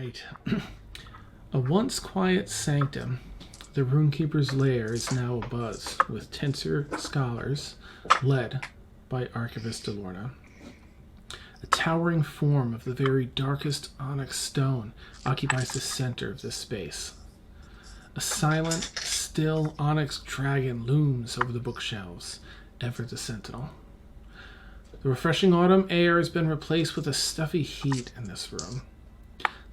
right. A once quiet sanctum, the Runekeeper's lair is now abuzz with Tensor scholars led by Archivist Delorna. A towering form of the very darkest onyx stone occupies the center of this space. A silent, still onyx dragon looms over the bookshelves, ever the sentinel. The refreshing autumn air has been replaced with a stuffy heat in this room.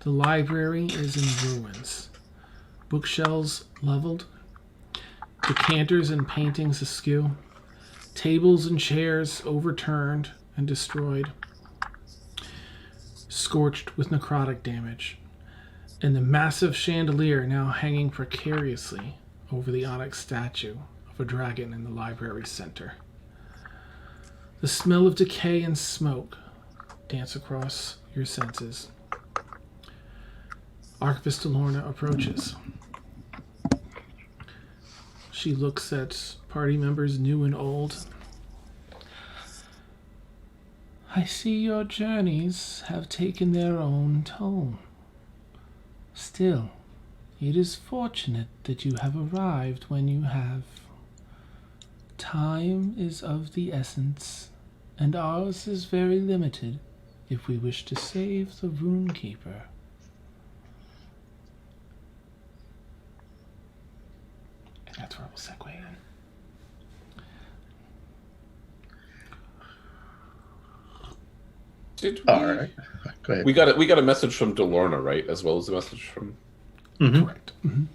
The library is in ruins. Bookshelves leveled, decanters and paintings askew, tables and chairs overturned and destroyed, scorched with necrotic damage, and the massive chandelier now hanging precariously over the onyx statue of a dragon in the library center. The smell of decay and smoke dance across your senses. Archivist Delorna approaches. She looks at party members new and old. I see your journeys have taken their own toll. Still, it is fortunate that you have arrived when you have. Time is of the essence, and ours is very limited if we wish to save the Runekeeper. And that's where we'll segue in. All right. Go ahead. We got a message from Delorna, right? As well as a message from... Mm-hmm. Correct. Mm-hmm.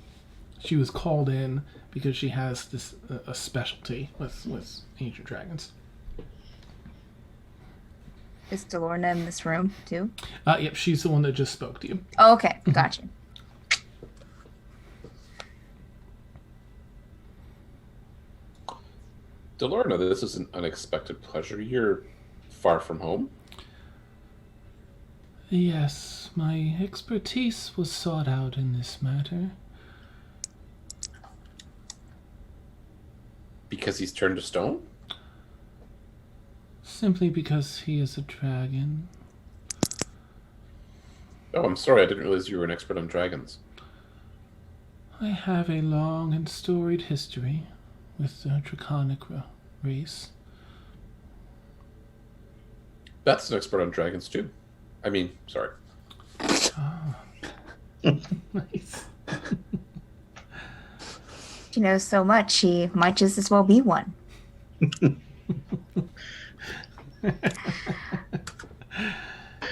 She was called in because she has this a specialty with ancient dragons. Is Delorna in this room too? Yep, she's the one that just spoke to you. Oh, okay, gotcha. Delorna, this is an unexpected pleasure. You're far from home? Yes, my expertise was sought out in this matter. Because he's turned to stone? Simply because he is a dragon. Oh, I'm sorry. I didn't realize you were an expert on dragons. I have a long and storied history with the draconic race. That's an expert on dragons, too. I mean, sorry. Nice. She knows so much, she might just as well be one. You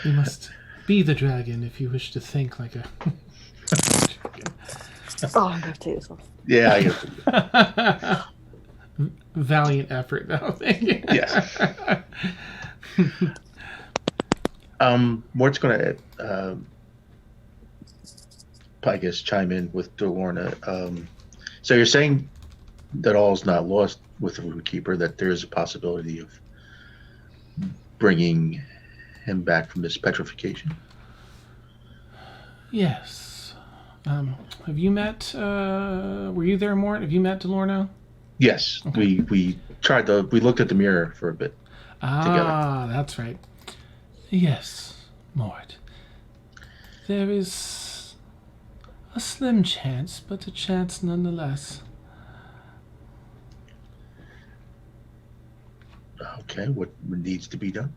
must be the dragon if you wish to think like a dragon. Oh, I'm going to take this off. Yeah, I guess. Valiant effort, though. Thank you. Yes. Mort's going to, I guess, chime in with Delorna. So you're saying that all's not lost with the Runekeeper, that there is a possibility of bringing him back from this petrification? Yes. Have you met, were you there, Mort? Have you met Delorna? Yes. Okay. We looked at the mirror for a bit. Ah, that's right. Yes, Mort. There is a slim chance, but a chance nonetheless. Okay, what needs to be done?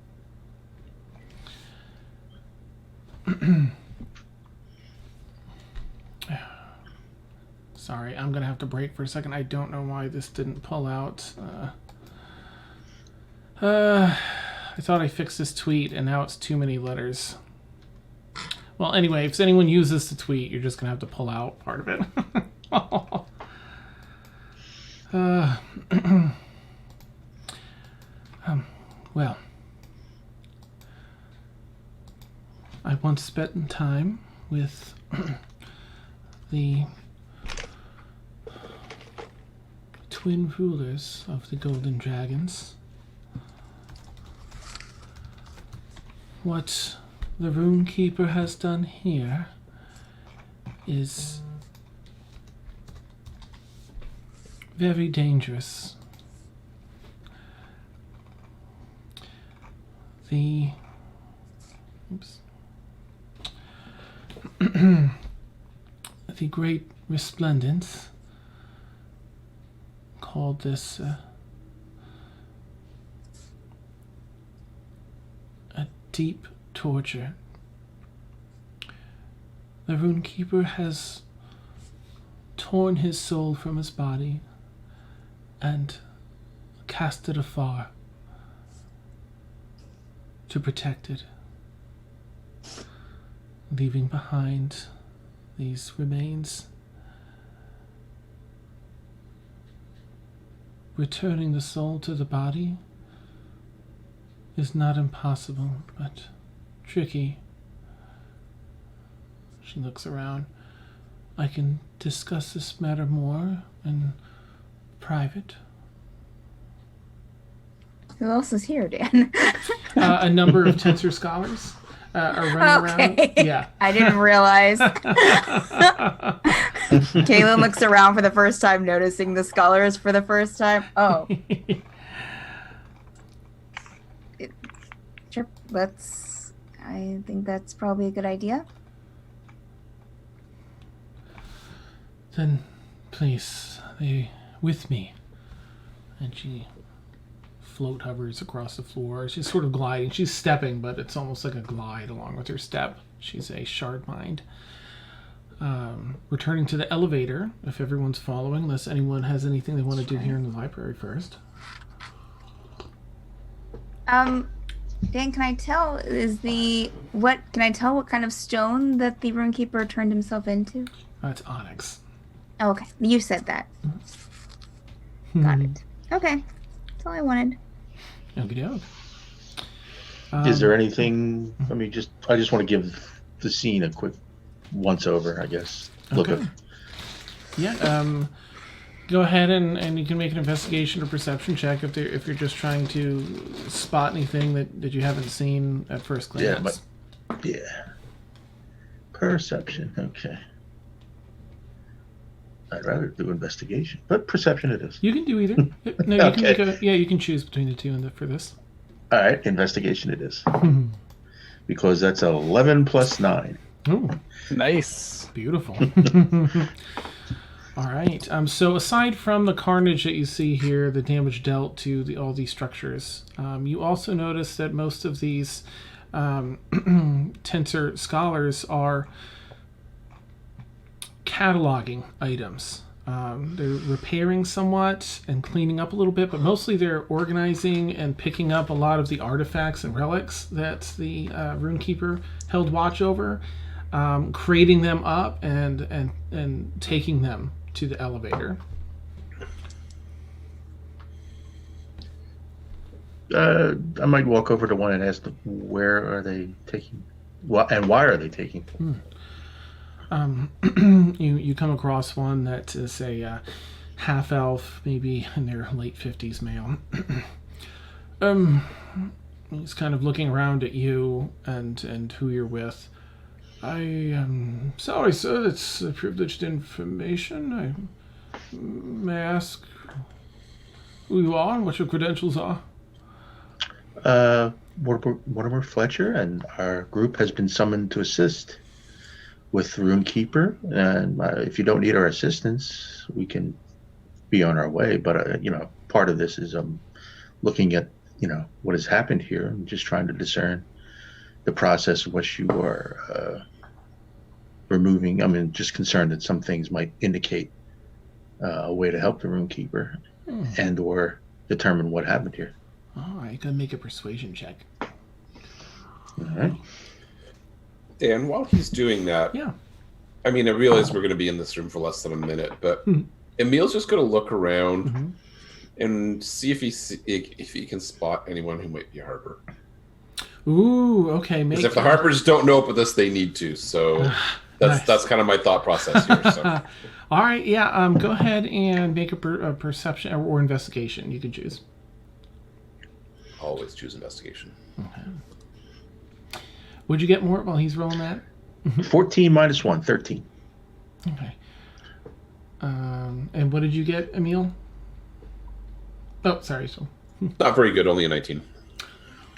Sorry, I'm going to have to break for a second. I don't know why this didn't pull out. I thought I fixed this tweet, and now it's too many letters. Well, anyway, if anyone uses the tweet, you're just going to have to pull out part of it. Well, I once spent time with the twin rulers of the Golden Dragons. What the Runekeeper has done here is very dangerous. the Great Resplendence called this a deep torture. The Runekeeper has torn his soul from his body and cast it afar to protect it, leaving behind these remains. Returning the soul to the body is not impossible, but tricky. She looks around. I can discuss this matter more in private. Who else is here, Dan? A number of Tensor scholars are running around. Yeah. I didn't realize. Kaylin looks around for the first time, noticing the scholars for the first time. Oh. Sure, I think that's probably a good idea. Then, please, they with me. And she float hovers across the floor. She's sort of gliding. She's stepping, but it's almost like a glide along with her step. She's a shard mind. Returning to the elevator, if everyone's following, unless anyone has anything they want to do here in the library first. Dan, can I tell what kind of stone that the Runekeeper turned himself into? It's onyx. Oh, okay, you said that. Got it. Okay, that's all I wanted. Okey-doke. Is there anything? I just want to give the scene a quick once over, I guess. Okay. Yeah. Go ahead and you can make an investigation or perception check if you're just trying to spot anything that you haven't seen at first glance. Yeah. Perception. Okay. I'd rather do investigation, but perception it is. You can do either. No, you Okay. can you can choose between the two for this. All right, investigation it is. Because that's 11 plus 9. Oh, Nice. beautiful. All right. So aside from the carnage that you see here, the damage dealt to all these structures, you also notice that most of these Tensor scholars are cataloging items. They're repairing somewhat and cleaning up a little bit, but mostly they're organizing and picking up a lot of the artifacts and relics that the Runekeeper held watch over, creating them up and taking them to the elevator. I might walk over to one and ask them, where are they taking? And why are they taking? You come across one that is a half elf, maybe in their late 50s male. He's kind of looking around at you and who you're with. I am sorry, sir, that's privileged information. I may ask who you are and what your credentials are. Mortimer Fletcher and our group has been summoned to assist with Runekeeper, and if you don't need our assistance, we can be on our way. But part of this is looking at what has happened here and just trying to discern the process of what you are removing. I mean, just concerned that some things might indicate a way to help the Runekeeper and or determine what happened here. All right, go make a persuasion check. All right. Dan, while he's doing that, Yeah. I mean, I realize we're going to be in this room for less than a minute, but Emil's just going to look around and see if he can spot anyone who might be a Harper. Ooh, okay. Because if the Harpers don't know about this, they need to. So that's kind of my thought process here. So. All right, yeah. Go ahead and make a perception or investigation. You can choose. Always choose investigation. Okay. Would you get more while he's rolling that? 14 minus 1, 13. Okay. And what did you get, Emil? Oh, sorry. So Not very good, only a 19.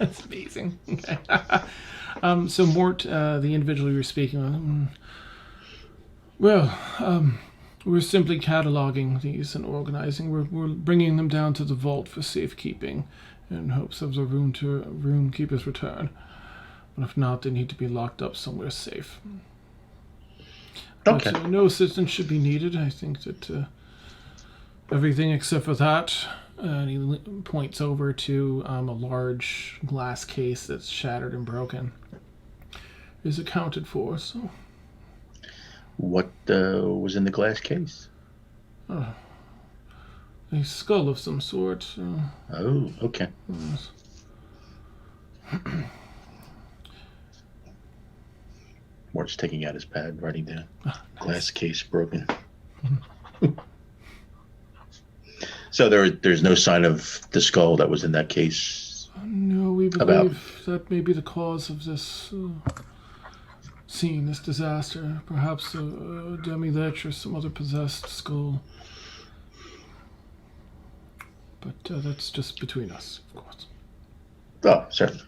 That's amazing. Okay. So Mort, the individual you're speaking with, we're simply cataloging these and organizing. We're bringing them down to the vault for safekeeping in hopes of the Runekeeper's return. But if not, they need to be locked up somewhere safe. Okay. But no assistance should be needed. I think that everything except for that, and he points over to a large glass case that's shattered and broken, is accounted for. So, What was in the glass case? a skull of some sort. Oh, okay. Yes. Mort's taking out his pad, writing down. Glass case broken. So there's no sign of the skull that was in that case. No, we believe that may be the cause of this scene, this disaster. Perhaps a demi-lich or some other possessed skull. But that's just between us, of course. Oh, certainly.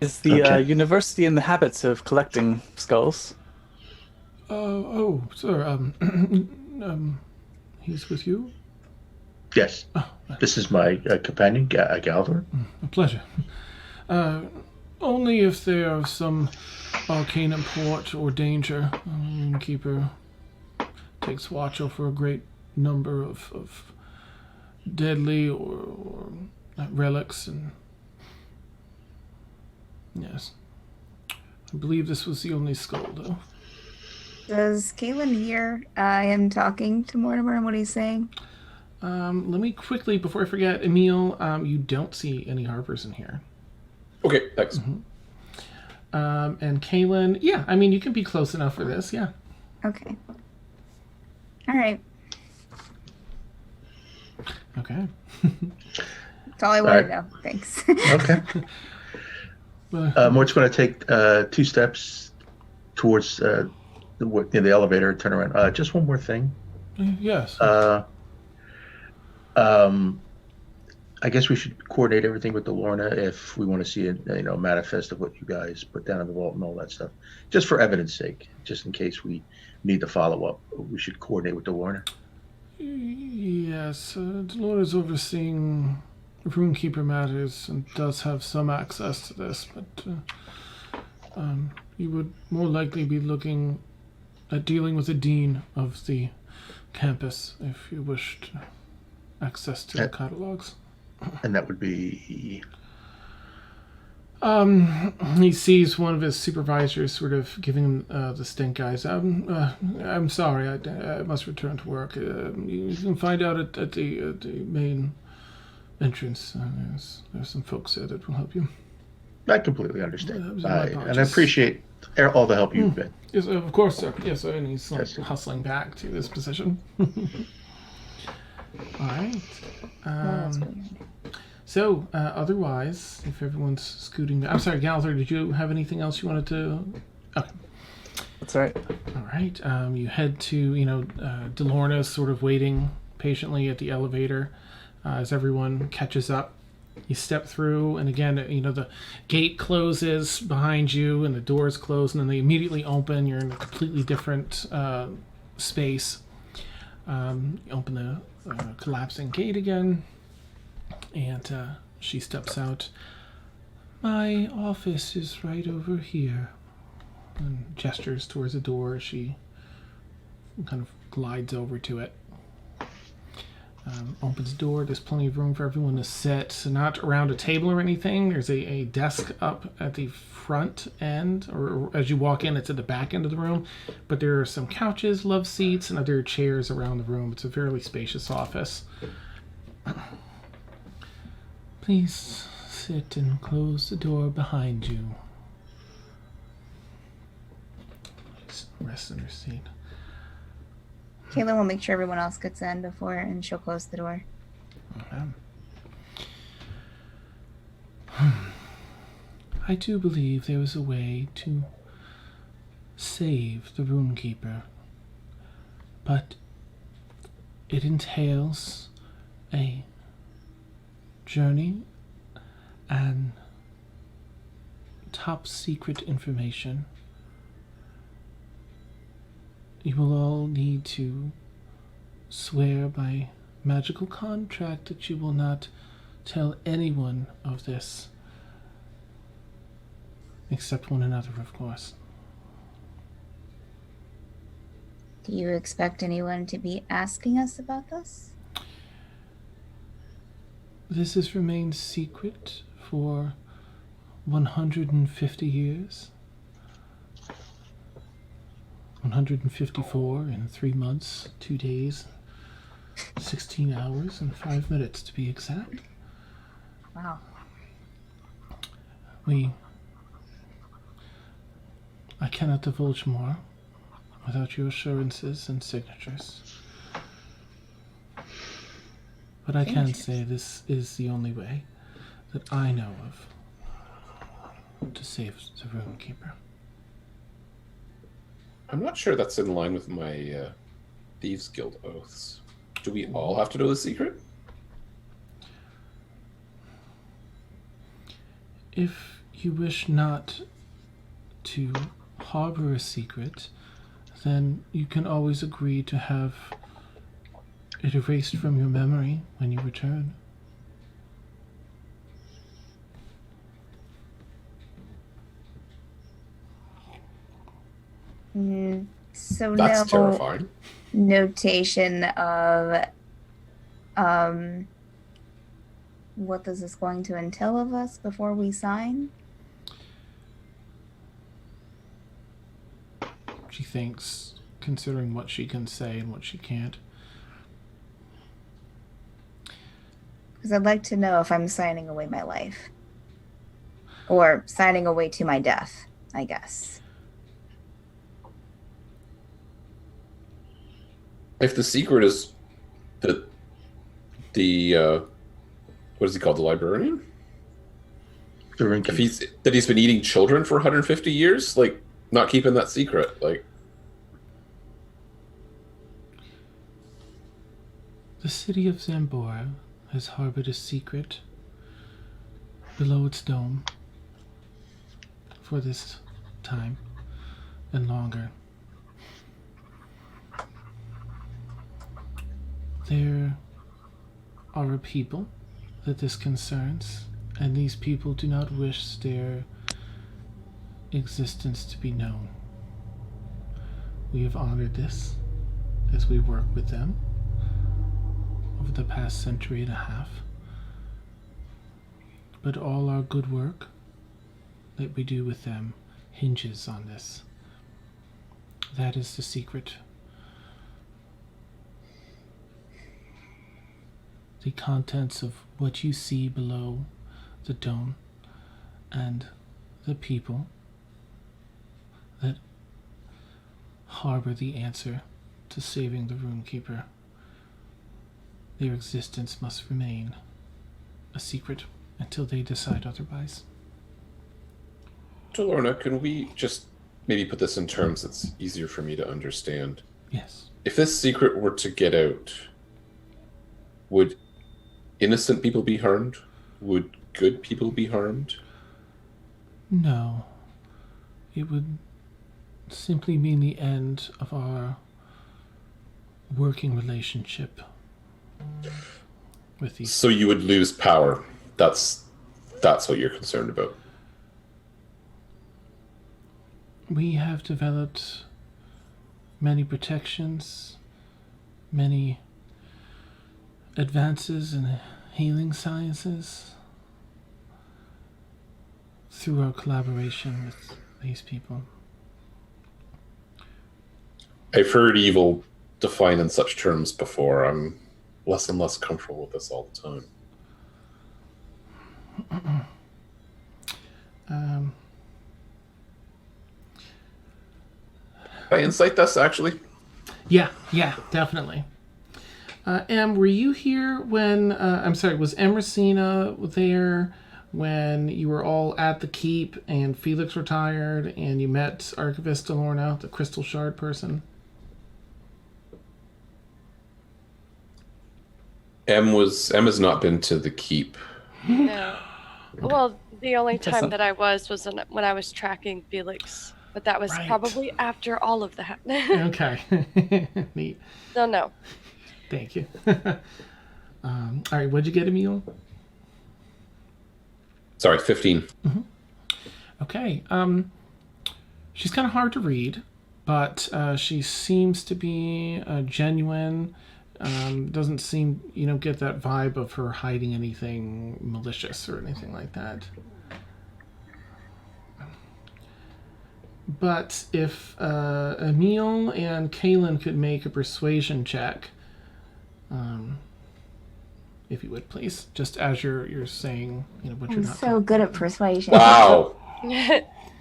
Is the Okay. university in the habit of collecting skulls? Sir, he's with you? Yes. Oh, This is my companion, Galver. a pleasure. Only if there are some arcane import or danger. Runekeeper takes watch over a great number of deadly or relics, and yes. I believe this was the only skull, though. Does Kaylin hear him talking to Mortimer and what he's saying? Let me quickly, before I forget, Emil, you don't see any Harpers in here. Okay, thanks. And Kaylin, yeah, I mean, you can be close enough for this, yeah. Okay. All right. Okay. That's all I wanted to know. Thanks. Okay. Mort's going to take 2 steps towards the elevator, turn around. Just one more thing. Yes. I guess we should coordinate everything with the Lorna if we want to see a manifest of what you guys put down in the vault and all that stuff. Just for evidence sake, just in case we need to follow up, we should coordinate with the Lorna. Yes, Dolores is overseeing Runekeeper matters and does have some access to this, but you would more likely be looking at dealing with the dean of the campus if you wished access to the catalogs. And that would be... He sees one of his supervisors sort of giving him the stink eyes. I'm sorry, I must return to work. You can find out at the main entrance. There's some folks there that will help you. I completely understand. My And I apologies. appreciate all the help you've been. Yes, of course, sir. Yes, sir. And he's Yes. hustling back to this position. All right. So, otherwise, if everyone's scooting back... I'm sorry, Galther, did you have anything else you wanted to... Okay. That's right. All right. You head to, Delorna's sort of waiting patiently at the elevator as everyone catches up. You step through, and again, the gate closes behind you, and the doors close, and then they immediately open. You're in a completely different space. You open the collapsing gate again, and she steps out. My office is right over here. And gestures towards the door. She kind of glides over to it. Opens the door. There's plenty of room for everyone to sit. So not around a table or anything. There's a desk up at the front end, or as you walk in, it's at the back end of the room. But there are some couches, love seats, and other chairs around the room. It's a fairly spacious office. Please sit and close the door behind you. Just rest in her seat. Kaylin will make sure everyone else gets in before, and she'll close the door. I do believe there is a way to save the Runekeeper, but it entails a journey and top secret information. You will all need to swear by magical contract that you will not tell anyone of this, except one another, of course. Do you expect anyone to be asking us about this? This has remained secret for 150 years. 154 in 3 months, 2 days, 16 hours, and 5 minutes to be exact. Wow. I cannot divulge more without your assurances and signatures. But I can say this is the only way that I know of to save the Runekeeper. I'm not sure that's in line with my Thieves Guild oaths. Do we all have to know the secret? If you wish not to harbor a secret, then you can always agree to have it erased from your memory when you return. So That's no terrifying. notation of what is this going to entail of us before we sign? She thinks, considering what she can say and what she can't. Because I'd like to know if I'm signing away my life. Or signing away to my death, I guess. If the secret is that the what is he called, the librarian? The Runekeeper. If he's been eating children for 150 years, like not keeping that secret, like The city of Zambora has harbored a secret below its dome for this time and longer. There are a people that this concerns, and these people do not wish their existence to be known. We have honored this as we work with them over the past century and a half. But all our good work that we do with them hinges on this. That is the secret. The contents of what you see below the dome and the people that harbor the answer to saving the Runekeeper. Their existence must remain a secret until they decide otherwise. Lorna, can we just maybe put this in terms that's easier for me to understand? Yes. If this secret were to get out, would innocent people be harmed? Would good people be harmed? No. It would simply mean the end of our working relationship with these. So you would lose power. That's what you're concerned about. We have developed many protections, many advances in healing sciences through our collaboration with these people. I've heard evil defined in such terms before. I'm less and less comfortable with this all the time. Can I insight this, actually? Yeah, definitely. Em, were you here when, was Emersina there when you were all at the keep and Felix retired and you met Archivist Delorna, the crystal shard person? Em has not been to the keep No. Well, the only time Doesn't- that I was when I was tracking Felix, but that was Right. probably after all of that. Okay. Neat. No. Thank you. All right, what'd you get, Emil? Sorry, 15. Okay. She's kind of hard to read, but she seems to be genuine. Doesn't seem, get that vibe of her hiding anything malicious or anything like that. But if Emil and Kaylin could make a persuasion check, if you would, please, just as you're saying, what you're I'm not. so good at persuasion. Wow.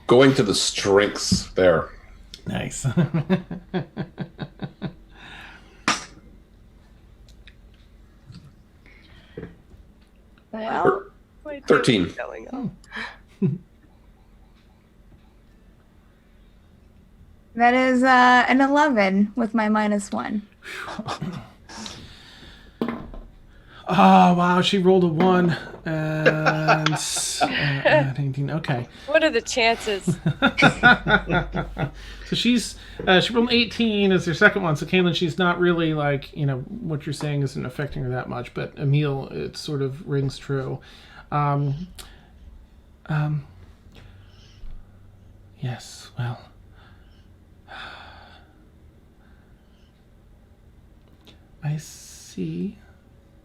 Going to the strengths there. Nice. Well, 13. Going on. that is an 11 with my -1. Oh, wow, she rolled a 1 and 18. Okay. What are the chances? So she rolled 18 as her second one. So Kaylin, she's not really like, what you're saying isn't affecting her that much, but Emil, it sort of rings true. Yes, well, I see.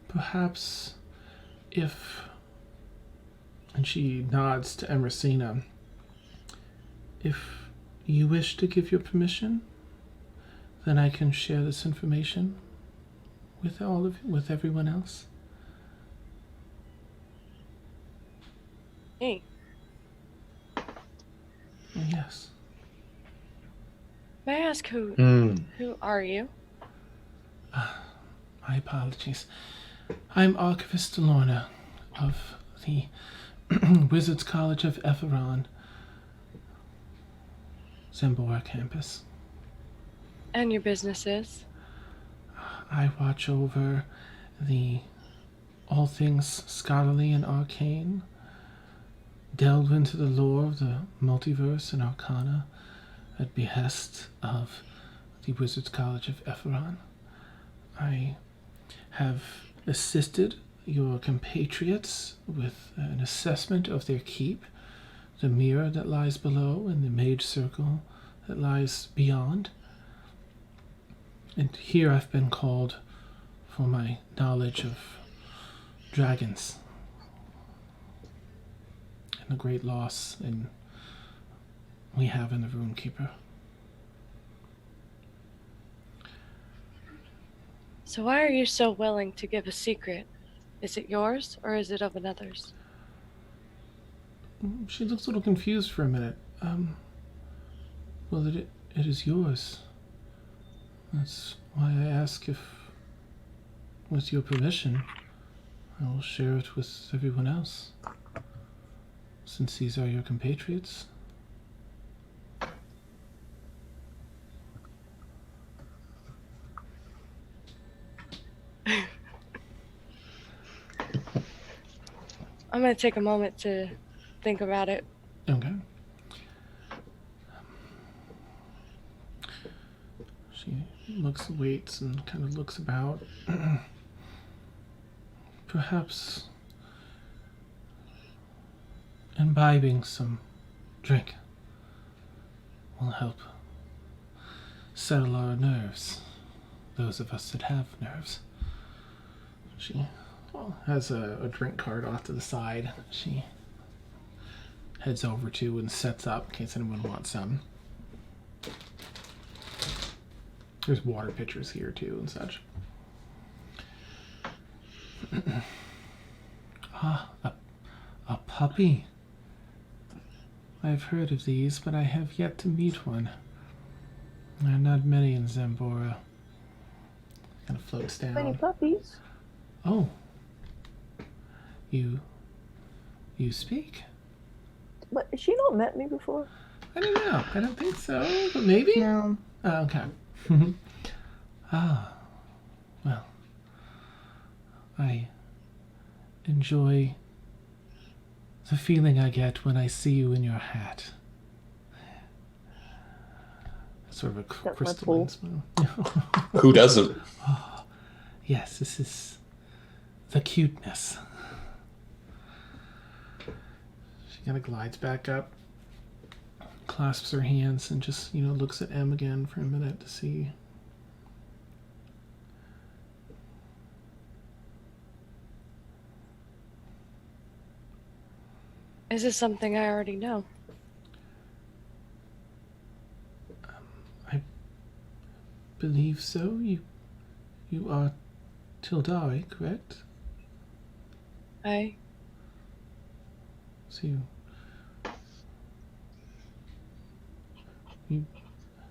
Perhaps if, and she nods to Emersina, if you wish to give your permission, then I can share this information with with everyone else. Hey, Yes. may I ask who are you? My apologies. I'm Archivist Delorna of the Wizards College of Eferon, Zambora campus. And your business is? I watch over all things scholarly and arcane, delve into the lore of the multiverse and arcana at behest of the Wizards College of Eferon. I have assisted your compatriots with an assessment of their keep, the mirror that lies below and the mage circle that lies beyond. And here I've been called for my knowledge of dragons and the great loss we have in the Runekeeper. So why are you so willing to give a secret? Is it yours or is it of another's? She looks a little confused for a minute. Well, it is yours. That's why I ask if, with your permission, I will share it with everyone else, since these are your compatriots. I'm going to take a moment to think about it. Okay. She waits and kind of looks about. Perhaps imbibing some drink will help settle our nerves, those of us that have nerves. She has a drink cart off to the side. She heads over to and sets up in case anyone wants some. There's water pitchers here too and such. A puppy. I've heard of these, but I have yet to meet one. There are not many in Zambora. Kind of floats down. Many puppies. Oh. You speak? But has she not met me before? I don't know. I don't think so, but maybe? No. Oh, okay. Well, I enjoy the feeling I get when I see you in your hat. Sort of a That's my crystalline pull. smile. Who doesn't? Yes, this is the cuteness. She kind of glides back up, clasps her hands, and just, looks at M again for a minute to see. Is this something I already know? I believe so. You are Tildari, correct? I So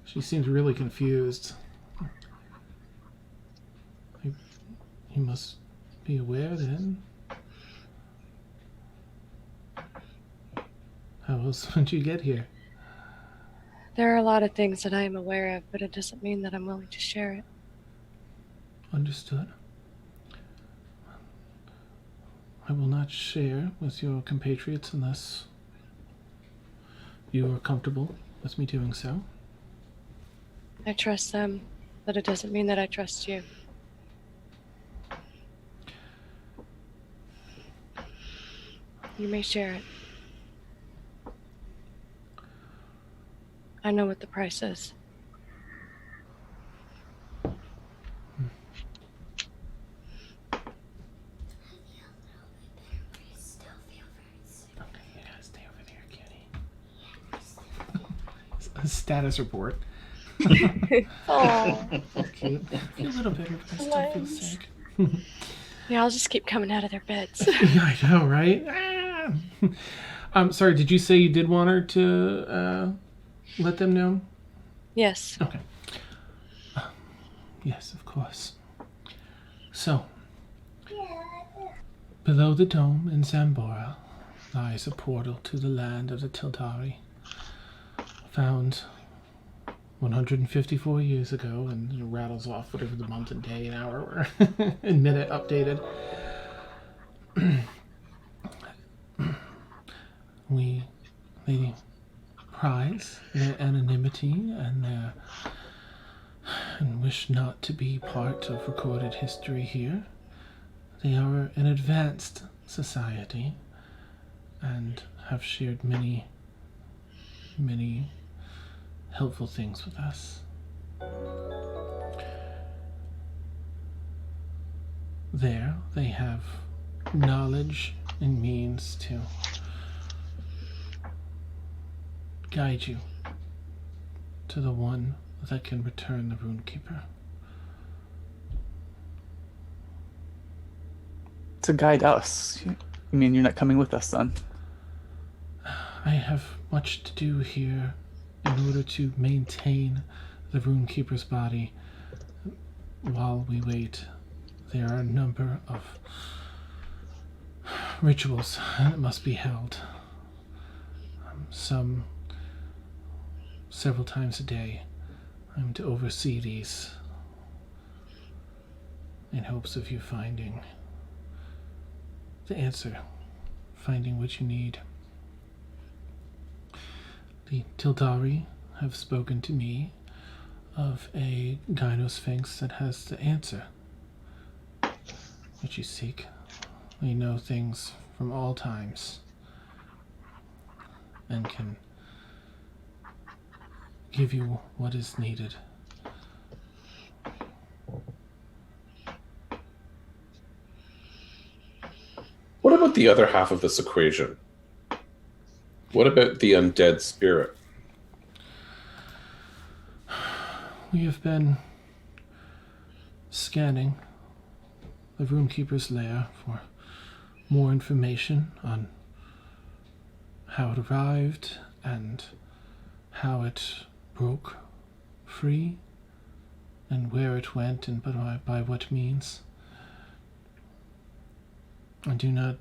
she seems really confused. You must be aware then. How else would you get here? There are a lot of things that I am aware of, but it doesn't mean that I'm willing to share it. Understood. I will not share with your compatriots unless you are comfortable with me doing so. I trust them, but it doesn't mean that I trust you. You may share it. I know what the price is. Okay, you gotta stay over there, kitty. A status report. Oh, Cute. I feel a little better, but I still feel sick. yeah, I'll just keep coming out of their beds. Yeah, I know, right? I'm sorry, did you say you did want her to let them know? Yes. Okay. Yes, of course. So, below the dome in Zambora lies a portal to the land of the Tildari, found 154 years ago, and it rattles off whatever the month and day and hour were and minute updated. They prize their anonymity and wish not to be part of recorded history here. They are an advanced society and have shared many helpful things with us. There, they have knowledge and means to guide you to the one that can return the Runekeeper. To guide us. You mean you're not coming with us, then? I have much to do here in order to maintain the Runekeeper's body while we wait. There are a number of rituals that must be held. Some several times a day. I'm to oversee these in hopes of you finding the answer, finding what you need. The Tildari have spoken to me of a gynosphinx that has the answer which you seek. They know things from all times and can give you what is needed. What about the other half of this equation? What about the undead spirit? We have been scanning the Runekeeper's lair for more information on how it arrived and how it broke free and where it went and by what means. I do not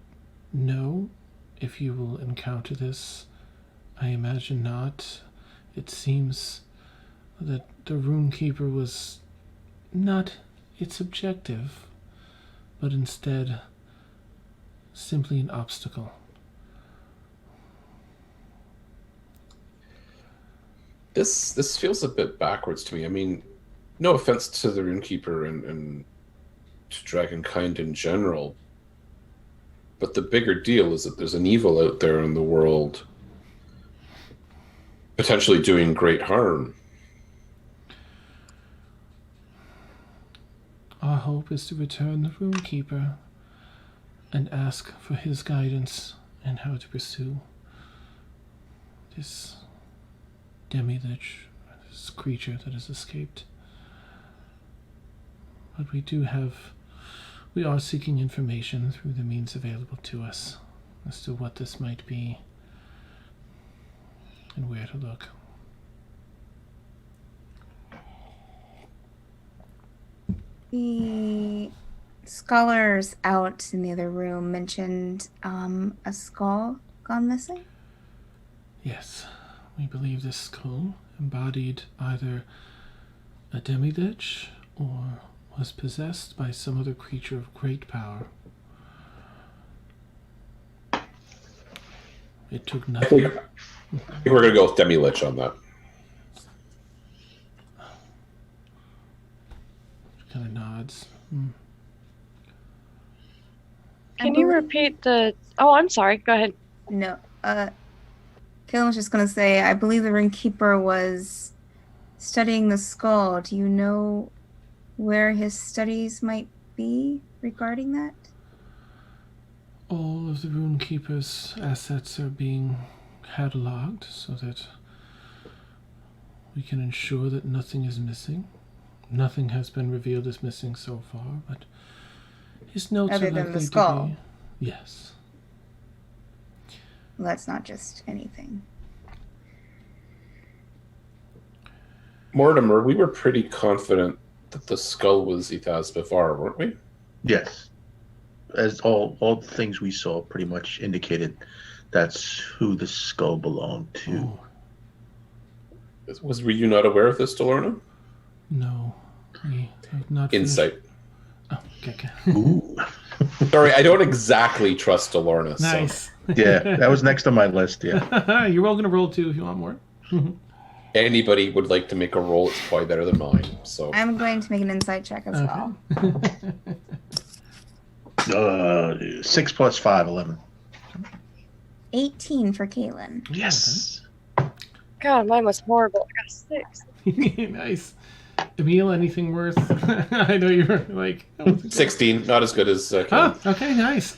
know if you will encounter this. I imagine not. It seems that the Runekeeper was not its objective, but instead simply an obstacle This feels a bit backwards to me. I mean, no offense to the Runekeeper and to Dragonkind in general, but the bigger deal is that there's an evil out there in the world potentially doing great harm. Our hope is to return the Runekeeper and ask for his guidance in how to pursue this demi-lich, this creature that has escaped. But we are seeking information through the means available to us as to what this might be and where to look. The scholars out in the other room mentioned a skull gone missing. Yes, we believe this skull embodied either a demi-lich or was possessed by some other creature of great power. It took I nothing. think we're going to go with Demi-Lich on that. Kind of nods. Can you repeat the... Oh, I'm sorry. Go ahead. No, Kaylin was just gonna say, I believe the Runekeeper was studying the skull. Do you know where his studies might be regarding that? All of the Runekeeper's assets are being cataloged so that we can ensure that nothing is missing. Nothing has been revealed as missing so far, but his notes Other are than the likely skull. to be... Yes. Well, that's not just anything. Mortimer, we were pretty confident that the skull was Ethaz Bafar, weren't we? Yes. As all the things we saw pretty much indicated that's who the skull belonged to. Oh, Were you not aware of this, Delorna? no. We have not... Insight. Oh, okay. Ooh. Sorry, I don't exactly trust Delorna. Nice. Yeah, that was next on my list, yeah. You're welcome to roll too if you want more. So anybody would like to make a roll, it's probably better than mine. So I'm going to make an insight check as well. 6 plus 5, 11. 18 for Kaylin. Yes. God, mine was horrible. I got 6. Nice. Emil, anything worth? I know you were like... 16, not as good as Kim. Oh, okay, nice.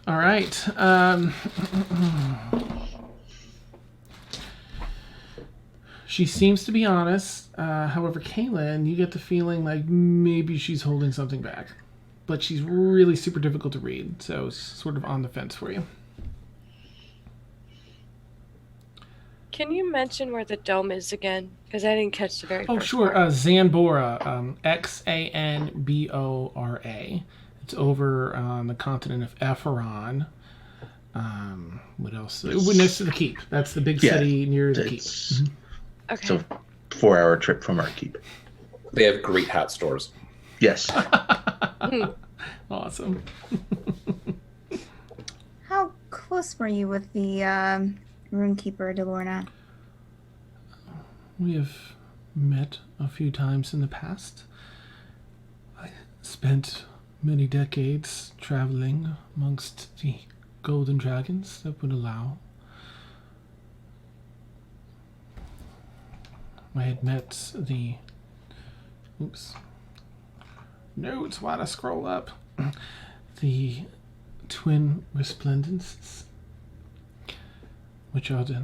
All right. She seems to be honest. However, Kaylin, you get the feeling like maybe she's holding something back. But she's really super difficult to read, so it's sort of on the fence for you. Can you mention where the dome is again? Because I didn't catch the very Oh, first sure. part. Xanbora. Xanbora. It's over on the continent of Ephron. What else? Next to the keep. That's the big city near the keep. It's Okay. a 4-hour trip from our keep. They have great hat stores. Yes. Awesome. How close were you with the Runekeeper, Delorna? We have met a few times in the past. I spent many decades traveling amongst the golden dragons that would allow. I had met the... Oops. Notes, why'd I scroll up? The twin resplendences, which are the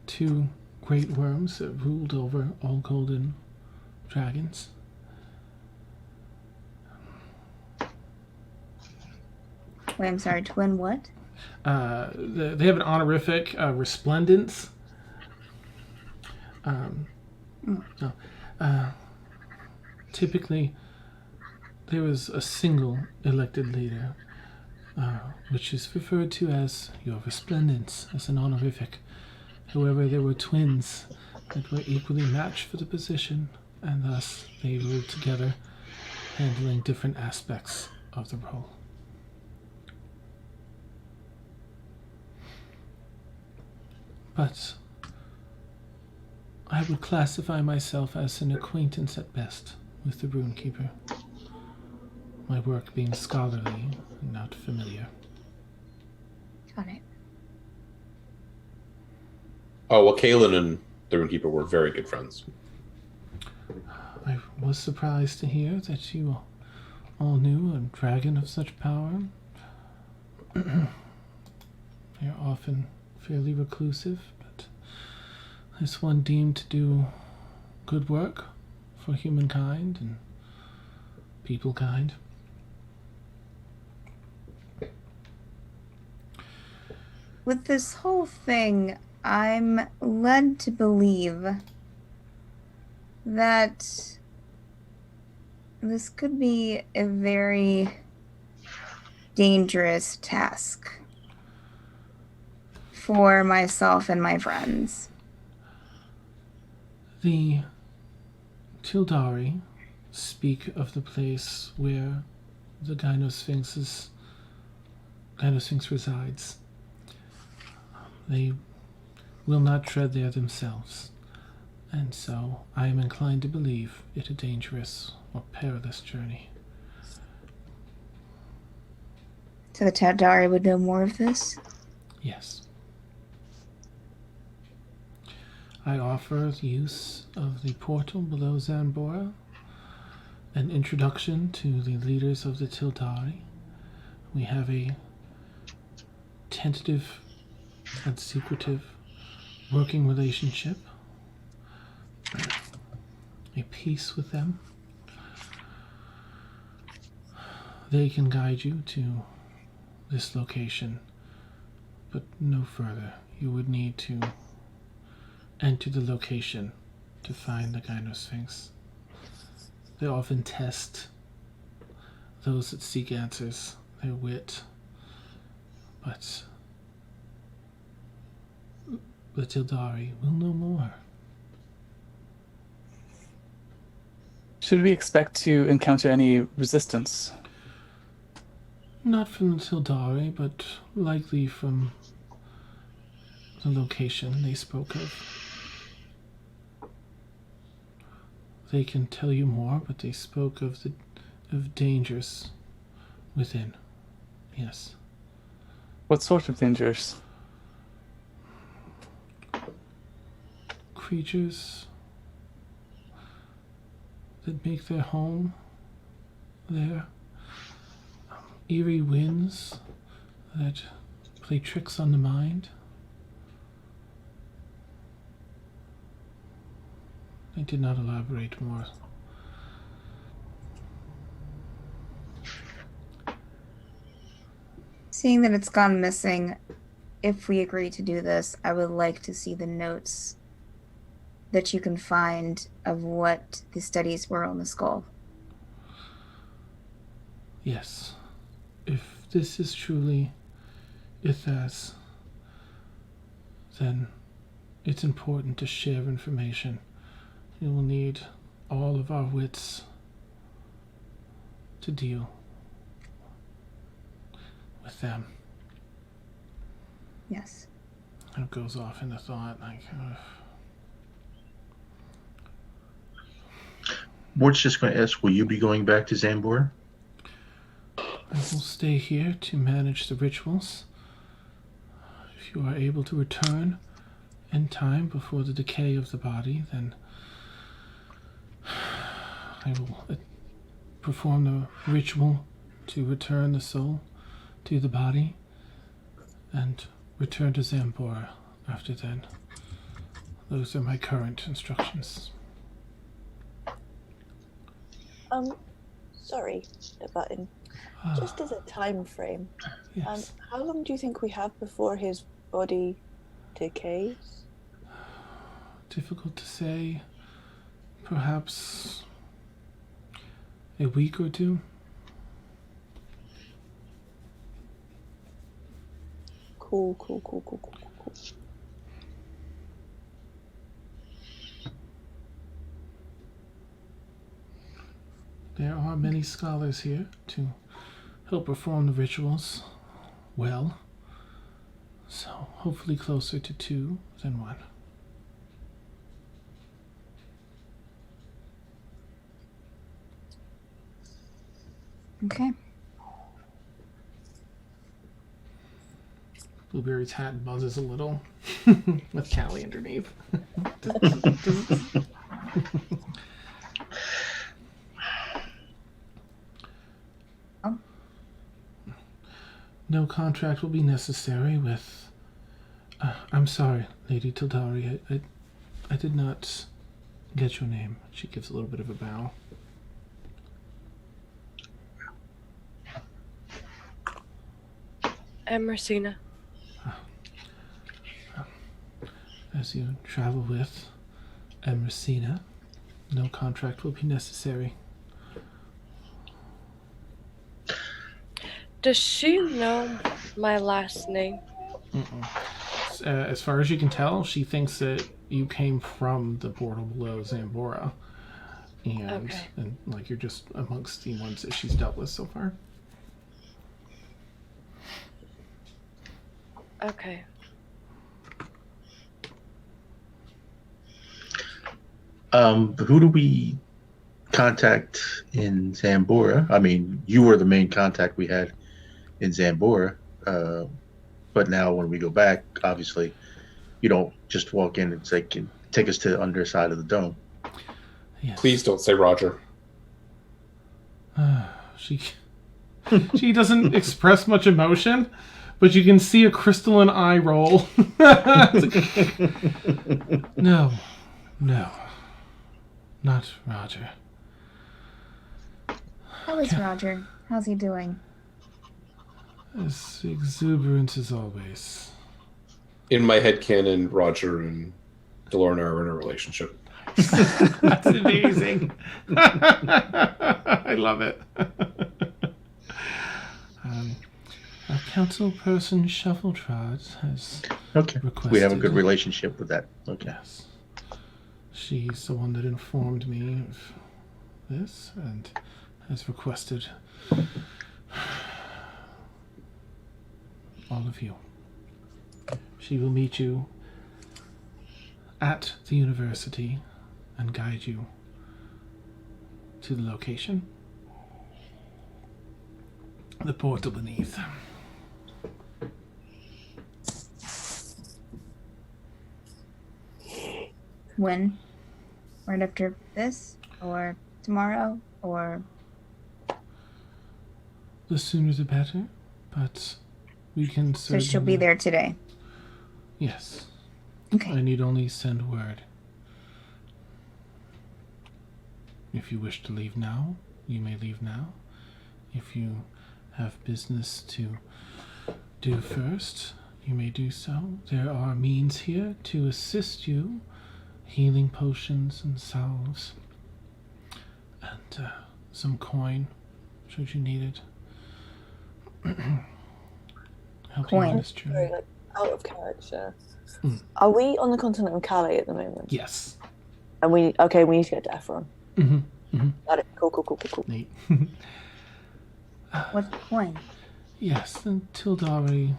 two great worms that ruled over all golden dragons. Wait, I'm sorry, twin what? They have an honorific resplendence. Typically, there was a single elected leader, which is referred to as your resplendence, as an honorific. However, there were twins that were equally matched for the position, and thus they ruled together, handling different aspects of the role. But I would classify myself as an acquaintance at best with the Runekeeper. My work being scholarly and not familiar. Got it. Oh, well, Kalen and the Runekeeper were very good friends. I was surprised to hear that you all knew a dragon of such power. They're often fairly reclusive, but this one deemed to do good work for humankind and peoplekind. With this whole thing, I'm led to believe that this could be a very dangerous task for myself and my friends. The Tildari speak of the place where the Gynosphinx resides. They will not tread there themselves, and so I am inclined to believe it a dangerous or perilous journey. So the Tadari would know more of this? Yes. I offer the use of the portal below Zambora, an introduction to the leaders of the Tildari. We have a tentative and secretive working relationship, a peace with them. They can guide you to this location, but no further. You would need to enter the location to find the Gynosphinx. They often test those that seek answers, their wit, but the Tildari will know more. Should we expect to encounter any resistance? Not from the Tildari, but likely from the location they spoke of. They can tell you more, but they spoke of dangers within. Yes. What sort of dangers? Creatures that make their home there. Eerie winds that play tricks on the mind. They did not elaborate more. Seeing that it's gone missing, if we agree to do this, I would like to see the notes that you can find of what the studies were on the skull. Yes. If this is truly Ithas, then it's important to share information. We will need all of our wits to deal with them. Yes. It goes off into thought, like, Ward's just going to ask, will you be going back to Zambor? I will stay here to manage the rituals. If you are able to return in time before the decay of the body, then I will perform the ritual to return the soul to the body and return to Zambora after then. Those are my current instructions. Sorry, the button. Just as a time frame, Yes. how long do you think we have before his body decays? Difficult to say. Perhaps a week or two. Cool. There are many scholars here to help perform the rituals well. So hopefully closer to 2 than 1. Okay. Blueberry's hat buzzes a little with Callie underneath. Oh. No contract will be necessary with... I'm sorry, Lady Tildari. I did not get your name. She gives a little bit of a bow. I'm Racina. As you travel with Emersina, no contract will be necessary. Does she know my last name? As far as you can tell, she thinks that you came from the border below Zambora. And like you're just amongst the ones that she's dealt with so far. Okay. Who do we contact in Zambora? I mean, you were the main contact we had in Zambora, but now when we go back, obviously, you don't just walk in and say, take us to the underside of the dome. Yes. Please don't say Roger. She doesn't express much emotion, but you can see a crystalline eye roll. No, not Roger. How is Roger? How's he doing? As exuberant as always. In my headcanon, Roger and Delorna are in a relationship. That's amazing. I love it. Our council person Shuffletrod has requested... We have a good relationship with that. Okay. Yes. She's the one that informed me of this and has requested all of you. She will meet you at the university and guide you to the location. The portal beneath. When? Right after this? Or tomorrow? Or... The sooner the better, but we can So certainly... she'll be there today? Yes. Okay. I need only send word. If you wish to leave now, you may leave now. If you have business to do first, you may do so. There are means here to assist you. Healing potions and salves. And some coin, should you need it. Help you on Coin. this journey. Very, like, out of character. Are we on the continent of Calais at the moment? Yes. And we need to get to Ephron. Got it. Cool. Neat. What coin? Yes, and Tildari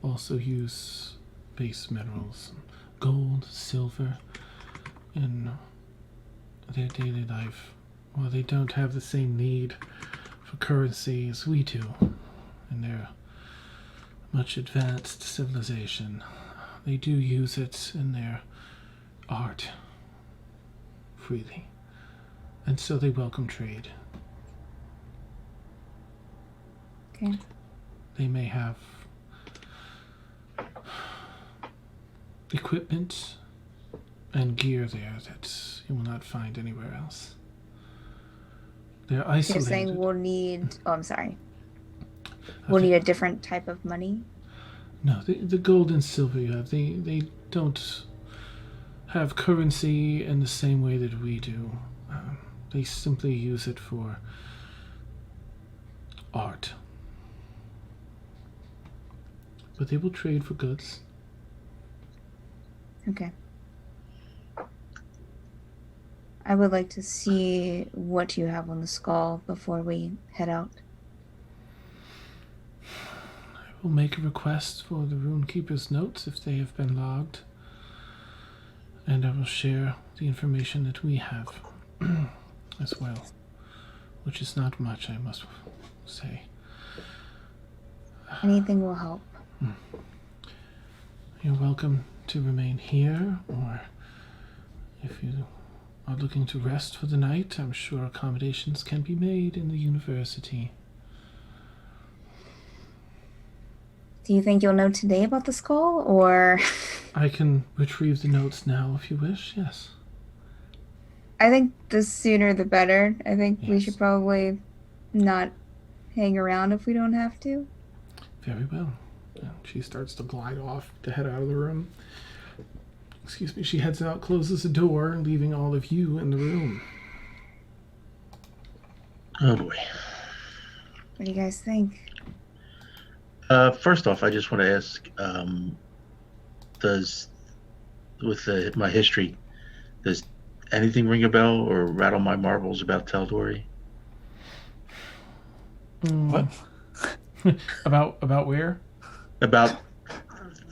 also use base minerals, gold, silver, in their daily life. While they don't have the same need for currency as we do in their much advanced civilization, they do use it in their art freely. And so they welcome trade. Okay. They may have equipment and gear there that you will not find anywhere else. They're You're isolated. saying we'll need... Oh, I'm sorry. We'll need a different type of money? No, the gold and silver you have, they don't have currency in the same way that we do. They simply use it for art. But they will trade for goods. Okay. I would like to see what you have on the skull before we head out. I will make a request for the Runekeeper's notes if they have been logged. And I will share the information that we have as well which is not much, I must say. Anything will help. You're welcome to remain here, or if you are looking to rest for the night, I'm sure accommodations can be made in the university. Do you think you'll know today about the skull, or... I can retrieve the notes now if you wish, yes. I think the sooner the better. I think we Yes. should probably not hang around if we don't have to. Very well. And she starts to glide off to head out of the room. Excuse me, she heads out, closes the door, leaving all of you in the room. Oh boy. What do you guys think? First off, I just want to ask, does, with my history, does anything ring a bell or rattle my marbles about Taldori? What? About where? About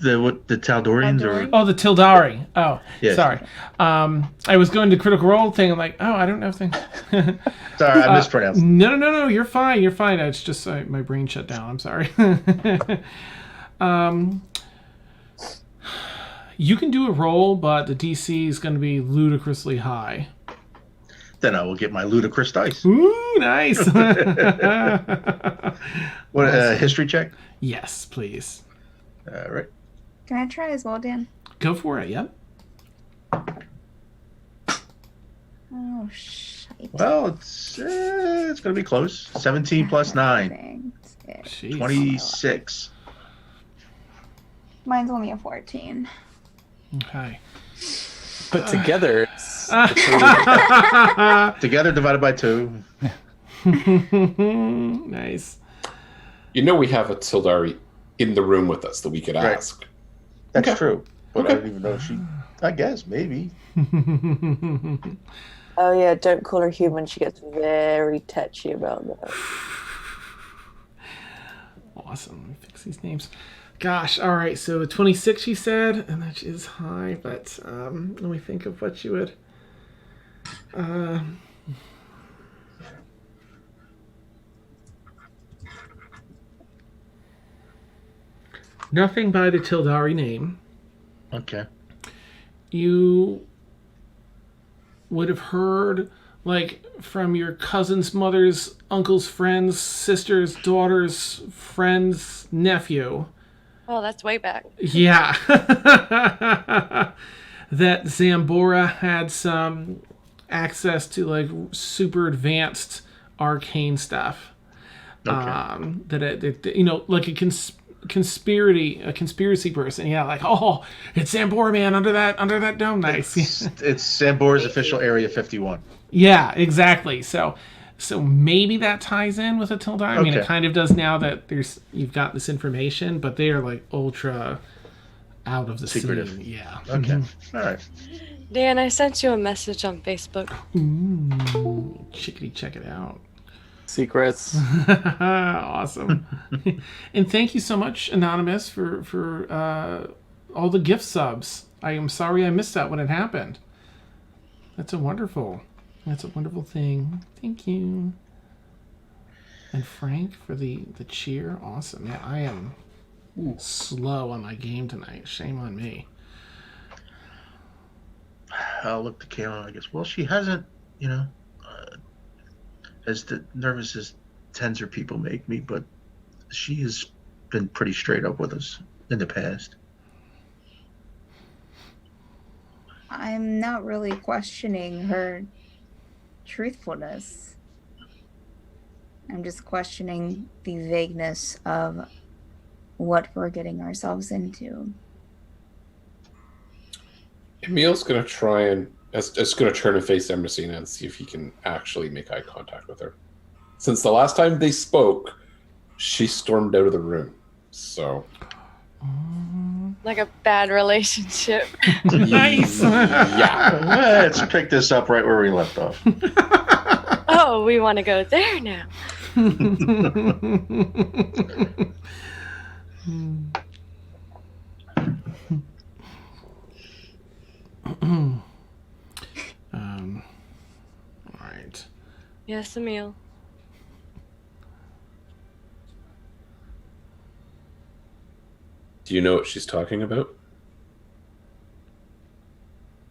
the Taldorians Taldori? or Oh, the Tildari. Oh, Yes. sorry. I was going to Critical Role thing. I'm like, oh, I don't know if they... sorry, I mispronounced. No. You're fine. You're fine. It's just my brain shut down. I'm sorry. You can do a roll, but the DC is going to be ludicrously high. Then I will get my ludicrous dice. Ooh, nice. What history check? Yes, please. All right. Can I try as well, Dan? Go for it. Yep. Oh, shite. Well, it's going to be close. 17 plus 9, Thanks. Yeah. Jeez. 26. Mine's only a 14. Okay. But together, it's Together divided by 2. Nice. You know we have a Tildari in the room with us that we could Right. ask. That's Okay. true. But Okay. I don't even know if she. I guess maybe. Oh yeah, don't call her human. She gets very touchy about that. Awesome. Let me fix these names. Gosh, all right. So 26, you said, and that is high. But let me think of what you would. Nothing by the Tildari name. Okay. You would have heard, like, from your cousin's mother's uncle's friends, sister's daughter's friend's nephew. Oh, that's way back. Yeah. That Zambora had some access to, like, super advanced arcane stuff. Okay. That you know, like a conspiracy person. Yeah, like, oh, it's Zambora man under that dome. Nice. It's Sambora's official Area 51. Yeah, exactly. So maybe that ties in with a Tildari. I mean, it Okay. kind of does now that you've got this information, but they are like ultra out of the Secretive. scene. Yeah. Okay. All right. Dan, I sent you a message on Facebook. Ooh, chickadee, check it out. secrets. Awesome. And thank you so much, Anonymous, for all the gift subs. I am sorry I missed that when it happened. That's a wonderful thing. Thank you. And Frank for the cheer. Awesome. Yeah, I am slow on my game tonight. Shame on me. I'll look to Kayla, I guess. Well, she hasn't, as nervous as tens of people make me, but she has been pretty straight up with us in the past. I'm not really questioning her truthfulness. I'm just questioning the vagueness of what we're getting ourselves into. Emil's going to try and is going to turn and face Emerson and see if he can actually make eye contact with her. Since the last time they spoke, she stormed out of the room. So, Like a bad relationship. Nice. yeah. Let's pick this up right where we left off. Oh, we want to go there now. All right. Yes, Emil. Do you know what she's talking about?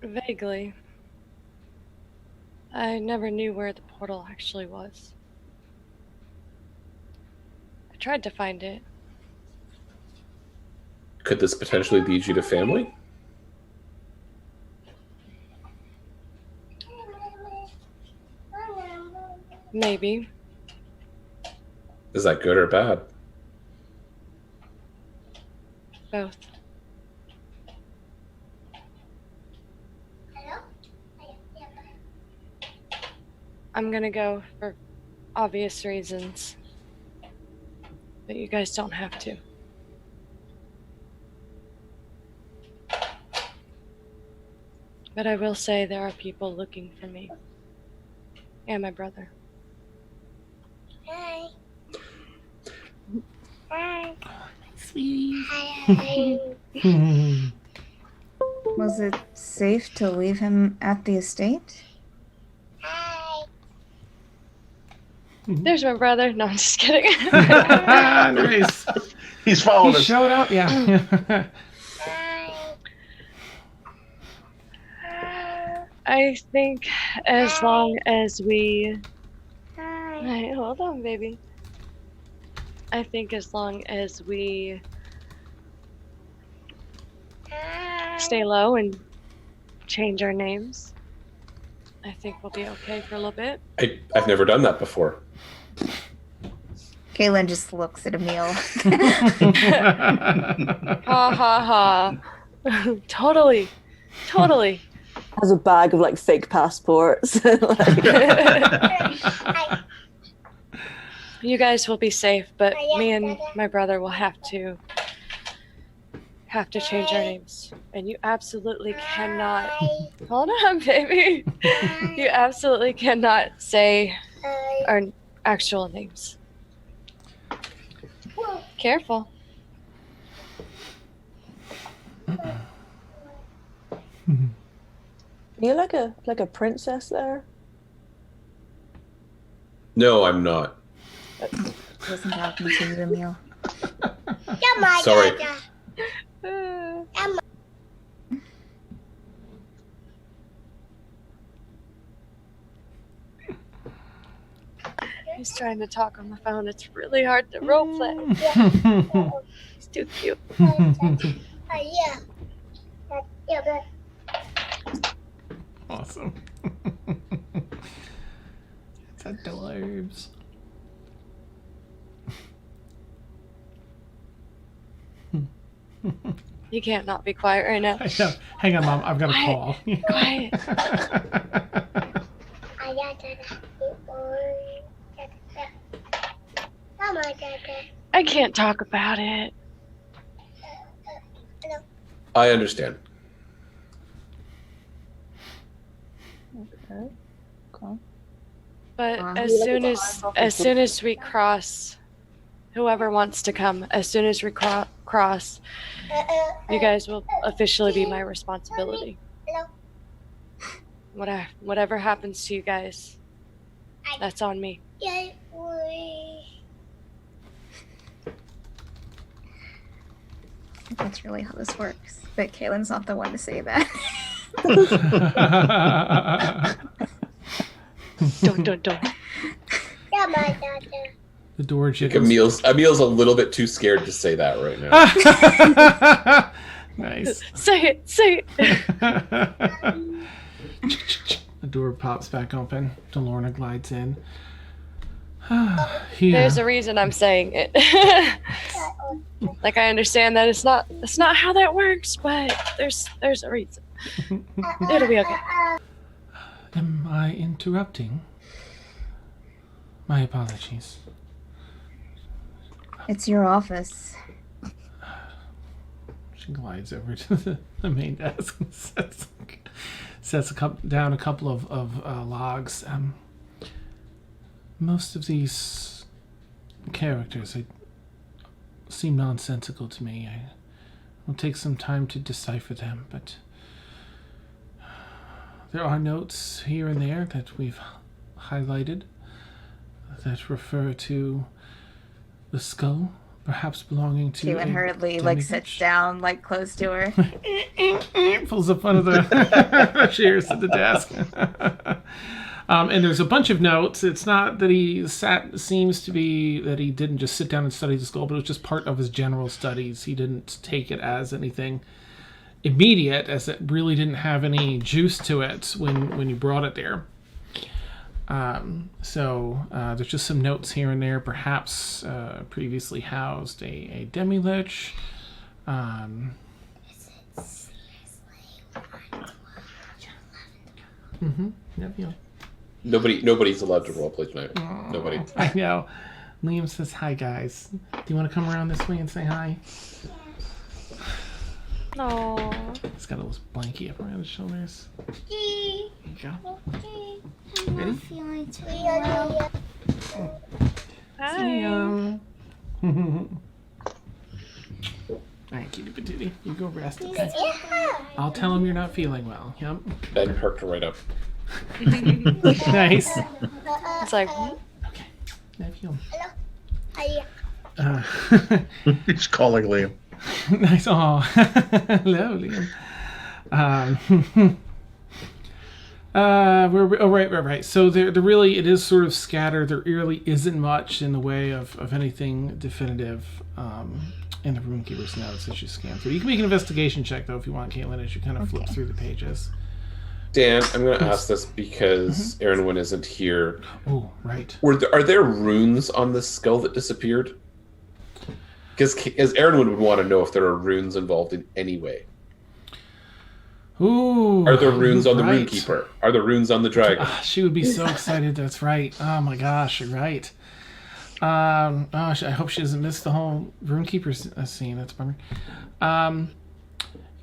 Vaguely. I never knew where the portal actually was. I tried to find it. Could this potentially lead you to family? Maybe. Is that good or bad? Both. I'm gonna go for obvious reasons. But you guys don't have to. But I will say there are people looking for me. And my brother. Hi. Hi. Sweetie. Hi. Was it safe to leave him at the estate? Hi. There's my brother. No, I'm just kidding. Nice. He's following He us. showed up, yeah. Hi. I think as long as we... Hi. Hey, hold on, baby. I think as long as we Hi. stay low and change our names, I think we'll be okay for a little bit. I've never done that before. Kaylin just looks at Emil. Ha ha ha. Totally. Totally. Has a bag of like fake passports. You guys will be safe, but me and my brother will have to change our names. And you absolutely cannot... Hold on, baby. You absolutely cannot say our actual names. Careful. You're like a princess there. No, I'm not. Wasn't talking to you, Emil. Sorry. He's trying to talk on the phone. It's really hard to roleplay. He's too cute. Awesome. It's adorbs. You can't not be quiet right now. I know. Hang on, Mom. I've got a call. Quiet. I can't talk about it. I understand. Okay. Cool. But Wow. as soon as we cross, whoever wants to come, as soon as we cross, you guys will officially be my responsibility. Whatever happens to you guys, that's on me. I think that's really how this works. But Kaylin's not the one to say that. Don't. The door I think jiggles. Emil's a little bit too scared to say that right now. Nice. Say it. The door pops back open. Delorna glides in. Here. There's a reason I'm saying it. Like I understand that it's not how that works, but there's a reason. It'll be okay. Am I interrupting? My apologies. It's your office. She glides over to the main desk and sets down a couple of logs. Most of these characters seem nonsensical to me. It'll take some time to decipher them, but there are notes here and there that we've highlighted that refer to the skull perhaps belonging to. Kaylin a hurriedly demigod? sits down close to her. Pulls up one of the chairs at the desk. And there's a bunch of notes. It's not that he seems to be that he didn't just sit down and study the skull, but it was just part of his general studies. He didn't take it as anything immediate, as it really didn't have any juice to it when you brought it there. So there's just some notes here and there, perhaps previously housed a demi-lich. Yeah. Nobody's allowed to roleplay tonight. Nobody. I know. Liam says, hi, guys. Do you want to come around this way and say hi? No. He's got a little blankie up around his shoulders. There you go. I'm Ready? not feeling too well. Hi. Liam. All right, kitty patootie. You go rest, okay? I'll tell him you're not feeling well. Yep. Ben perked right up. Nice. It's like, Okay. Love you. Hi. He's calling Liam. Nice. Oh, hello, Liam. Right. So there really, it is sort of scattered. There really isn't much in the way of anything definitive in the Runekeeper's notes as you scan through. You can make an investigation check, though, if you want, Caitlin, as you kind of flip through the pages. Dan, I'm going to ask this because Aaron isn't here. Oh, right. Are there runes on the skull that disappeared? Because Aaron would want to know if there are runes involved in any way. Ooh. Are there runes on the right. Runekeeper? Are there runes on the dragon? She would be so excited. That's right. Oh my gosh, you're right. I hope she doesn't miss the whole Runekeeper scene. That's a bummer.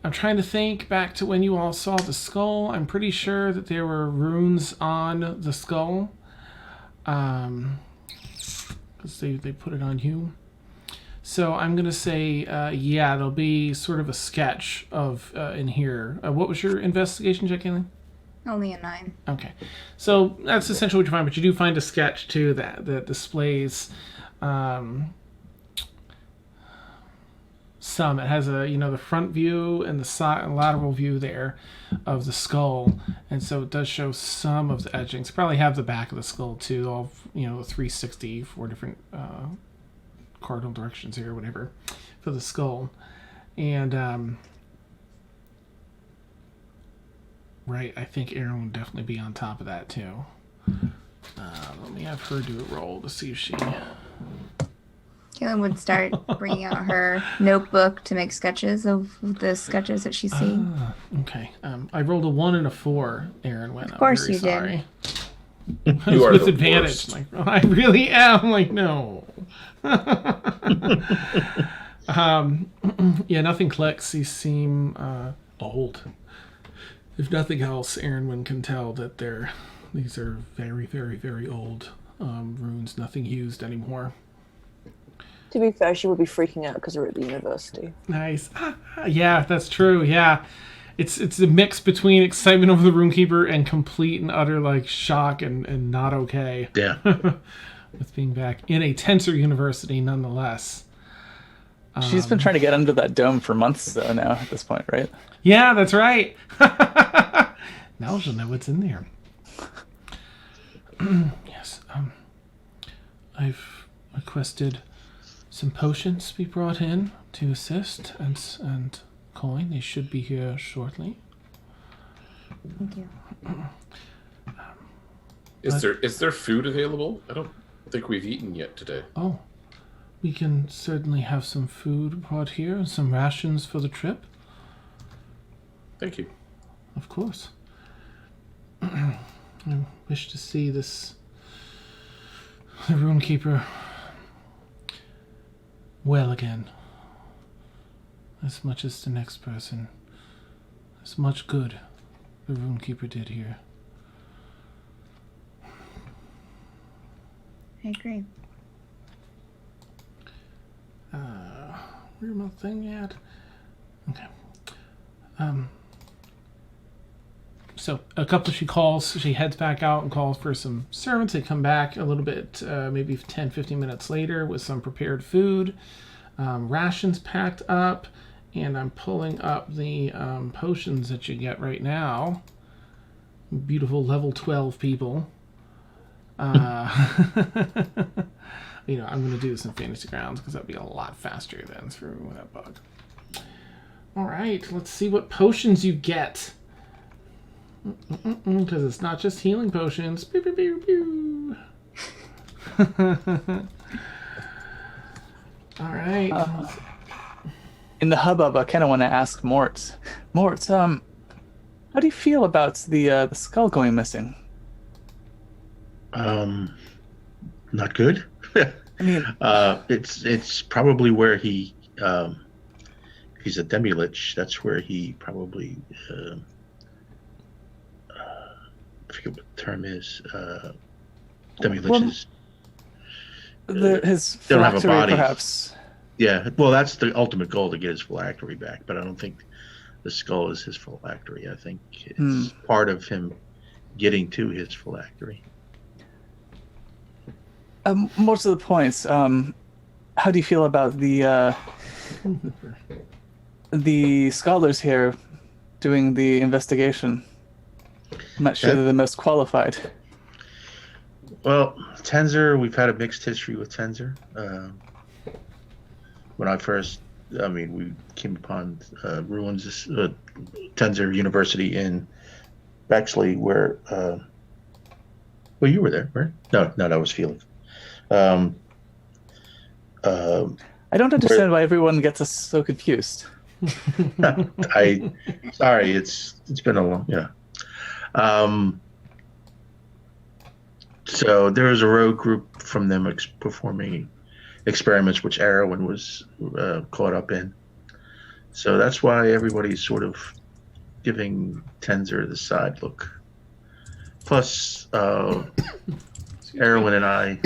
I'm trying to think back to when you all saw the skull. I'm pretty sure that there were runes on the skull. Because they put it on you. So I'm going to say, yeah, there'll be sort of a sketch of in here. What was your investigation check, Caitlin? Only a 9. Okay. So that's essentially what you find, but you do find a sketch, too, that displays some. It has the front view and the side lateral view there of the skull, and so it does show some of the edgings. Probably have the back of the skull, too, all, 360, 4 different cardinal directions here, or whatever, for the skull. And right, I think Erin would definitely be on top of that too. Let me have her do a roll to see if she. Kaylin would start bringing out her notebook to make sketches of the sketches that she's seeing. Okay. I rolled a 1 and a 4. Erin went. Of course I'm very you did. sorry. You are with the advantage. worst. Like, oh, I really am. Like, no. Yeah, nothing clicks. These seem old. If nothing else, Aaron can tell that these are very, very, very old runes. Nothing used anymore. To be fair, she would be freaking out because we're at the university. Nice. Yeah, that's true. Yeah. It's a mix between excitement over the Runekeeper and complete and utter shock and not okay. Yeah. With being back in a Tensor university nonetheless. She's been trying to get under that dome for months though now at this point, right? Yeah, that's right. Now she'll know what's in there. Yes. I've requested some potions be brought in to assist and coin. They should be here shortly. Thank you. Is there food available? I don't think we've eaten yet today. Oh, we can certainly have some food brought here and some rations for the trip. Thank you. Of course. I wish to see the Runekeeper well again. As much as the next person. As much good the Runekeeper did here. I agree. Where's my thing at? Okay. So she heads back out and calls for some servants. They come back a little bit, maybe 10, 15 minutes later with some prepared food, rations packed up, and I'm pulling up the potions that you get right now. Beautiful level 12 people. You know, I'm going to do this in Fantasy Grounds because that'd be a lot faster than through that bug. All right, let's see what potions you get. Because it's not just healing potions. Pew, pew, pew, pew. All right. In the hubbub, I kind of want to ask Mort. Mort, how do you feel about the skull going missing? Not good. I mean, it's probably where he, he's a demi-lich. That's where he probably, I forget what the term is. Demi-liches. His they don't have a phylactery, body. perhaps. Yeah, well, that's the ultimate goal, to get his phylactery back. But I don't think the skull is his phylactery. I think it's part of him getting to his phylactery. More to the point, how do you feel about the scholars here doing the investigation? I'm not sure they're the most qualified. Well, Tenzer, we've had a mixed history with Tenzer. When we came upon ruins, Tenzer University in Bexley, where, well, you were there, right? No, that was Felix. I don't understand why everyone gets us so confused. Sorry, it's been a long, so there was a rogue group from them performing experiments which Erwin was caught up in. So that's why everybody's sort of giving Tenzer the side look. Plus, Erwin and I,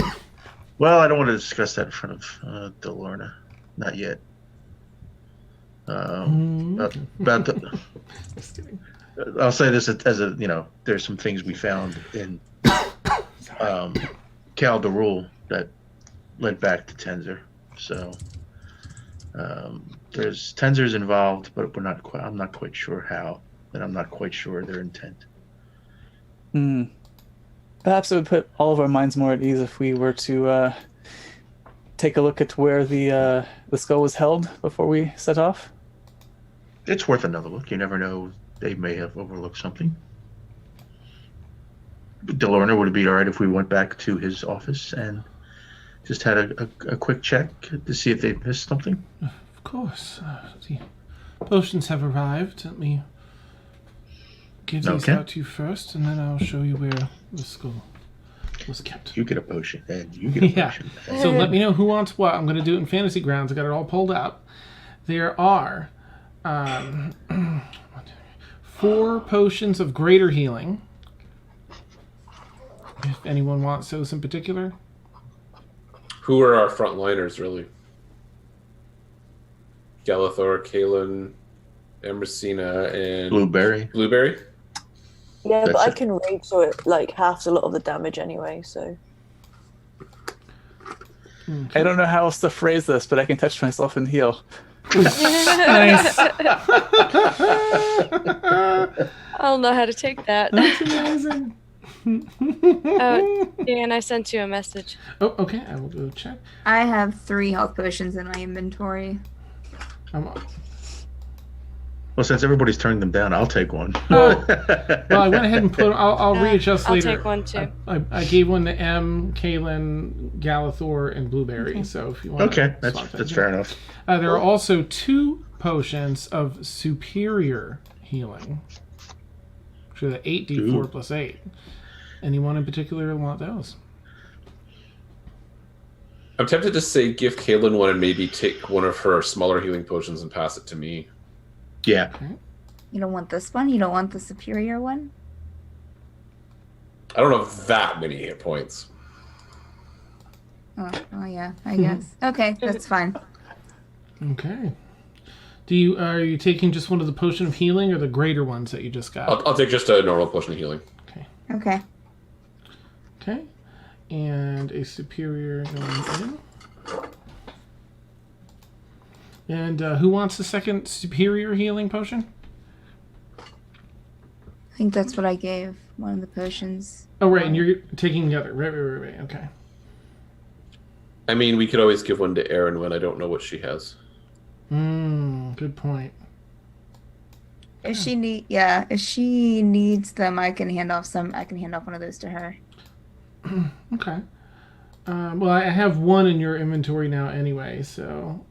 well, I don't want to discuss that in front of Delorna. Not yet. I'll say this as there's some things we found in Cal Darul that led back to Tenzer. So there's Tenzer's involved, but I'm not quite sure how, and I'm not quite sure their intent. Perhaps it would put all of our minds more at ease if we were to take a look at where the skull was held before we set off. It's worth another look. You never know. They may have overlooked something. Delorna, would it be all right if we went back to his office and just had a quick check to see if they missed something? Of course. The potions have arrived. Let me give these out to you first, and then I'll show you where the skull was kept. You get a potion, and you get a potion. So let me know who wants what. I'm going to do it in Fantasy Grounds. I got it all pulled up. There are 4 potions of greater healing. If anyone wants those in particular. Who are our frontliners, really? Galithor, Kalen, Emersina, and Blueberry. Yeah, but I can rage, so it halves a lot of the damage anyway. So I don't know how else to phrase this, but I can touch myself and heal. Nice. I'll know how to take that. That's amazing. Dan, I sent you a message. Oh, okay. I will go check. I have 3 health potions in my inventory. Well, since everybody's turning them down, I'll take one. Well, I went ahead and put. I'll readjust later. I'll take one too. I gave one to M, Kalen, Galithor, and Blueberry. Okay. So if you want, that's fair enough. There are also 2 potions of superior healing. So the 8d4 plus 8. Anyone in particular want those? I'm tempted to say give Kaylin one and maybe take one of her smaller healing potions and pass it to me. Yeah. Okay. You don't want this one? You don't want the superior one? I don't have that many hit points. Oh yeah, I guess. Okay, that's fine. Okay. Are you taking just one of the potion of healing or the greater ones that you just got? I'll take just a normal potion of healing. Okay. Okay. And a superior going in. And who wants the second superior healing potion? I think that's what I gave. One of the potions. Oh, right, and you're taking the other. Right. Okay. I mean, we could always give one to Erin when I don't know what she has. Good point. If she needs them, I can hand off some. I can hand off one of those to her. Okay. Well, I have one in your inventory now anyway, so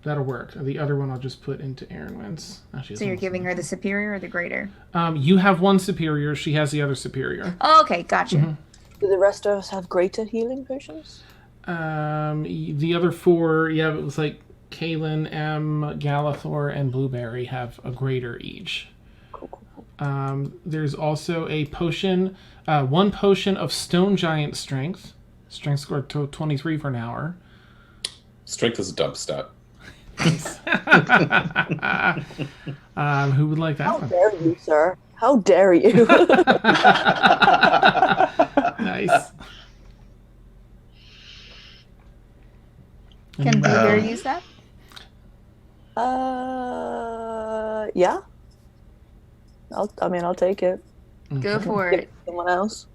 that'll work. The other one I'll just put into Erin Wins. So you're giving her the superior or the greater? You have one superior. She has the other superior. Oh, okay, gotcha. Mm-hmm. Do the rest of us have greater healing potions? The other four, yeah, it was like Kaylin, M, Galathor, and Blueberry have a greater each. Cool. There's also a potion, one potion of Stone Giant Strength. Strength score 23 for an hour. Strength is a dump stat. Who would like that How one? dare you, sir? How dare you? Nice. Can Blueberry use that? Yeah. I'll take it. Go for Give it. it to someone else.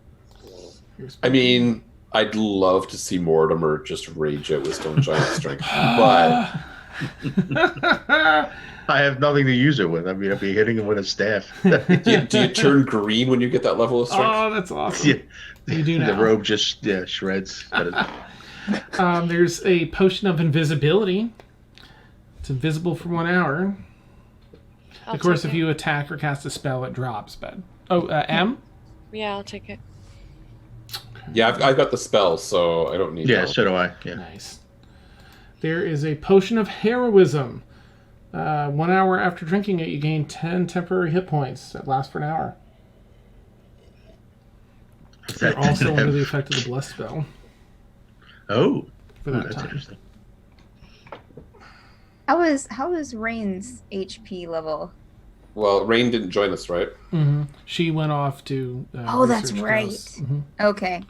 I mean, I'd love to see Mortimer just rage out with Stone Giant Strength, but I have nothing to use it with. I mean, I'll be hitting him with a staff. do you turn green when you get that level of strength? Oh, that's awesome. Yeah. You do now. The robe just shreds. There's a potion of invisibility. It's invisible for 1 hour. I'll Of course, take if it. you attack or cast a spell, it drops. But M. Yeah, I'll take it. Yeah, I've got the spell, so I don't need Yeah, that. so do I. Yeah. Nice. There is a potion of heroism. 1 hour after drinking it, you gain 10 temporary hit points. That lasts for an hour. You're also under the effect of the bless spell Oh, for that that's time. interesting. How is Rain's HP level? Well, Rain didn't join us, right? Mm-hmm. She went off to. Oh, that's research right. ghosts. Mhm. Okay.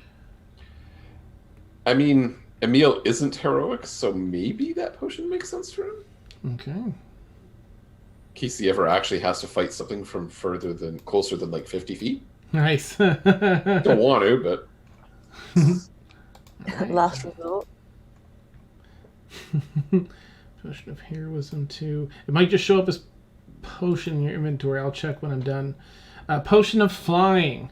I mean, Emil isn't heroic, so maybe that potion makes sense for him. Okay. In case he ever actually has to fight something from closer than like 50 feet. Nice. Don't want to, but Last resort. Potion of heroism 2. It might just show up as potion in your inventory. I'll check when I'm done. Potion of flying.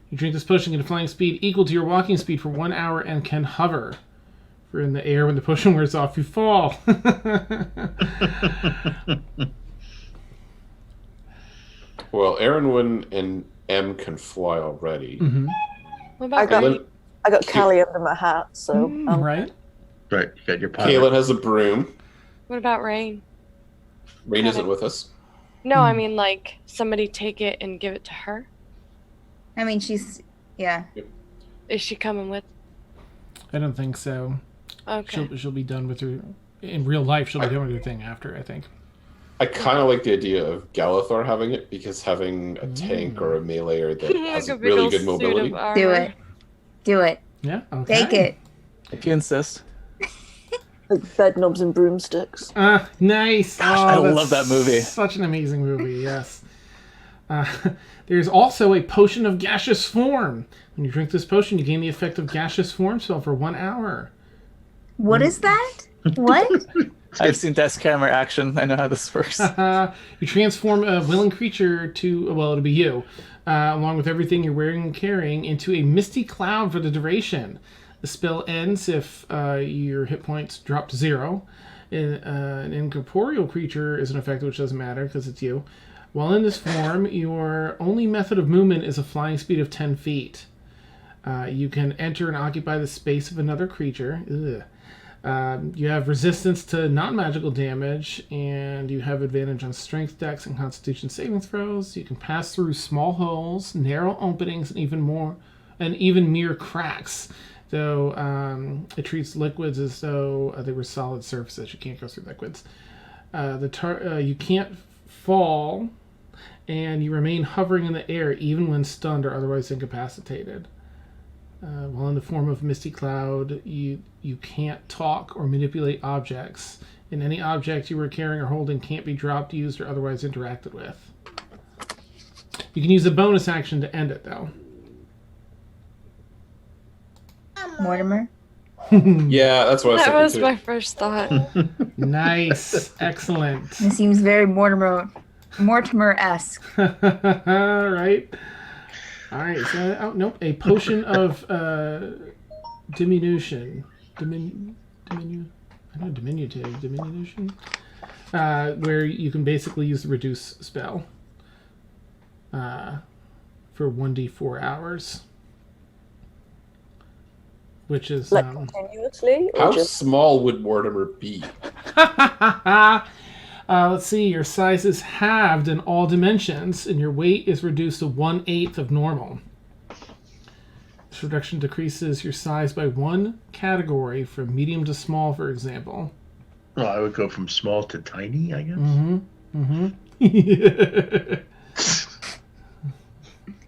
You drink this potion, get a flying speed equal to your walking speed for 1 hour and can hover. If you're in the air, when the potion wears off, you fall. well, Aaron and M can fly already. Mm-hmm. What I about got, Rain? I got Callie under my hat, so Right? Right, you got your pilot. Kaylin has a broom. What about Rain? Rain isn't with us. No, I mean like somebody take it and give it to her. I mean, she's yeah. Is she coming with? I don't think so. Okay. She'll be done with her. In real life, she'll be done with her thing after, I think. I kind of like the idea of Galathor having it, because having a tank or a meleeer that has Like a big really ol' good suit of mobility. Do armor. it. Do it. Yeah? Okay. Take it. If you insist. like bed knobs and broomsticks. Nice. I that's love that movie. Such an amazing movie, yes. There's also a potion of gaseous form. When you drink this potion, you gain the effect of gaseous form spell for 1 hour. What is that? What? I've seen Death Camera action. I know how this works. You transform a willing creature to, well, it'll be you, along with everything you're wearing and carrying, into a misty cloud for the duration. The spell ends if your hit points drop to 0. An incorporeal creature is an effect which doesn't matter because it's you. While in this form, your only method of movement is a flying speed of 10 feet. You can enter and occupy the space of another creature. You have resistance to non-magical damage, and you have advantage on strength, dex, and constitution saving throws. You can pass through small holes, narrow openings, and even mere cracks. Though it treats liquids as though they were solid surfaces. You can't go through liquids. You can't fall, and you remain hovering in the air even when stunned or otherwise incapacitated. While in the form of misty cloud, you can't talk or manipulate objects, and any object you were carrying or holding can't be dropped, used, or otherwise interacted with. You can use a bonus action to end it, though. Mortimer? Yeah, that's what I was That thinking was too. my first thought. Nice. Excellent. It seems very Mortimer-esque. Right? Alright, so, nope. A potion of diminution. Diminution? Where you can basically use the reduce spell for 1d4 hours. Which is Like continuously, or How just small would Mortimer be? let's see, your size is halved in all dimensions, and your weight is reduced to 1/8 of normal. This reduction decreases your size by one category from medium to small, for example. Well, I would go from small to tiny, I guess.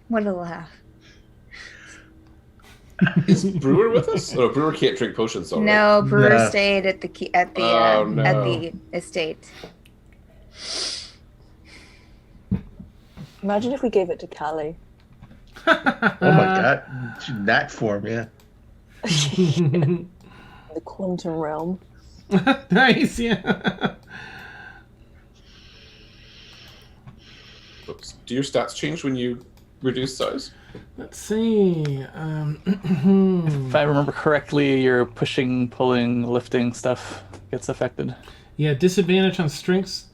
What a laugh. Is Brewer with us? No, Brewer can't drink potions, though. Right? No, Brewer No. stayed at the at Oh, no. the estate. imagine if we gave it to Callie? Oh my god, in that form, yeah. The quantum realm. Nice, yeah. Oops. Do your stats change when you reduce size? Let's see. If I remember correctly, your pushing, pulling, lifting stuff gets affected. Yeah, disadvantage on strength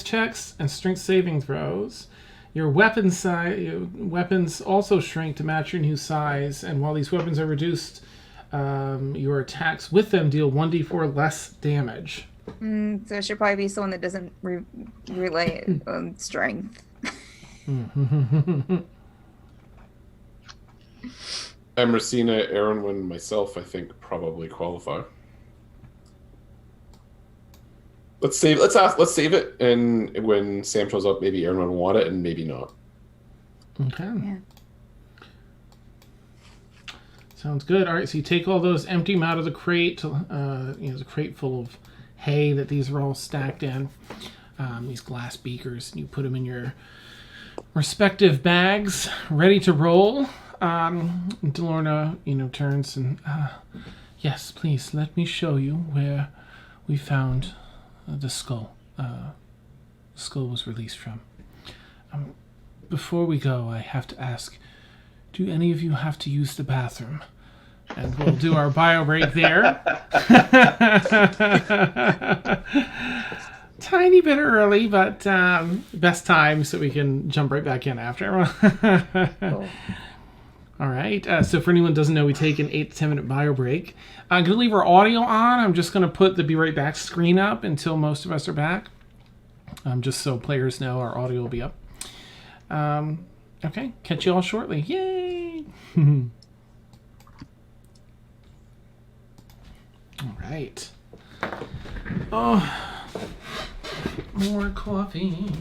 checks and strength saving throws. Your weapons also shrink to match your new size, and while these weapons are reduced, your attacks with them deal 1d4 less damage. So it should probably be someone that doesn't relay strength. Racina, Aaron, myself, I think probably qualify. Let's save it, and when Sam shows up, maybe Aaron will want it, and maybe not. Okay. Yeah. Sounds good. All right, so you take all those, empty them out of the crate. There's a crate full of hay that these are all stacked in. These glass beakers, and you put them in your respective bags, ready to roll. Delorna, turns and, yes, please, let me show you where we found the skull. The skull was released from. Before we go, I have to ask, do any of you have to use the bathroom? And we'll do our bio break there. Tiny bit early, but best time so we can jump right back in after. All right. So for anyone who doesn't know, we take an 8 to 10 minute bio break. I'm going to leave our audio on. I'm just going to put the Be Right Back screen up until most of us are back. Just so players know our audio will be up. Okay. Catch you all shortly. Yay! All right. Oh, more coffee.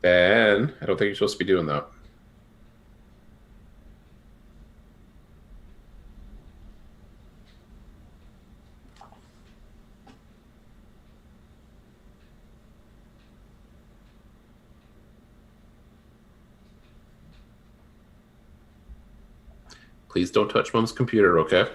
Ben, I don't think you're supposed to be doing that. Please don't touch Mom's computer, okay?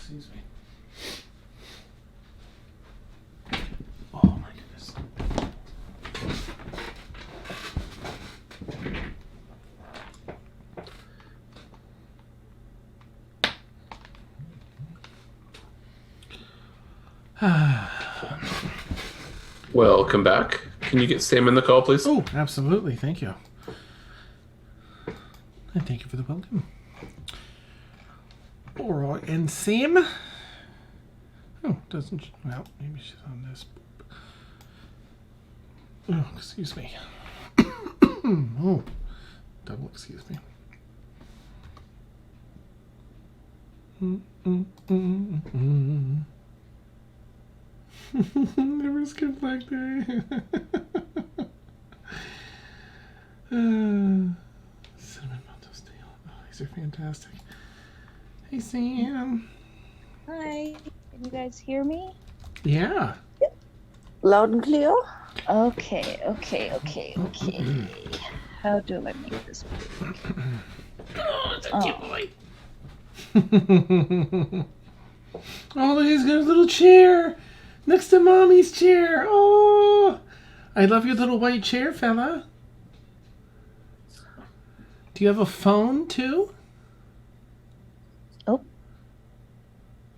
Excuse me. Welcome back. Can you get Sam in the call, please? Oh, absolutely. Thank you. And thank you for the welcome. All right, and Sam. Oh, doesn't she? Well, maybe she's on this. Oh, excuse me. Oh, double excuse me. Never skip Black Day. Cinnamon Mountain Steel. Oh, these are fantastic. Hey, Sam. Hi. Can you guys hear me? Yeah. Loud and clear. Okay. How do I make this work? Oh, it's a cute boy. Oh, he's got a little chair next to Mommy's chair. Oh, I love your little white chair, fella. Do you have a phone, too? Oh.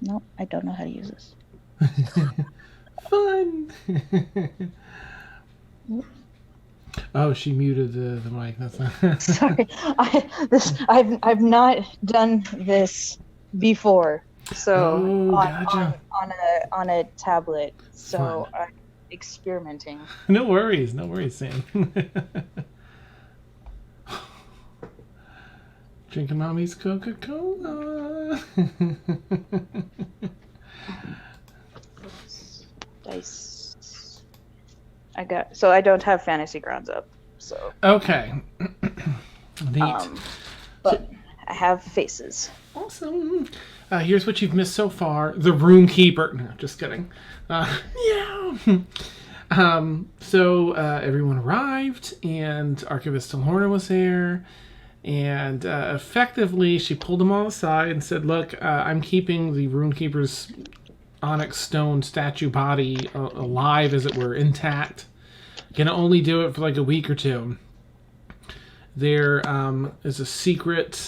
No, I don't know how to use this. Fun. Oh, she muted the mic. That's not... Sorry, I've not done this before, so gotcha. on a tablet. So Fun. I'm experimenting. No worries, Sam. Drinking Mommy's Coca-Cola. Dice. I don't have Fantasy Grounds up, so. Okay. Neat. But I have faces. Awesome. Here's what you've missed so far. The Runekeeper. No, just kidding. Yeah. So everyone arrived, and Archivist Lorna was there. And effectively, she pulled them all aside and said, look, I'm keeping the Runekeeper's onyx stone statue body alive, as it were, intact. Can only do it for like a week or two. There is a secret,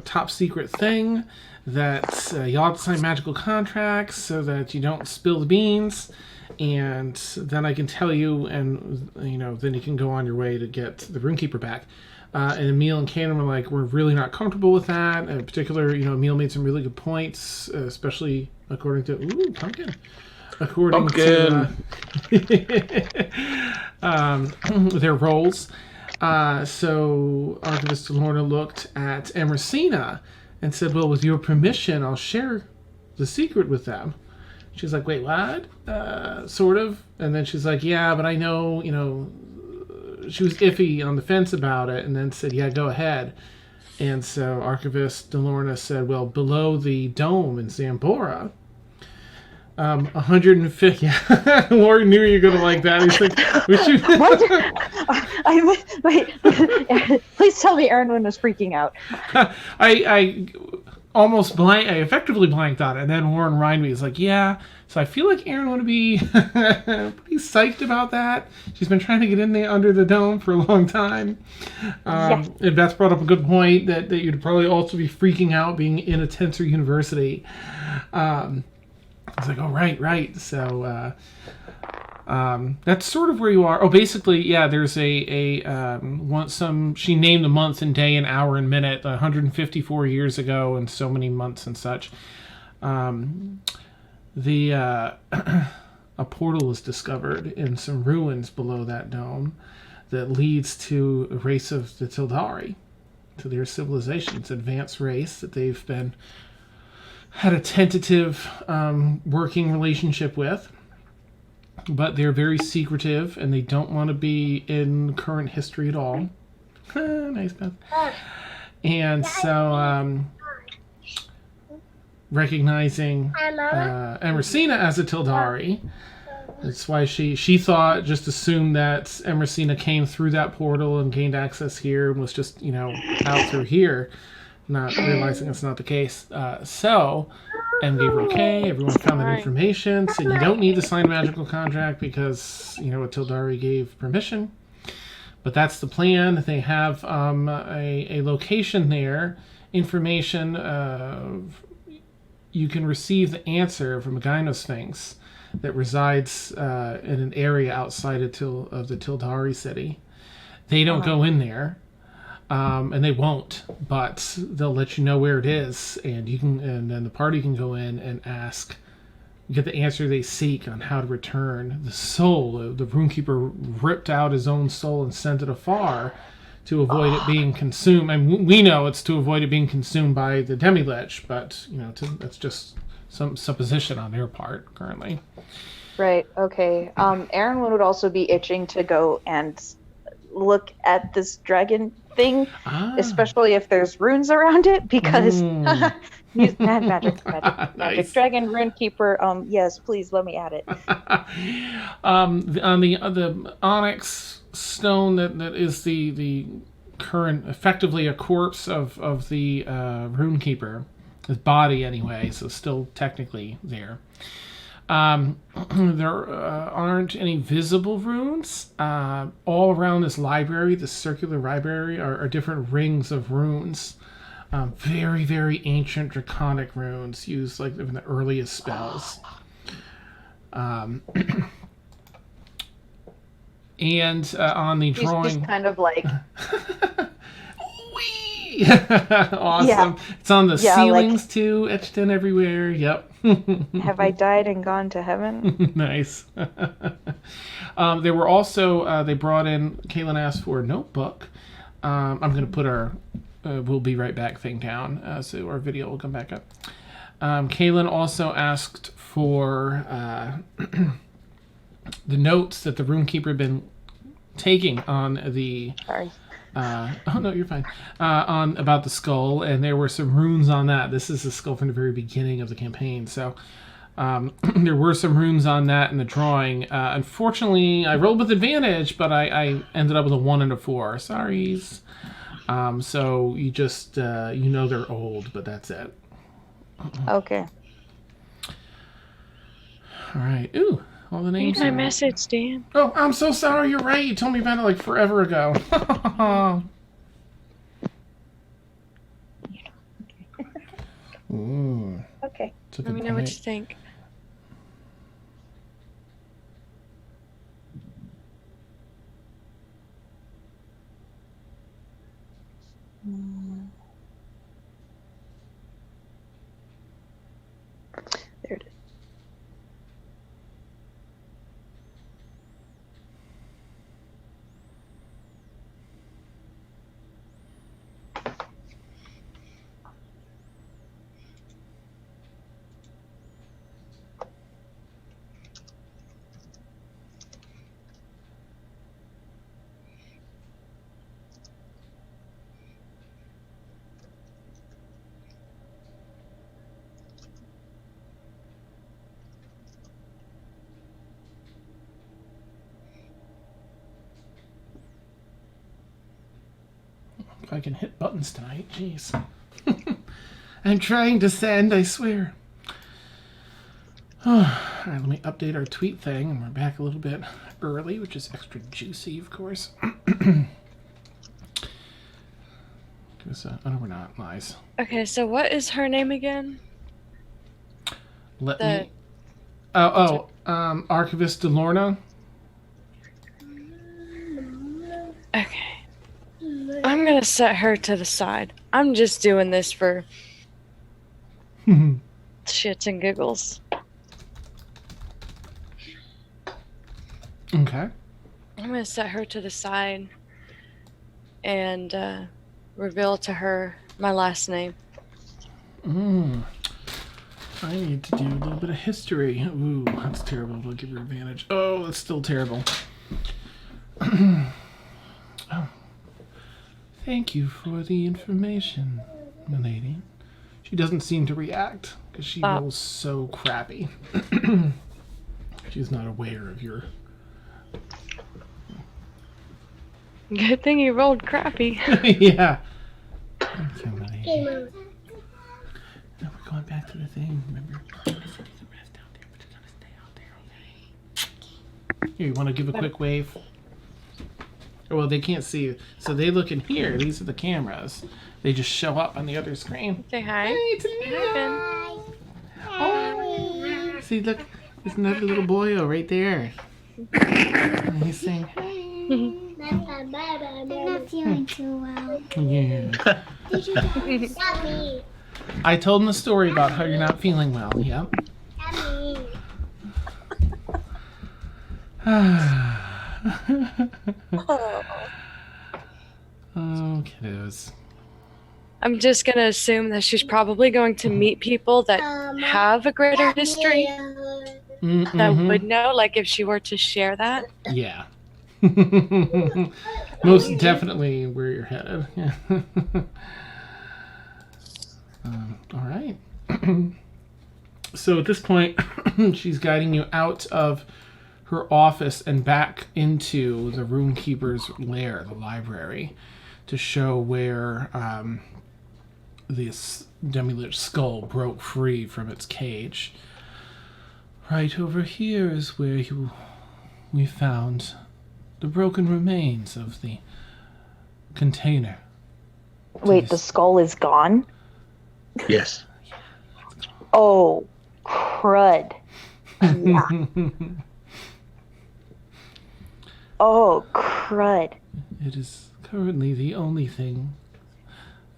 top secret thing that y'all have to sign magical contracts so that you don't spill the beans. And then I can tell you, and then you can go on your way to get the Runekeeper back. And Emil and Cannon were like, we're really not comfortable with that. In particular, Emil made some really good points, especially according to pumpkin. According to their roles. So Archivist Lorna looked at Emersina and said, well, with your permission, I'll share the secret with them. She's like, wait, what? Sort of. And then she's like, yeah, but I know, she was iffy on the fence about it, and then said, yeah, go ahead. And so Archivist Lorna said, well, below the dome in Zambora, 150. Yeah. Lauren knew you were going to like that. He's like, Wait. Please tell me Aaron was freaking out. I effectively blanked on it, and then Warren reminded me. He's like, yeah. So I feel like Aaron would be pretty psyched about that. She's been trying to get in there under the dome for a long time. And Beth brought up a good point that you'd probably also be freaking out being in a Tensor University. I was like, oh, right. So that's sort of where you are. Oh, basically, yeah, there's she named the month and day and hour and minute 154 years ago and so many months and such. A portal was discovered in some ruins below that dome that leads to a race of the Tildari, to their civilization's advanced race that they've had a tentative working relationship with, but they're very secretive and they don't want to be in current history at all. Nice, Beth. And so recognizing Emersina as a Tildari, that's why she just assumed that Emersina came through that portal and gained access here and was just out through here, not realizing it's not the case. And gave her okay. Everyone found that information. Said you don't need to sign a magical contract because a Tildari gave permission. But that's the plan. They have a location there, information. You can receive the answer from a gynosphinx that resides in an area outside of the Tildari city. They don't go in there, and they won't, but they'll let you know where it is, and then the party can go in and ask, get the answer they seek on how to return the soul. The Runekeeper ripped out his own soul and sent it afar to avoid it being consumed. And we know it's to avoid it being consumed by the Demi-Lich, but that's just some supposition on their part currently. Right. Okay. Aaron would also be itching to go and look at this dragon thing, especially if there's runes around it, because magic. Nice. Dragon Runekeeper. Yes, please let me add it. On the onyx stone that is the current, effectively a corpse of the Runekeeper, his body anyway, so still technically there. There aren't any visible runes. All around this library, this circular library, are different rings of runes. Very, very ancient draconic runes used like in the earliest spells. And on the drawing... He's just kind of like... Whee! Awesome. Yeah. It's on the ceilings too, etched in everywhere. Yep. Have I died and gone to heaven? Nice. There were also, they brought in, Kaylin asked for a notebook. I'm going to put our we'll be right back thing down, so our video will come back up. Kaylin also asked for the notes that the Runekeeper had been taking on the... Sorry. Oh no, you're fine. On about the skull, and there were some runes on that. This is the skull from the very beginning of the campaign, so there were some runes on that in the drawing. Unfortunately, I rolled with advantage, but I ended up with a 1 and a 4. Sorries. So you just they're old, but that's it. Okay. All right. Ooh. All the names. Read my message, Dan. Oh, I'm so sorry. You're right. You told me about it like forever ago. Ooh. Okay. Let me know what you think. There it is. If I can hit buttons tonight, jeez. I'm trying to send, I swear. All right, let me update our tweet thing, and we're back a little bit early, which is extra juicy, of course. No, we're not. Lies. Okay, so what is her name again? Archivist Delorna. Okay. I'm gonna set her to the side. I'm just doing this for shits and giggles. Okay. I'm gonna set her to the side and reveal to her my last name. I need to do a little bit of history. Ooh, that's terrible. I'll give her advantage. Oh, that's still terrible. Oh. Thank you for the information, milady. She doesn't seem to react because she rolls so crappy. She's not aware of your... Good thing you rolled crappy. Yeah. Thank you, milady. Now we're going back to the thing, remember? Here, you want to give a quick wave? Well, they can't see you. So they look in here. These are the cameras. They just show up on the other screen. Say hi. Hey, it's Nina. Hi, Ben. Oh, see, look. Isn't that a little boyo right there? And he's saying, I'm not feeling too well. yeah. Did you Yummy. I told him the story about how you're not feeling well. Yep. Yummy. Oh, kiddos. I'm just gonna assume that she's probably going to meet people that have a greater history that would know, like if she were to share that. Yeah. Most definitely where you're headed. Yeah. All right. So at this point, she's guiding you out of her office and back into the Runekeeper's lair, the library, to show where this demi-lich skull broke free from its cage. Right over here is where we found the broken remains of the container. Wait, the skull is gone? Yes. Oh, crud. Yeah. Oh, crud. It is currently the only thing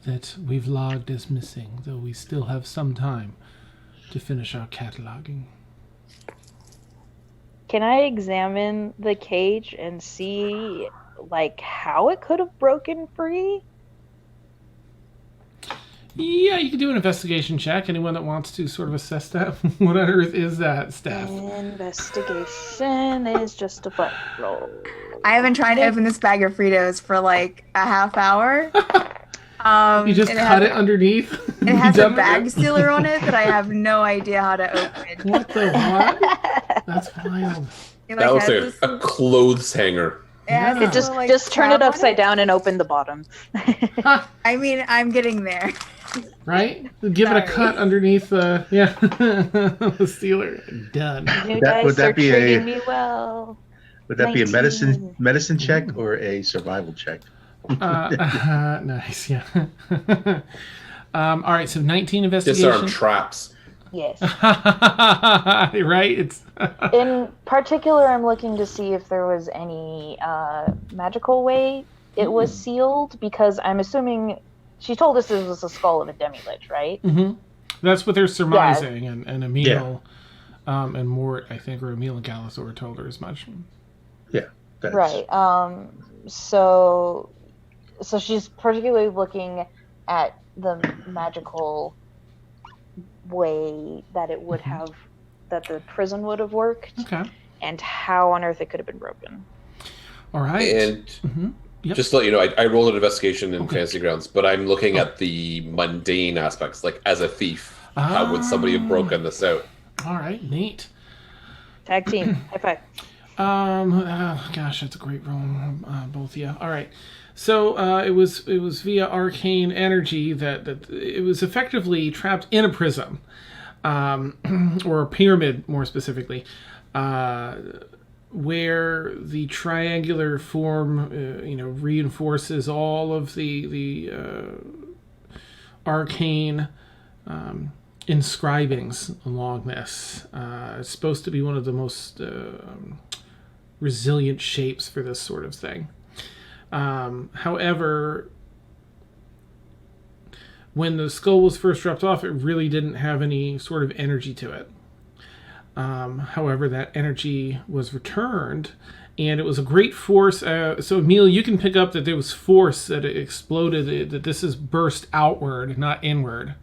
that we've logged as missing, though we still have some time to finish our cataloging. Can I examine the cage and see, like, how it could have broken free? Yeah, you can do an investigation check. Anyone that wants to sort of assess that? What on earth is that, Steph? Investigation is just a butt roll. I haven't tried to open this bag of Fritos for like a half hour. You just cut it underneath? It has a bag sealer on it that I have no idea how to open. What the what? That's wild. It, That like, looks has like a clothes hanger. has Yeah. this little, like, Just turn it strap on upside down and open the bottom. I mean, I'm getting there. Right? Give it a cut underneath the the sealer. Done. New That- would dice are that be treating a- me well. Would that be a 19. medicine check or a survival check? Nice, yeah. All right, so 19 investigation. Disarm traps. Yes. Right? It's In particular, I'm looking to see if there was any magical way it was sealed, because I'm assuming she told us this was a skull of a demi-lich, right? Mm-hmm. That's what they're surmising, and Emil and Mort, I think, or Emil and Galathor told her as much. Yeah. That's, Right. So she's particularly looking at the magical way that it would have, that the prison would have worked, Okay. and how on earth it could have been broken. All right. And Yep. just to let you know, I rolled an investigation in Okay. Fantasy Grounds, but I'm looking at the mundane aspects, like as a thief. How would somebody have broken this out? All right, neat. Tag team. High five. Gosh, that's a great roll, both of you. All right, so it was via arcane energy that it was effectively trapped in a prism, or a pyramid, more specifically, where the triangular form, reinforces all of the arcane inscribings along this. It's supposed to be one of the most resilient shapes for this sort of thing. However, when the skull was first dropped off, it really didn't have any sort of energy to it. However, that energy was returned, and it was a great force. So, Emil, you can pick up that there was force that it exploded, that this is burst outward, not inward.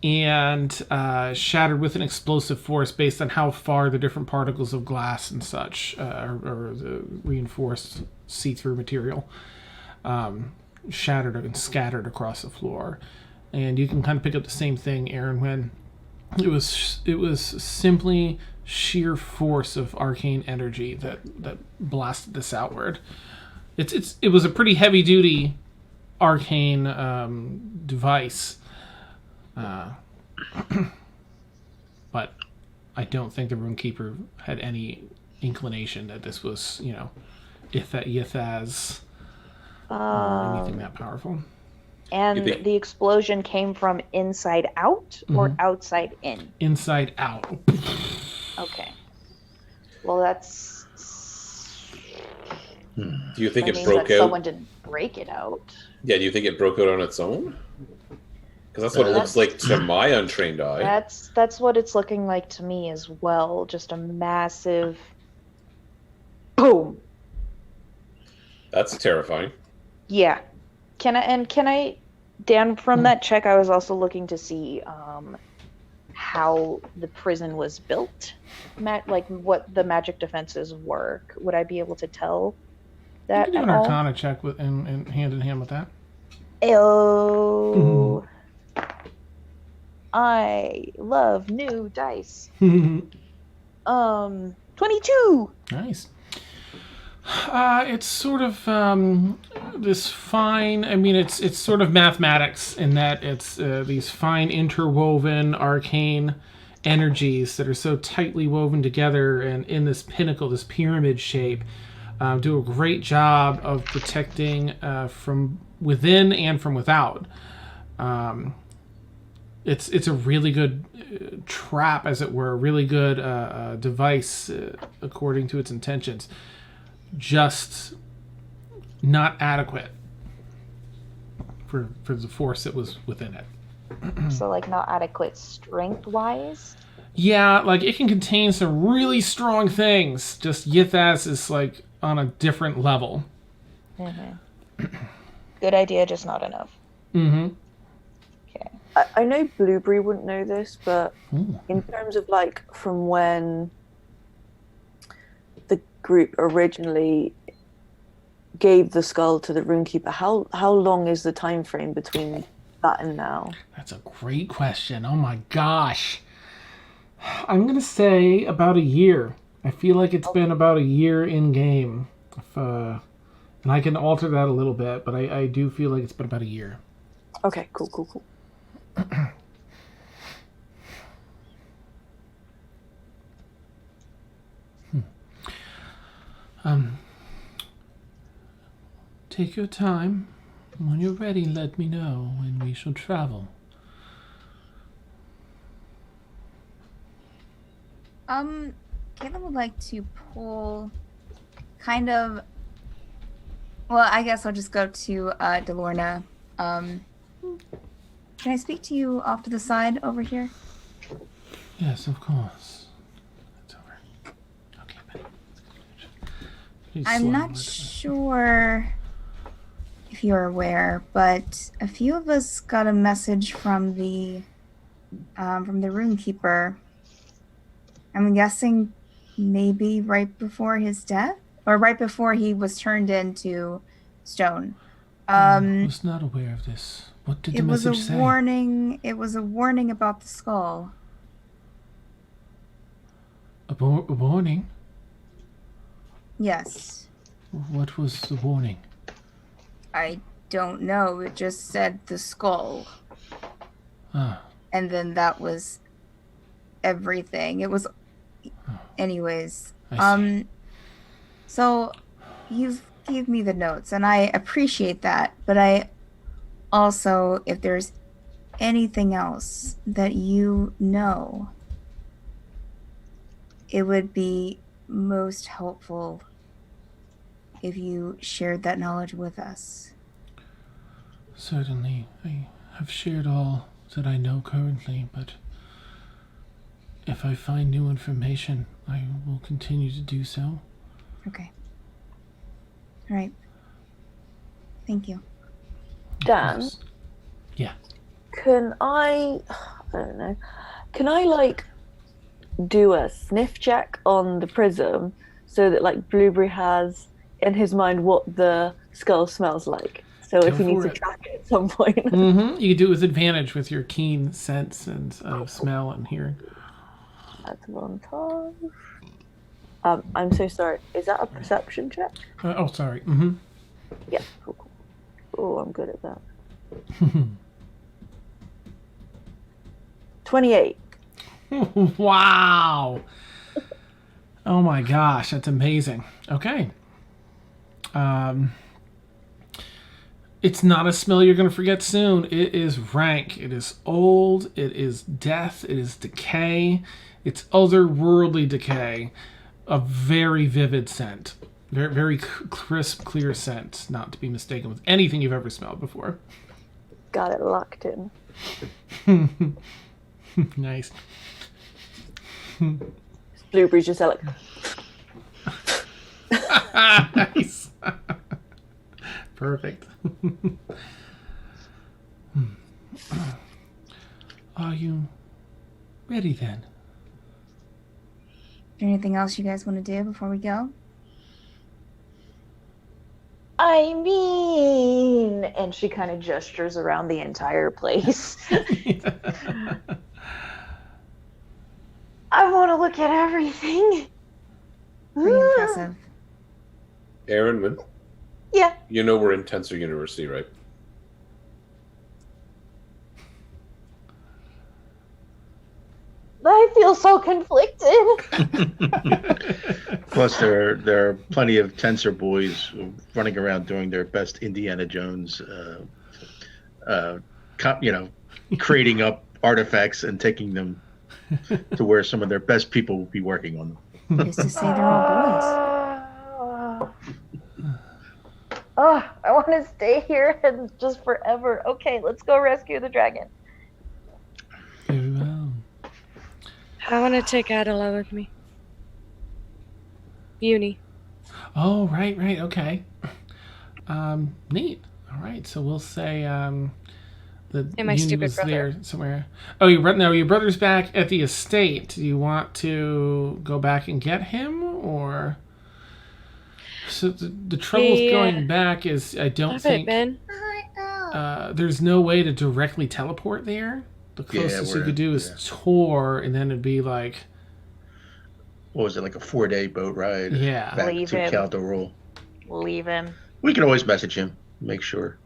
And shattered with an explosive force based on how far the different particles of glass and such, or the reinforced see-through material, shattered and scattered across the floor. And you can kind of pick up the same thing, Aaron, when it was simply sheer force of arcane energy that blasted this outward. It was a pretty heavy-duty arcane device. But I don't think the Runekeeper had any inclination that this was, Ithaz or anything that powerful. And think- the explosion came from inside out or outside in? Inside out. Okay. Well, that's. Do you think that it means broke that out? someone didn't break it out. Yeah, do you think it broke out on its own? Because that's what it looks like to my untrained eye. That's what it's looking like to me as well. Just a massive boom. That's terrifying. Yeah. Can I, Dan, from that check, I was also looking to see how the prison was built, like what the magic defenses were. Would I be able to tell You that can do at an all? Arcana check with and hand in hand with that. Oh, I love new dice. 22. Nice. It's sort of this fine. I mean, it's sort of mathematics in that it's these fine interwoven arcane energies that are so tightly woven together and in this pinnacle, this pyramid shape, do a great job of protecting from within and from without. It's a really good trap, as it were, a really good device according to its intentions. Just not adequate for the force that was within it. So, like, not adequate strength-wise? Yeah, like, it can contain some really strong things. Just Yithaz is, like, on a different level. Good idea, just not enough. Mm-hmm. Okay. I know Blueberry wouldn't know this, but in terms of, like, from when the group originally gave the skull to the Runekeeper, how long is the time frame between that and now? That's a great question. Oh my gosh. I'm gonna say about a year. I feel like it's been about a year in game. And I can alter that a little bit, but I do feel like it's been about a year. Okay, cool. Take your time. When you're ready, let me know, and we shall travel. Caitlin would like to pull kind of. Well, I guess I'll just go to Delorna. Can I speak to you off to the side over here? Yes, of course. It's over. Okay, Please I'm slow not it. sure if you're aware, but a few of us got a message from the Runekeeper. I'm guessing maybe right before his death, or right before he was turned into stone. I was not aware of this. What did the It was message a say? warning. It was a warning about the skull. A warning? Yes. What was the warning? I don't know. It just said the skull. Ah, And then that was everything. It was anyways. I see. So you've gave me the notes and I appreciate that, but I also, if there's anything else that you know, it would be most helpful if you shared that knowledge with us. Certainly. I have shared all that I know currently, but if I find new information, I will continue to do so. Okay. All right. Thank you. Of Dan? course. Yeah. Can I don't know, can I, like, do a sniff check on the prism so that, like, Blueberry has in his mind what the skull smells like? So if Go he needs for to it. track it at some point. Mm-hmm. You can do it with advantage with your keen sense and smell and hearing. That's advantage. I'm so sorry. Is that a perception check? Oh, sorry. Mm-hmm. Yeah, cool. Oh, I'm good at that. 28. Wow. Oh my gosh, that's amazing. Okay. It's not a smell you're going to forget soon. It is rank. It is old. It is death. It is decay. It's otherworldly decay. A very vivid scent. Very, very crisp, clear scent. Not to be mistaken with anything you've ever smelled before. Got it locked in. Nice. Blueberries just like. Nice. Perfect. Are you ready then? Is there anything else you guys want to do before we go? I mean, and she kind of gestures around the entire place. I want to look at everything. Pretty impressive. Aaron, Yeah, you know we're in Tensor University, right? I feel so conflicted. Plus, there are plenty of Tensor boys running around doing their best Indiana Jones, creating up artifacts and taking them to where some of their best people will be working on them. Who's to say they're all boys? Oh, I want to stay here and just forever. Okay, let's go rescue the dragon. Very well. I want to take Adela with me. Uni. Oh, right, okay. Neat. All right, so we'll say the And my uni stupid was brother. there somewhere. Oh, your brother's back at the estate. Do you want to go back and get him, or? So the trouble with going back is I don't think Ben. there's no way to directly teleport there. The closest you could do is Tor, and then it'd be like, what was it, like a 4-day boat ride? Yeah. Back Leave to him. Caldorol. Leave him. We can always message him, make sure.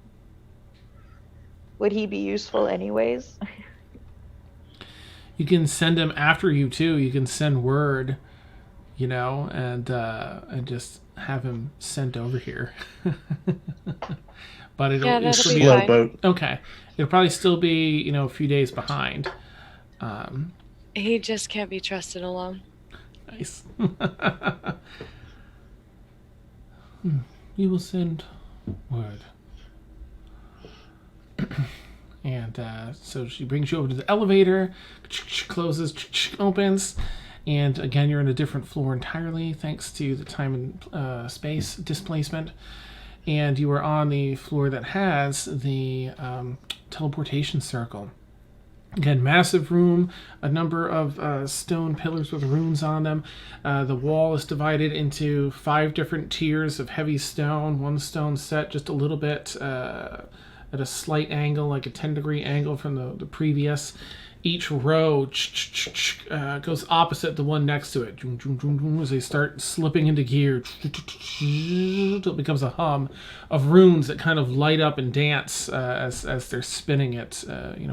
Would he be useful anyways? you can send him after you too. You can send word, and just have him sent over here. But it'll Yeah, that'll still be be fine. boat. okay. It'll probably still be a few days behind. He just can't be trusted alone. Nice. You will send word. And so she brings you over to the elevator, closes, opens, and again you're in a different floor entirely thanks to the time and space displacement. And you are on the floor that has the teleportation circle. Again, massive room, a number of stone pillars with runes on them. The wall is divided into 5 different tiers of heavy stone. One stone set just a little bit at a slight angle, like a 10-degree angle from the previous. Each row goes opposite the one next to it. As they start slipping into gear, it becomes a hum of runes that kind of light up and dance as they're spinning it.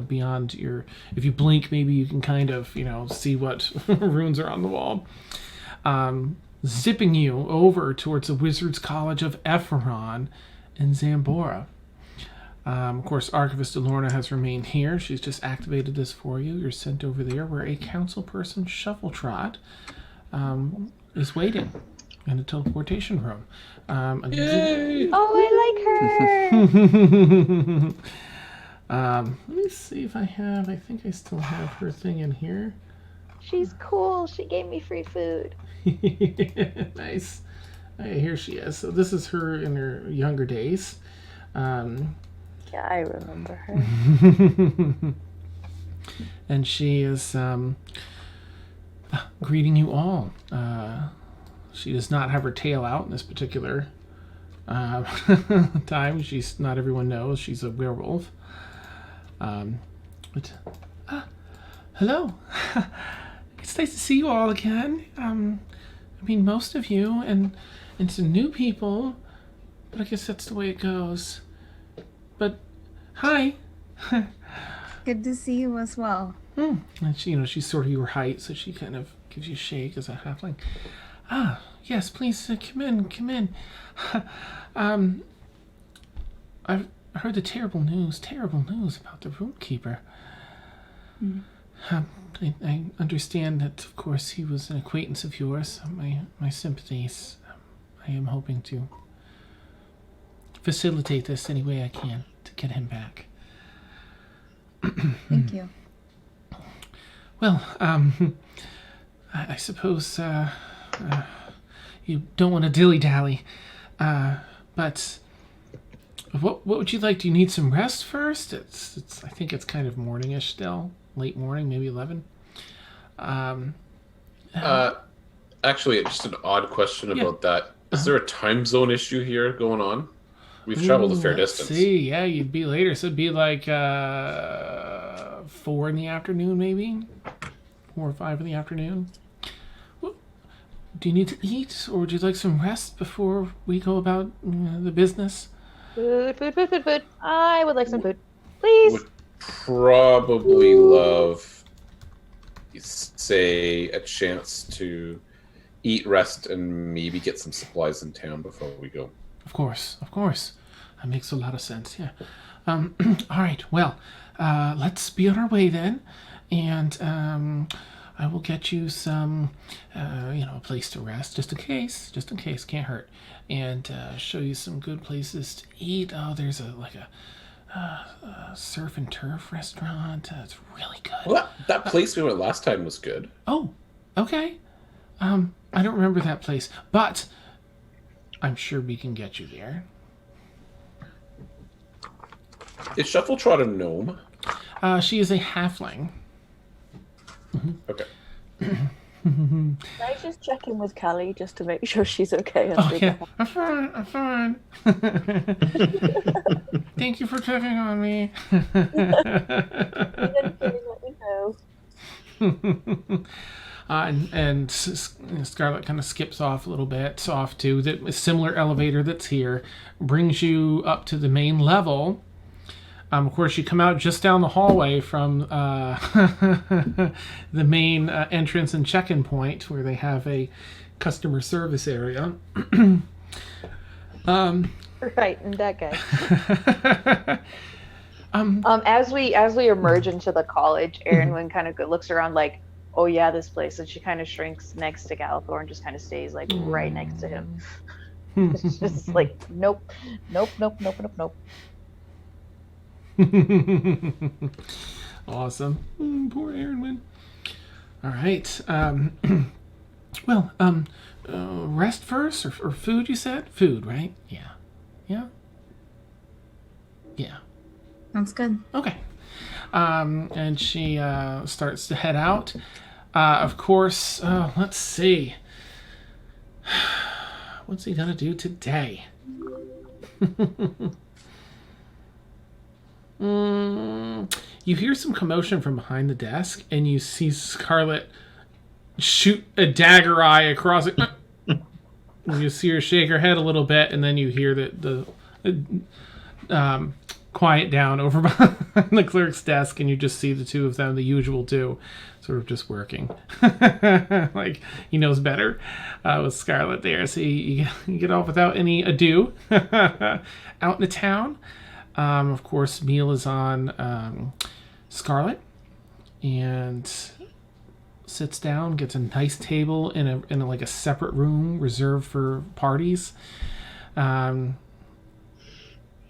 Beyond your, if you blink, maybe you can kind of see what runes are on the wall. Zipping you over towards the Wizards College of Ephron in Zambora. Of course, Archivist Elorna has remained here. She's just activated this for you. You're sent over there where a council person, Shuffletrot, is waiting in a teleportation room. Yay! Oh, I like her. Let me see if I think I still have her thing in here. She's cool. She gave me free food. Nice. Hey, here she is. So this is her in her younger days. Yeah, I remember her. And she is greeting you all. She does not have her tail out in this particular time. She's not everyone knows she's a werewolf. Hello. It's nice to see you all again. Most of you and some new people, but I guess that's the way it goes. But hi. Good to see you as well. And she, she's sort of your height, so she kind of gives you a shake as a halfling. Ah, yes, please come in. I've heard the terrible news about the Runekeeper. I understand that, of course, he was an acquaintance of yours. My sympathies. I am hoping to facilitate this any way I can to get him back. Thank you. Well, I suppose you don't want to dilly-dally, but what would you like? Do you need some rest first? It's I think it's kind of morningish still, late morning, maybe 11. Actually, just an odd question about that. Is there a time zone issue here going on? We've traveled a fair distance. See, yeah, you'd be later, so it'd be like 4 in the afternoon, maybe 4 or 5 in the afternoon. Do you need to eat, or would you like some rest before we go about the business? Food. I would like some food, please. Would probably love, say, a chance to eat, rest, and maybe get some supplies in town before we go. Of course. That makes a lot of sense, yeah. All right, well, let's be on our way then, and I will get you some, a place to rest, just in case, can't hurt, and show you some good places to eat. Oh, there's a surf and turf restaurant. It's really good. Well, that place we went last time was good. Oh, okay. I don't remember that place, but I'm sure we can get you there. Is Shuffletrot a gnome? She is a halfling. Okay. Can I just check in with Callie just to make sure she's okay? Yeah. I'm fine. Thank you for checking on me. And Scarlet kind of skips off a little bit, off to the similar elevator that's here, brings you up to the main level. Of course, you come out just down the hallway from the main entrance and check-in point, where they have a customer service area. Right, and that guy. As we emerge into the college, Erin kind of looks around like, oh yeah, this place, and she kind of shrinks next to Galithor and just kind of stays like right next to him. It's just like nope. Awesome. Poor Aaron. All right. Well, rest first or food, you said? Food, right? Yeah. Sounds good. Okay. And she starts to head out. Of course, let's see. What's he gonna do today? You hear some commotion from behind the desk, and you see Scarlet shoot a dagger eye across it. You see her shake her head a little bit, and then you hear the quiet down over behind the clerk's desk, and you just see the two of them, the usual two, sort of just working. Like, he knows better with Scarlet there. So you get off without any ado out in the town. Of course, meal is on Scarlet, and sits down, gets a nice table in a like a separate room reserved for parties.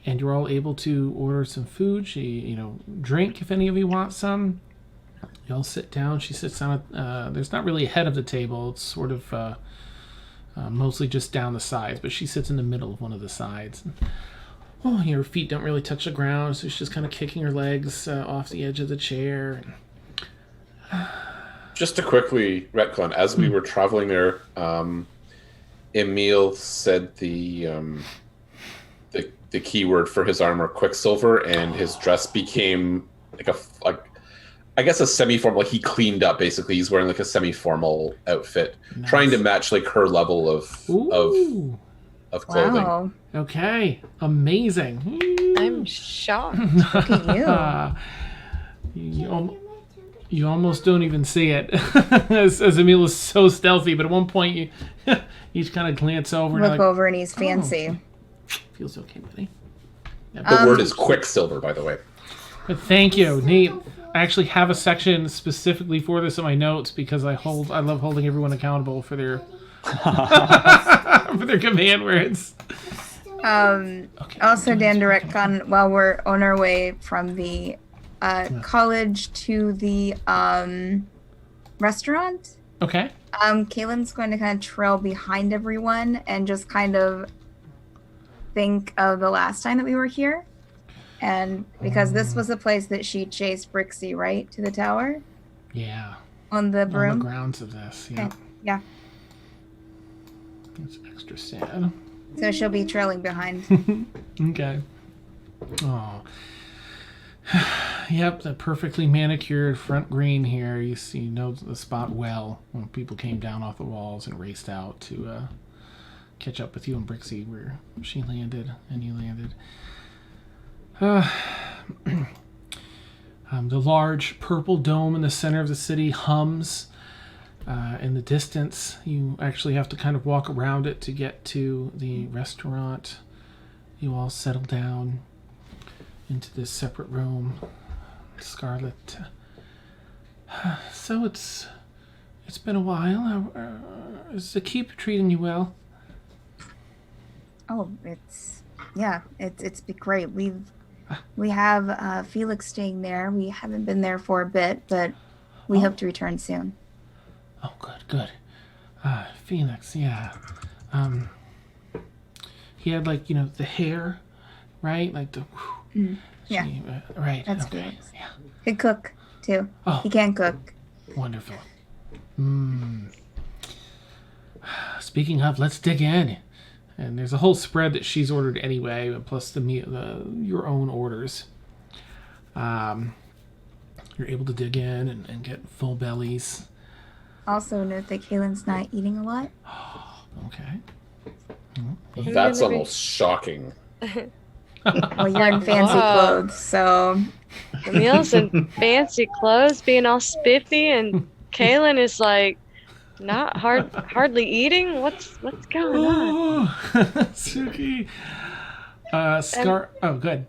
And you're all able to order some food. She, drink if any of you want some. You all sit down. She sits down. There's not really a head of the table. It's sort of mostly just down the sides, but she sits in the middle of one of the sides. Her feet don't really touch the ground, so she's just kind of kicking her legs off the edge of the chair. Just to quickly retcon, as we were traveling there, Emil said the keyword for his armor, Quicksilver, and his dress became I guess a semi-formal. He cleaned up basically. He's wearing like a semi-formal outfit, Nice. trying to match like her level of clothing. Wow. Okay, amazing. I'm shocked. Look at you. You almost don't even see it, as Emil is so stealthy. But at one point, you just kind of glance over. Look and over and he's fancy. Feels okay, buddy. The word is quicksilver, by the way. But thank you, Nate. I actually have a section specifically for this in my notes because I love holding everyone accountable for their for their command words. Also, Dan Directcon, while we're on our way from the college to the restaurant, Okay. Kaylin's going to kind of trail behind everyone and just kind of think of the last time that we were here. And because this was the place that she chased Brixie, right? To the tower? Yeah. On the broom? On the grounds of this, yeah. Okay. Yeah. It's extra sad. So she'll be trailing behind. Okay. Oh. Yep, the perfectly manicured front green here. You know the spot well when people came down off the walls and raced out to catch up with you and Brixie where she landed and you landed. The large purple dome in the center of the city hums. In the distance, you actually have to kind of walk around it to get to the restaurant. You all settle down into this separate room. Scarlet. So it's been a while. Is the keep treating you well? Oh, it's been great. We have Felix staying there. We haven't been there for a bit, but we hope to return soon. Oh, good. Phoenix, yeah. He had the hair, right? Like the. Yeah. Right. That's okay. Felix. Yeah. He'd cook too. Oh. He can cook. Wonderful. Speaking of, let's dig in. And there's a whole spread that she's ordered anyway, plus your own orders. You're able to dig in and get full bellies. Also note that Kaylin's not eating a lot. Okay. That's almost shocking. Well, you're in fancy clothes, so... Emil's in fancy clothes, being all spiffy, and Kaylin is like, not hardly eating. What's going on? Suki. Good.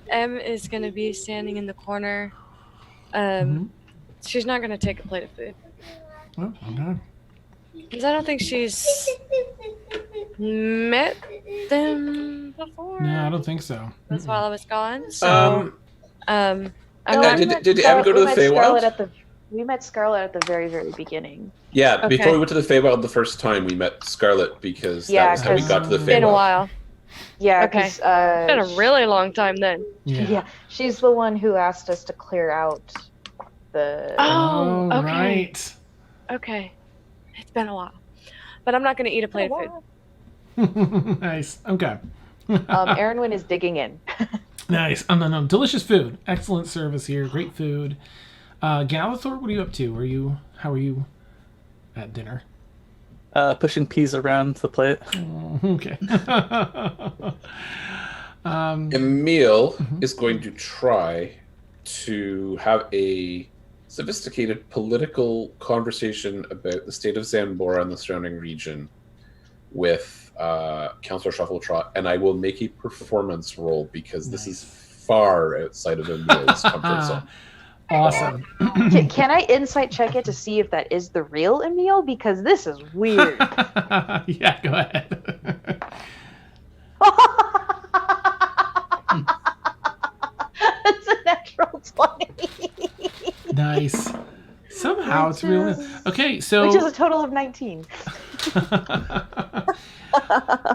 M is gonna be standing in the corner. She's not gonna take a plate of food. Oh, okay. Because I don't think she's met them before. No, I don't think so. That's while I was gone. So, I'm not. Did M go to the Feywild? We met Scarlet at the very, very beginning. Yeah, Okay. before we went to the Feywild the first time, we met Scarlet because that was how we got to the Feywild. It's been a while. Yeah, Okay. because It's been a really long time then. yeah, she's the one who asked us to clear out the. Oh, okay. Right. Okay. It's been a while. But I'm not going to eat a plate of food. Nice. Okay. Erinwin is digging in. Nice. No. Delicious food. Excellent service here. Great food. Galathor, what are you up to? How are you at dinner? Pushing peas around the plate. Oh, okay. Emil is going to try to have a sophisticated political conversation about the state of Zambora and the surrounding region with Councillor Shuffletrot, and I will make a performance roll because this is far outside of Emil's comfort zone. Awesome. Can I insight check it to see if that is the real Emil? Because this is weird. Yeah, go ahead. It's a natural 20. Nice. Somehow it's real. Okay, so Which is a total of 19.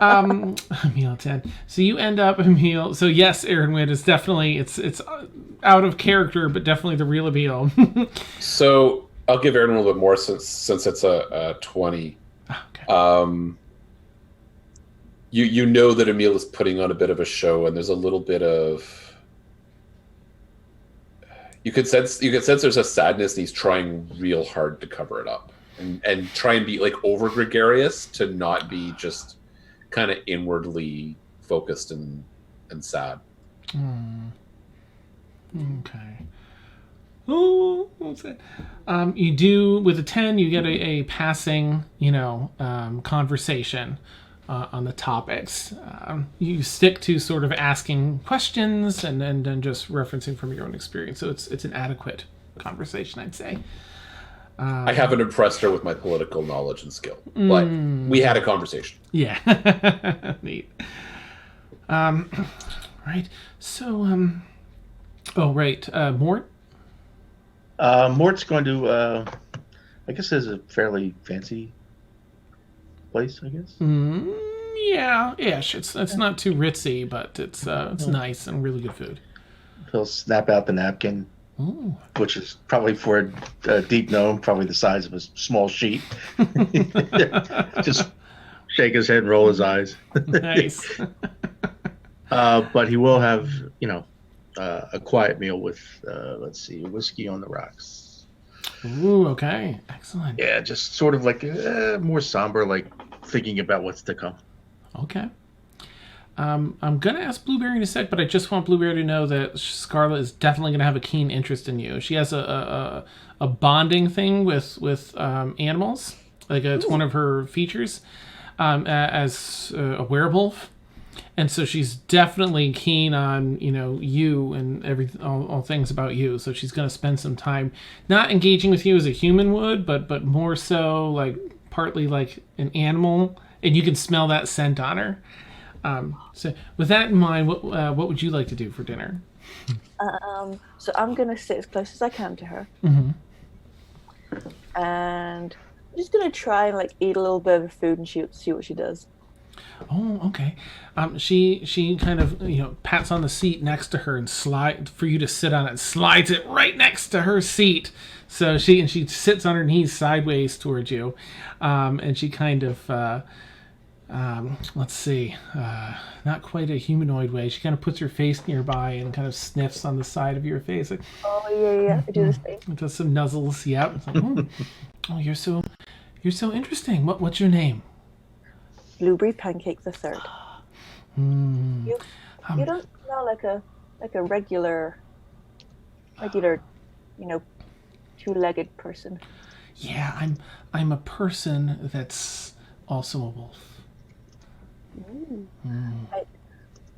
Emil 10. So you end up Emil. So yes, Erinwin is definitely it's out of character, but definitely the real Emil. So I'll give Aaron a little bit more since it's a 20. Okay. You know that Emil is putting on a bit of a show, and there's a little bit of you could sense there's a sadness, and he's trying real hard to cover it up and try and be like over gregarious to not be just kind of inwardly focused and sad. Okay. Oh, what's that? You do with a 10. You get a passing, conversation on the topics. You stick to sort of asking questions and then just referencing from your own experience. So it's an adequate conversation, I'd say. I haven't impressed her with my political knowledge and skill, but we had a conversation. Yeah. Neat. Right. So, Mort? Mort's going to, I guess there's a fairly fancy place, I guess. Yeah, ish. It's not too ritzy, but it's nice and really good food. He'll snap out the napkin, Ooh. which is probably for a deep gnome, probably the size of a small sheet. Just shake his head and roll his eyes. Nice. But he will have, a quiet meal with, whiskey on the rocks. Ooh, okay. Excellent. Yeah, just sort of like more somber, like thinking about what's to come. Okay. I'm going to ask Blueberry in a sec, but I just want Blueberry to know that Scarlet is definitely going to have a keen interest in you. She has a bonding thing with animals. Like it's one of her features as a werewolf. And so she's definitely keen on, you and all things about you. So she's going to spend some time not engaging with you as a human would, but more so like partly like an animal. And you can smell that scent on her. So with that in mind, what would you like to do for dinner? So I'm going to sit as close as I can to her. Mm-hmm. And I'm just going to try and like eat a little bit of her food and see what she does. Oh, okay. She kind of pats on the seat next to her and slide for you to sit on it. Slides it right next to her seat. So she sits on her knees sideways towards you, and she kind of let's see, not quite a humanoid way. She kind of puts her face nearby and kind of sniffs on the side of your face. Like, oh yeah, I do the same. Does some nuzzles. Yep. It's like, oh, you're so interesting. What's your name? Blueberry Pancake the Third. You don't smell like a regular, two-legged person. Yeah, I'm a person that's also a wolf.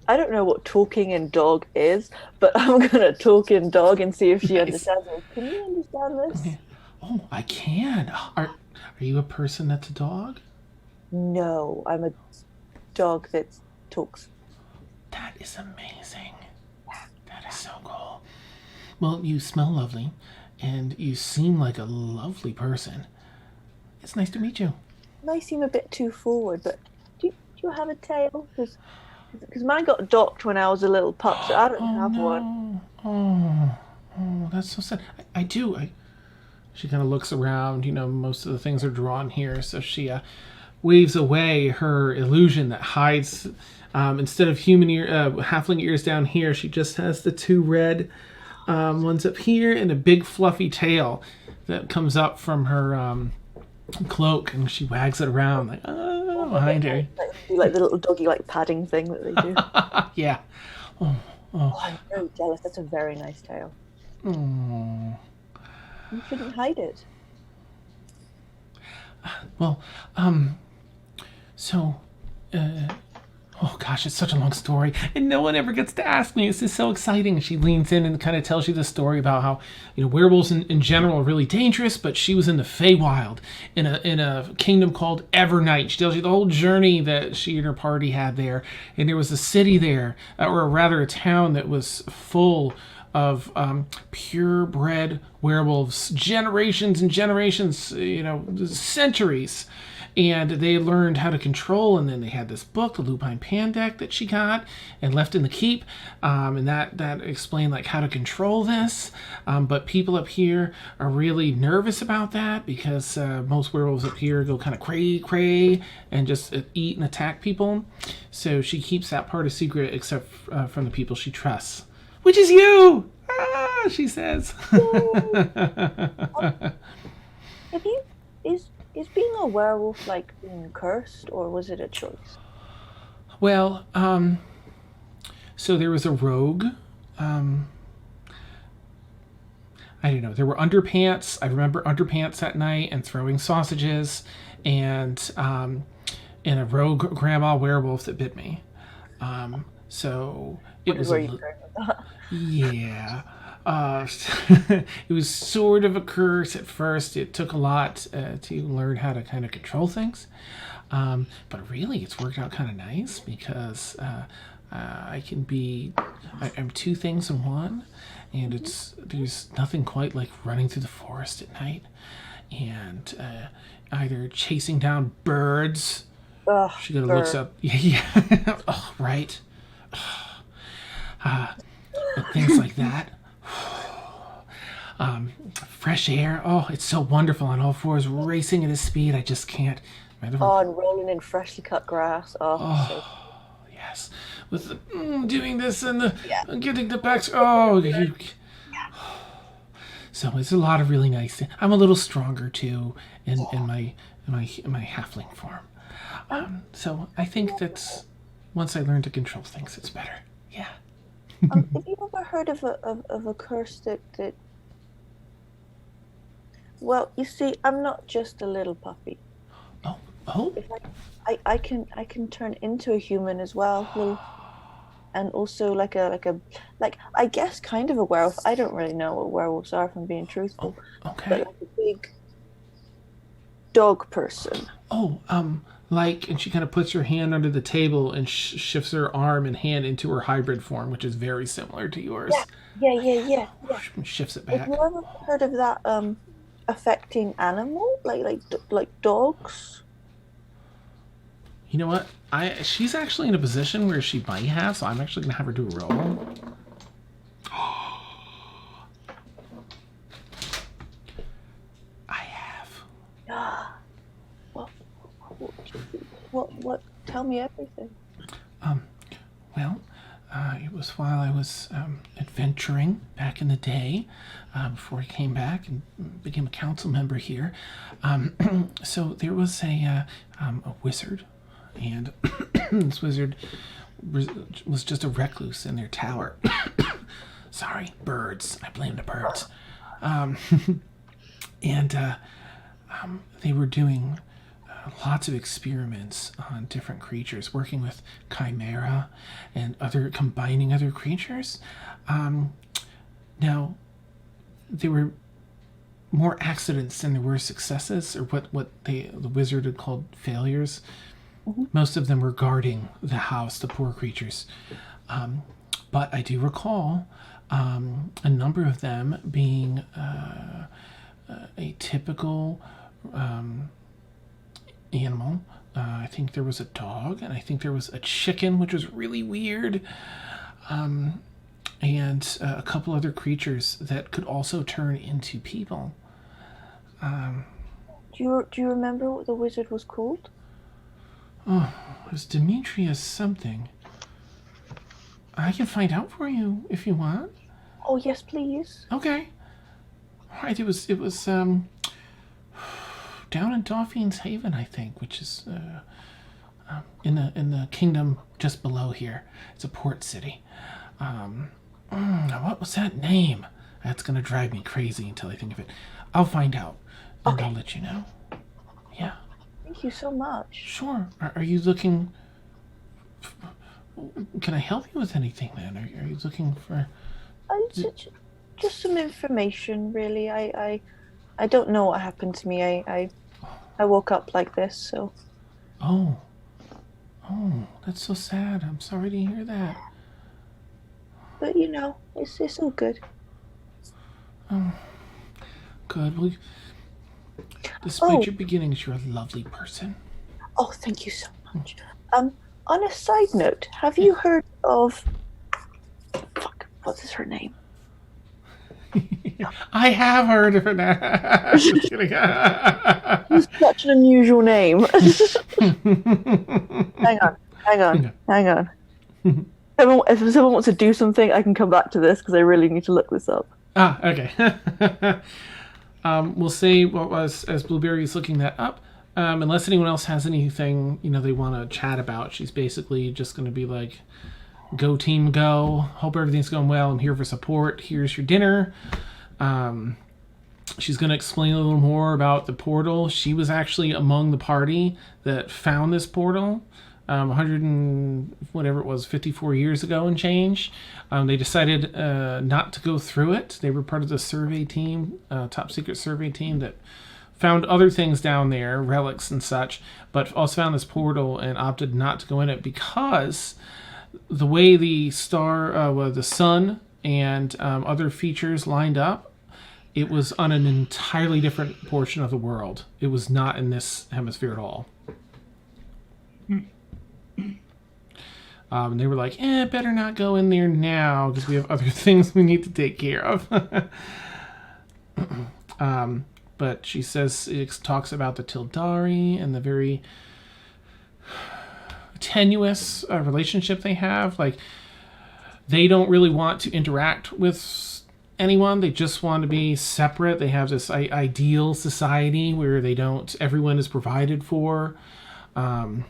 I don't know what talking in dog is, but I'm gonna talk in dog and see if she understands it. Can you understand this? Okay. Oh, I can. Are you a person that's a dog? No, I'm a dog that talks. That is amazing. That is so cool. Well, you smell lovely, and you seem like a lovely person. It's nice to meet you. Might seem a bit too forward, but do you have a tail? Because mine got docked when I was a little pup, so I don't have one. Oh, that's so sad. I do. She kind of looks around. Most of the things are drawn here, so she waves away her illusion that hides. Instead of halfling ears down here, she just has the two red ones up here and a big fluffy tail that comes up from her cloak, and she wags it around like behind her. Like the little doggy padding thing that they do. Yeah. Oh, I'm very jealous. That's a very nice tail. Oh. You shouldn't hide it. Well, so, oh gosh, it's such a long story, and no one ever gets to ask me. This is so exciting. She leans in and kind of tells you the story about how, werewolves in general are really dangerous, but she was in the Feywild, in a kingdom called Evernight. She tells you the whole journey that she and her party had there, and there was a city there, or rather a town that was full of purebred werewolves, generations and generations, centuries. And they learned how to control, and then they had this book, the Lupine Pandect, that she got and left in the keep, and that explained how to control this. But people up here are really nervous about that because most werewolves up here go kind of cray and just eat and attack people. So she keeps that part a secret, except from the people she trusts, which is you. She says. Is being a werewolf being cursed, or was it a choice? Well, so there was a rogue. I don't know. There were underpants. I remember underpants that night and throwing sausages, and and a rogue grandma werewolf that bit me. So it was Where are you going with that? yeah. It was sort of a curse at first. It took a lot to learn how to kind of control things. But really, it's worked out kind of nice because I can be... I'm two things in one. And there's nothing quite like running through the forest at night. And either chasing down birds... Ugh, She gotta looks up. Yeah. Oh, right. Things like that. Fresh air. Oh, it's so wonderful on all fours, racing at a speed I just can't. Oh, and rolling in freshly cut grass. Oh. Yes. With the doing this and the getting the backs. Oh, so it's a lot of really nice things. I'm a little stronger too in my halfling form. So I think that once I learn to control things, it's better. Yeah. Have you ever heard of a curse that? Well, you see, I'm not just a little puppy. Oh. I can turn into a human as well. And also like I guess kind of a werewolf. I don't really know what werewolves are, if I'm being truthful. Okay. But like a big dog person. And she kind of puts her hand under the table and shifts her arm and hand into her hybrid form, which is very similar to yours. Yeah. Shifts it back. Have you ever heard of that affecting animal like dogs? You know what? She's actually in a position where she might have, so I'm actually gonna have her do a roll. I have. What? Tell me everything. It was while I was adventuring back in the day, before I came back and became a council member here. So there was a wizard, and this wizard was just a recluse in their tower. Sorry, birds. I blame the birds. They were doing lots of experiments on different creatures, working with chimera and combining other creatures. Now, there were more accidents than there were successes, or what the wizard had called failures. Mm-hmm. Most of them were guarding the house, the poor creatures. But I do recall a number of them being a typical animal. I think there was a dog, and I think there was a chicken, which was really weird, and a couple other creatures that could also turn into people. Do you remember what the wizard was called? Oh, it was Demetrius something. I can find out for you if you want. Oh yes, please. Okay. All right. It was down in Dauphin's Haven, I think, which is in the kingdom just below here. It's a port city. What was that name? That's gonna drive me crazy until I think of it. I'll find out, and okay. I'll let you know. Yeah. Thank you so much. Sure. Are you looking? Can I help you with anything then? Are you looking for? Just some information, really. I don't know what happened to me. I woke up like this, so. Oh, that's so sad. I'm sorry to hear that. But it's all good. Oh, good. Well, despite your beginnings, you're a lovely person. Oh, thank you so much. On a side note, have you heard of? What is her name? I have heard of it now. Just kidding. It's such an unusual name. Hang on. If someone wants to do something, I can come back to this because I really need to look this up. Okay. We'll say what was as Blueberry's looking that up. Unless anyone else has anything they want to chat about, she's basically just going to be like, "Go team, go! Hope everything's going well. I'm here for support. Here's your dinner." she's going to explain a little more about the portal. She was actually among the party that found this portal 100 and whatever it was, 54 years ago and change. They decided not to go through it. They were part of the survey team, top secret survey team that found other things down there, relics and such, but also found this portal and opted not to go in it because the way the the sun and other features lined up, it was on an entirely different portion of the world. It was not in this hemisphere at all. They were like, better not go in there now because we have other things we need to take care of. But she says it talks about the Tildari and the very tenuous relationship they have. Like, they don't really want to interact with anyone. They just want to be separate. They have this ideal society where everyone is provided for. In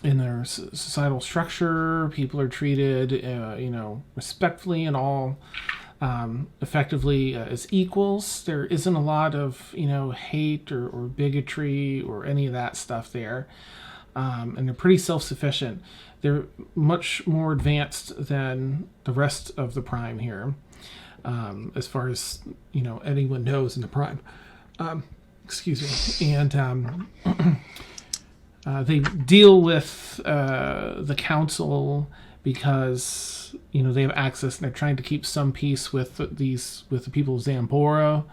their societal structure, people are treated, respectfully and all effectively as equals. There isn't a lot of, hate or bigotry or any of that stuff there. And they're pretty self-sufficient. They're much more advanced than the rest of the Prime here, as far as, anyone knows in the Prime. Excuse me. And they deal with the council because they have access and they're trying to keep some peace with the people of Zambora,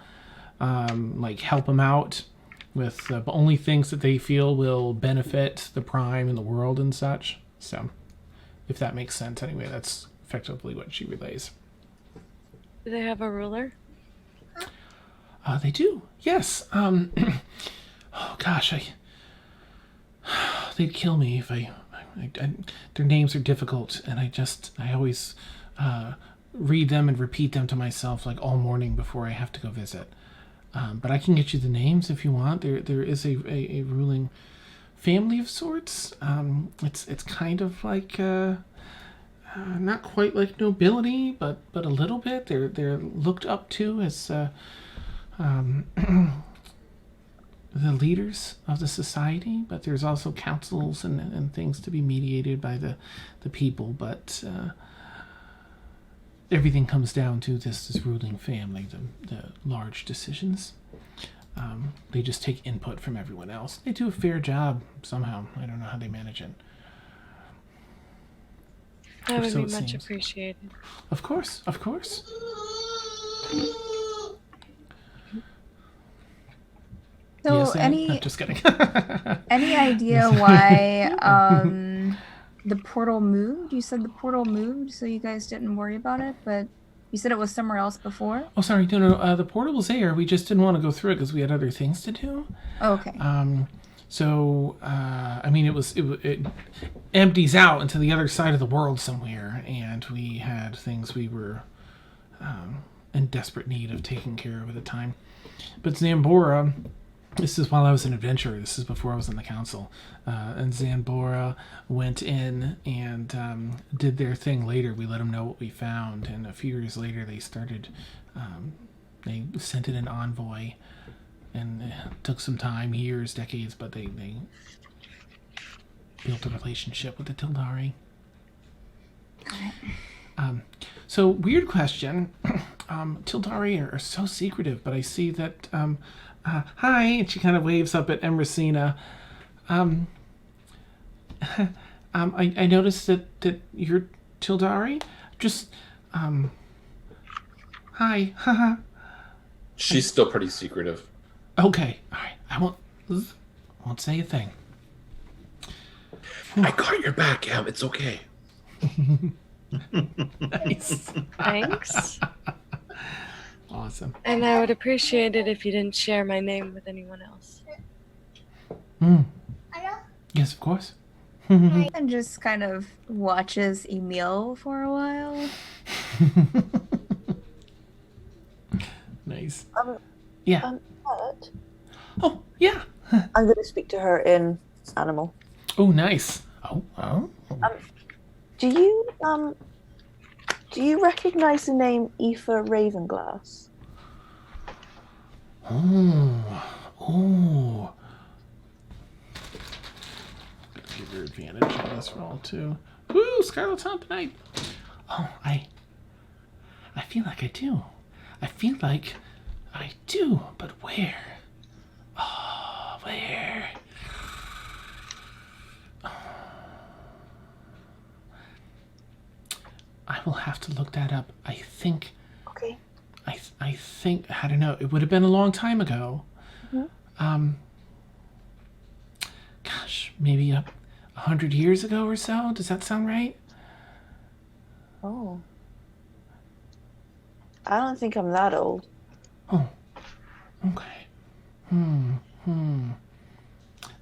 help them out with only things that they feel will benefit the Prime and the world and such. So, if that makes sense, anyway, that's effectively what she relays. Do they have a ruler? They do. Yes. Oh gosh, they'd kill me if I their names are difficult, and I always read them and repeat them to myself like all morning before I have to go visit. But I can get you the names if you want. There is a ruling family of sorts. It's kind of like not quite like nobility, but a little bit. They're looked up to as the leaders of the society, but there's also councils and things to be mediated by the people. But everything comes down to this ruling family, the large decisions. They just take input from everyone else. They do a fair job somehow. I don't know how they manage it. That would So be it much seems. appreciated. Of course, of course. So Yes, any just kidding. any idea why the portal moved? You said the portal moved, so you guys didn't worry about it, but you said it was somewhere else before? Oh, sorry. No. The portal was there. We just didn't want to go through it because we had other things to do. Oh, okay. So, it empties out into the other side of the world somewhere, and we had things we were in desperate need of taking care of at the time. But Zambora, this is while I was an adventurer. This is before I was in the council. And Zambora went in and did their thing later. We let them know what we found, and a few years later they started, they sent in an envoy. And it took some time, years, decades, but they built a relationship with the Tildari. So, weird question. Tildari are so secretive, but I see that, hi, and she kind of waves up at Emeracina. I noticed that you're Tildari. Just, hi, haha. She's still pretty secretive. Okay, all right. I won't say a thing. I got your back, Em. It's okay. Nice. Thanks. Awesome. And I would appreciate it if you didn't share my name with anyone else. Yes, of course. And just kind of watches Emil for a while. Nice. Yeah. But Oh, yeah. I'm going to speak to her in animal. Oh, nice. Oh. Do you recognize the name Aoife Ravenglass? Oh. Give her advantage on this roll too. Woo, Scarlet's on tonight. Oh, I feel like I do. I feel like I do, but where? Oh, where? I will have to look that up. I think. Okay. I think, I don't know. It would have been a long time ago. Mm-hmm. Gosh, maybe 100 years ago or so. Does that sound right? Oh. I don't think I'm that old. Oh. Okay.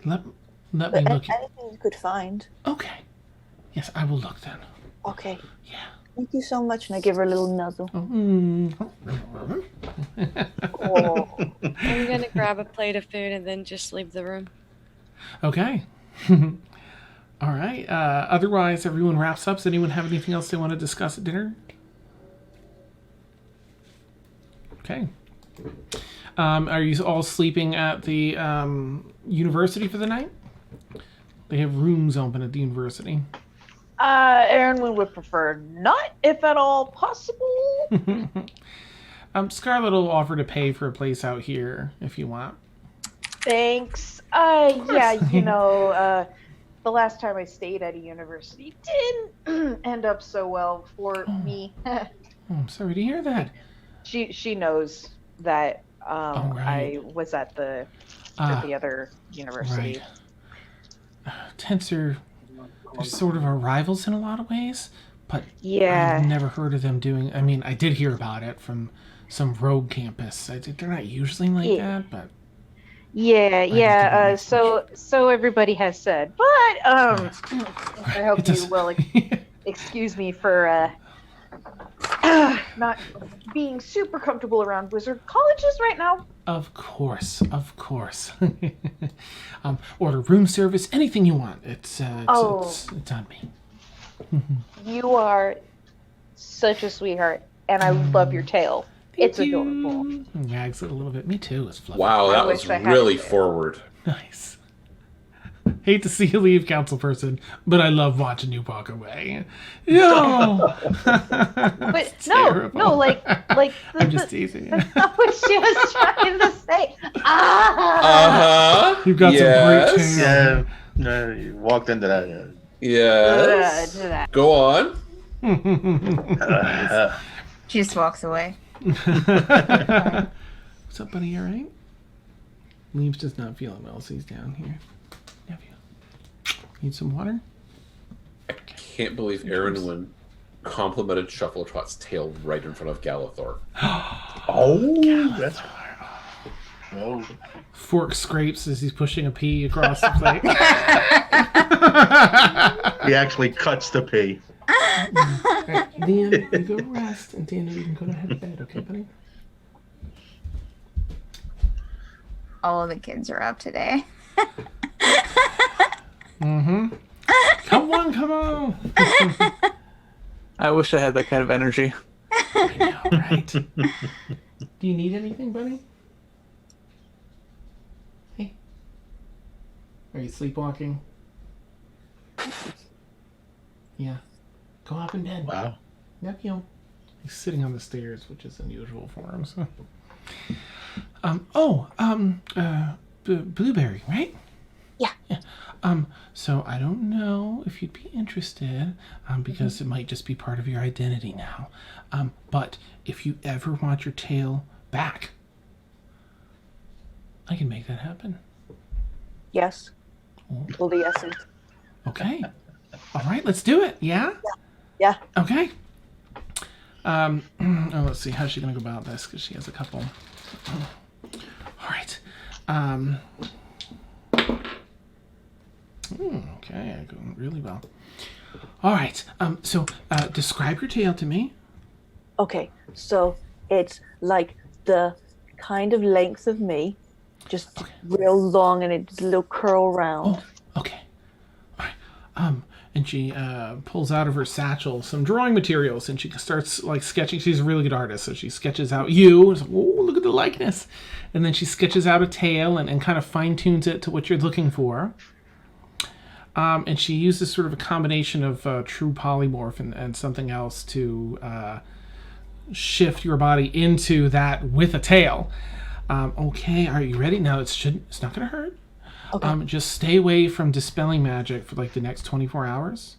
Let me But look. anything you could find. Okay. Yes, I will look then. Okay. Yeah. Thank you so much, and I give her a little nuzzle. Oh. I'm gonna grab a plate of food and then just leave the room. Okay. All right. Otherwise, everyone wraps up. Does anyone have anything else they want to discuss at dinner? Okay. Are you all sleeping at the university for the night? They have rooms open at the university. Aaron would prefer not, if at all possible. Scarlett will offer to pay for a place out here if you want. Thanks. Yeah, the last time I stayed at a university didn't end up so well for me. I'm sorry to hear that. She knows that right. I was at the other university. Right. Tensor, they're sort of our rivals in a lot of ways, but Yeah. I've never heard of them doing. I mean, I did hear about it from some rogue campus. They're not usually like that, but Yeah. So everybody has said, but I hope you will excuse me for not being super comfortable around wizard colleges right now. Of course. Order room service, anything you want. It's on me. You are such a sweetheart, and I love your tail. It's adorable. Wags it a little bit. Me too. It's fluffy. Wow, that I was wish I had really it. forward. Nice. Hate to see you leave, council person, but I love watching you walk away. No. But no, like I'm just teasing. that's not what she was trying to say. You've got some great tail. Yeah, no, you walked into that. Yes. Go on. She just walks away. What's up, buddy? You all right? Liam's just not feeling well, so he's down here. Nephew. Need some water? Can't believe Aaron complimented Shuffletrot's tail right in front of Galathor. That's. Oh. Fork scrapes as he's pushing a pea across the plate. He actually cuts the pea. Right, Dan, you go rest, and Daniel, you can go to head to bed, okay, buddy? All of the kids are up today. Come on. I wish I had that kind of energy. I know, right? Do you need anything, buddy? Hey. Are you sleepwalking? Yeah. Go up in bed. Wow. Nephew. He's sitting on the stairs, which is unusual for him. So. Blueberry, right? Yeah. So I don't know if you'd be interested, because it might just be part of your identity now. But if you ever want your tail back, I can make that happen. Yes. Well, the essence. Okay. All right, let's do it. Yeah? Yeah. Okay. Let's see. How's she going to go about this? Because she has a couple. All right. Okay, going really well. All right. So describe your tail to me. Okay, so it's like the kind of length of me, just real long, and it's a little curl round. Oh, okay. All right. and she pulls out of her satchel some drawing materials, and she starts like sketching. She's a really good artist, so she sketches out you. It's like, oh, look at the likeness. And then she sketches out a tail and kind of fine-tunes it to what you're looking for. And she uses sort of a combination of true polymorph and something else to shift your body into that with a tail. Okay, are you ready? Now it's not going to hurt. Okay. Just stay away from dispelling magic for like the next 24 hours.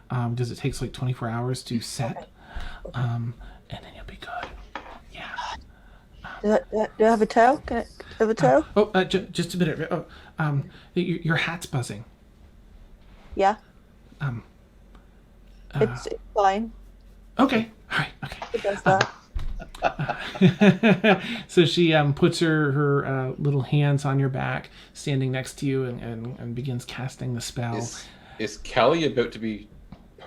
Because it takes like 24 hours to set. And then you'll be good. Yeah. Do I have a tail? Can I have a tail? Just a minute. Your hat's buzzing. Yeah. It's fine. Okay. All right. Okay. It does that. So she puts her little hands on your back, standing next to you, and begins casting the spell. Is Callie about to be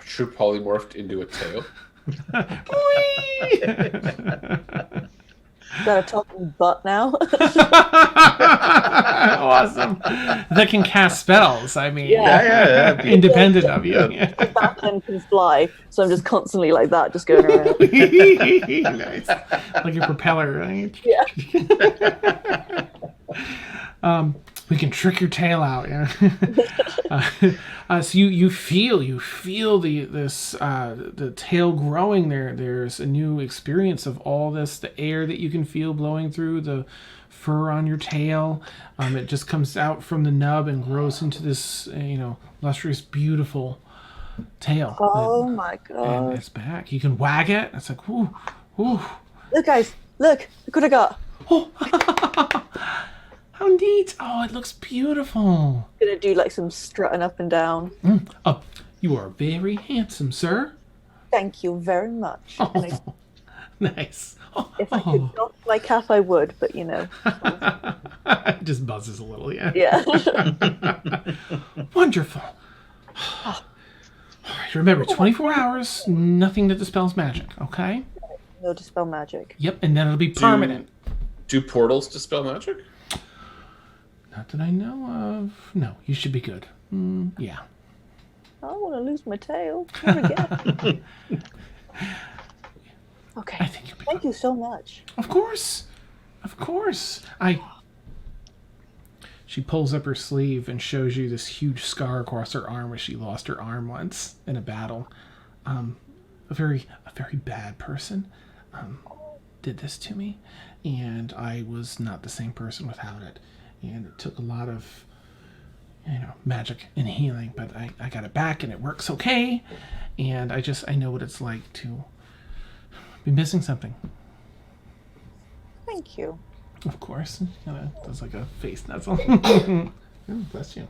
true polymorphed into a tail? Got a talking butt now. Awesome. That can cast spells. I mean, Yeah. independent of you. The back end can fly, so I'm just constantly like that, just going around. Nice. Like a propeller, right? Yeah. We can trick your tail out. Yeah. So you feel the tail growing there. There's a new experience of all this, the air that you can feel blowing through the fur on your tail. It just comes out from the nub and grows into this, lustrous, beautiful tail. Oh my god! And it's back. You can wag it. It's like, whoo. Look, guys, look what I got. Oh. How neat! Oh, it looks beautiful. Gonna do like some strutting up and down. Oh, you are very handsome, sir. Thank you very much. Oh, nice. If I could doff my cap, I would, but It just buzzes a little, yeah. Yeah. Wonderful. All right, remember, 24 hours, nothing that dispels magic, okay? No dispel magic. Yep, and then it'll be permanent. Do portals dispel magic? Not that I know of. No, you should be good. Yeah. I don't want to lose my tail. Never again. Okay. I think you'll be Thank you so much. Of course. She pulls up her sleeve and shows you this huge scar across her arm where she lost her arm once in a battle. A very bad person did this to me, and I was not the same person without it. And it took a lot of, magic and healing, but I got it back and it works okay. And I know what it's like to be missing something. Thank you. Of course. Does like a face nuzzle. Oh, bless you.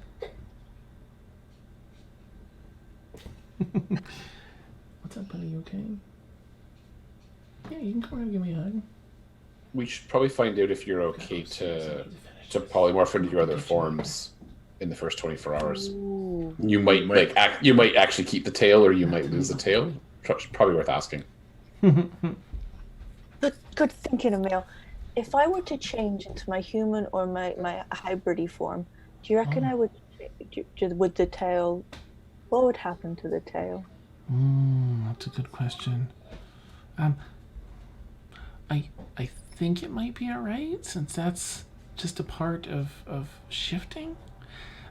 What's up, buddy? You okay? Yeah, you can come around and give me a hug. We should probably find out if you're okay to polymorph into your other forms in the first 24 hours. Ooh. You might you might actually keep the tail, or you might lose the tail. Probably worth asking. Good thinking, Emil. If I were to change into my human or my hybridy form, do you reckon I would with the tail? What would happen to the tail? That's a good question. I think it might be alright, since that's just a part of shifting.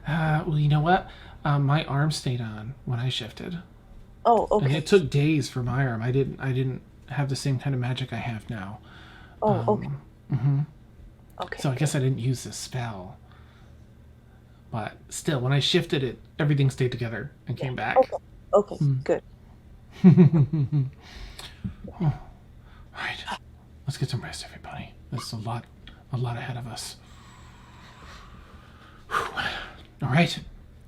Well, you know what? My arm stayed on when I shifted. Oh, okay. And it took days for my arm. I didn't have the same kind of magic I have now. Oh, okay. Okay. So I guess I didn't use this spell. But still, when I shifted it, everything stayed together and came back. Okay. Good. All right. Let's get some rest, everybody. There's a lot ahead of us. All right.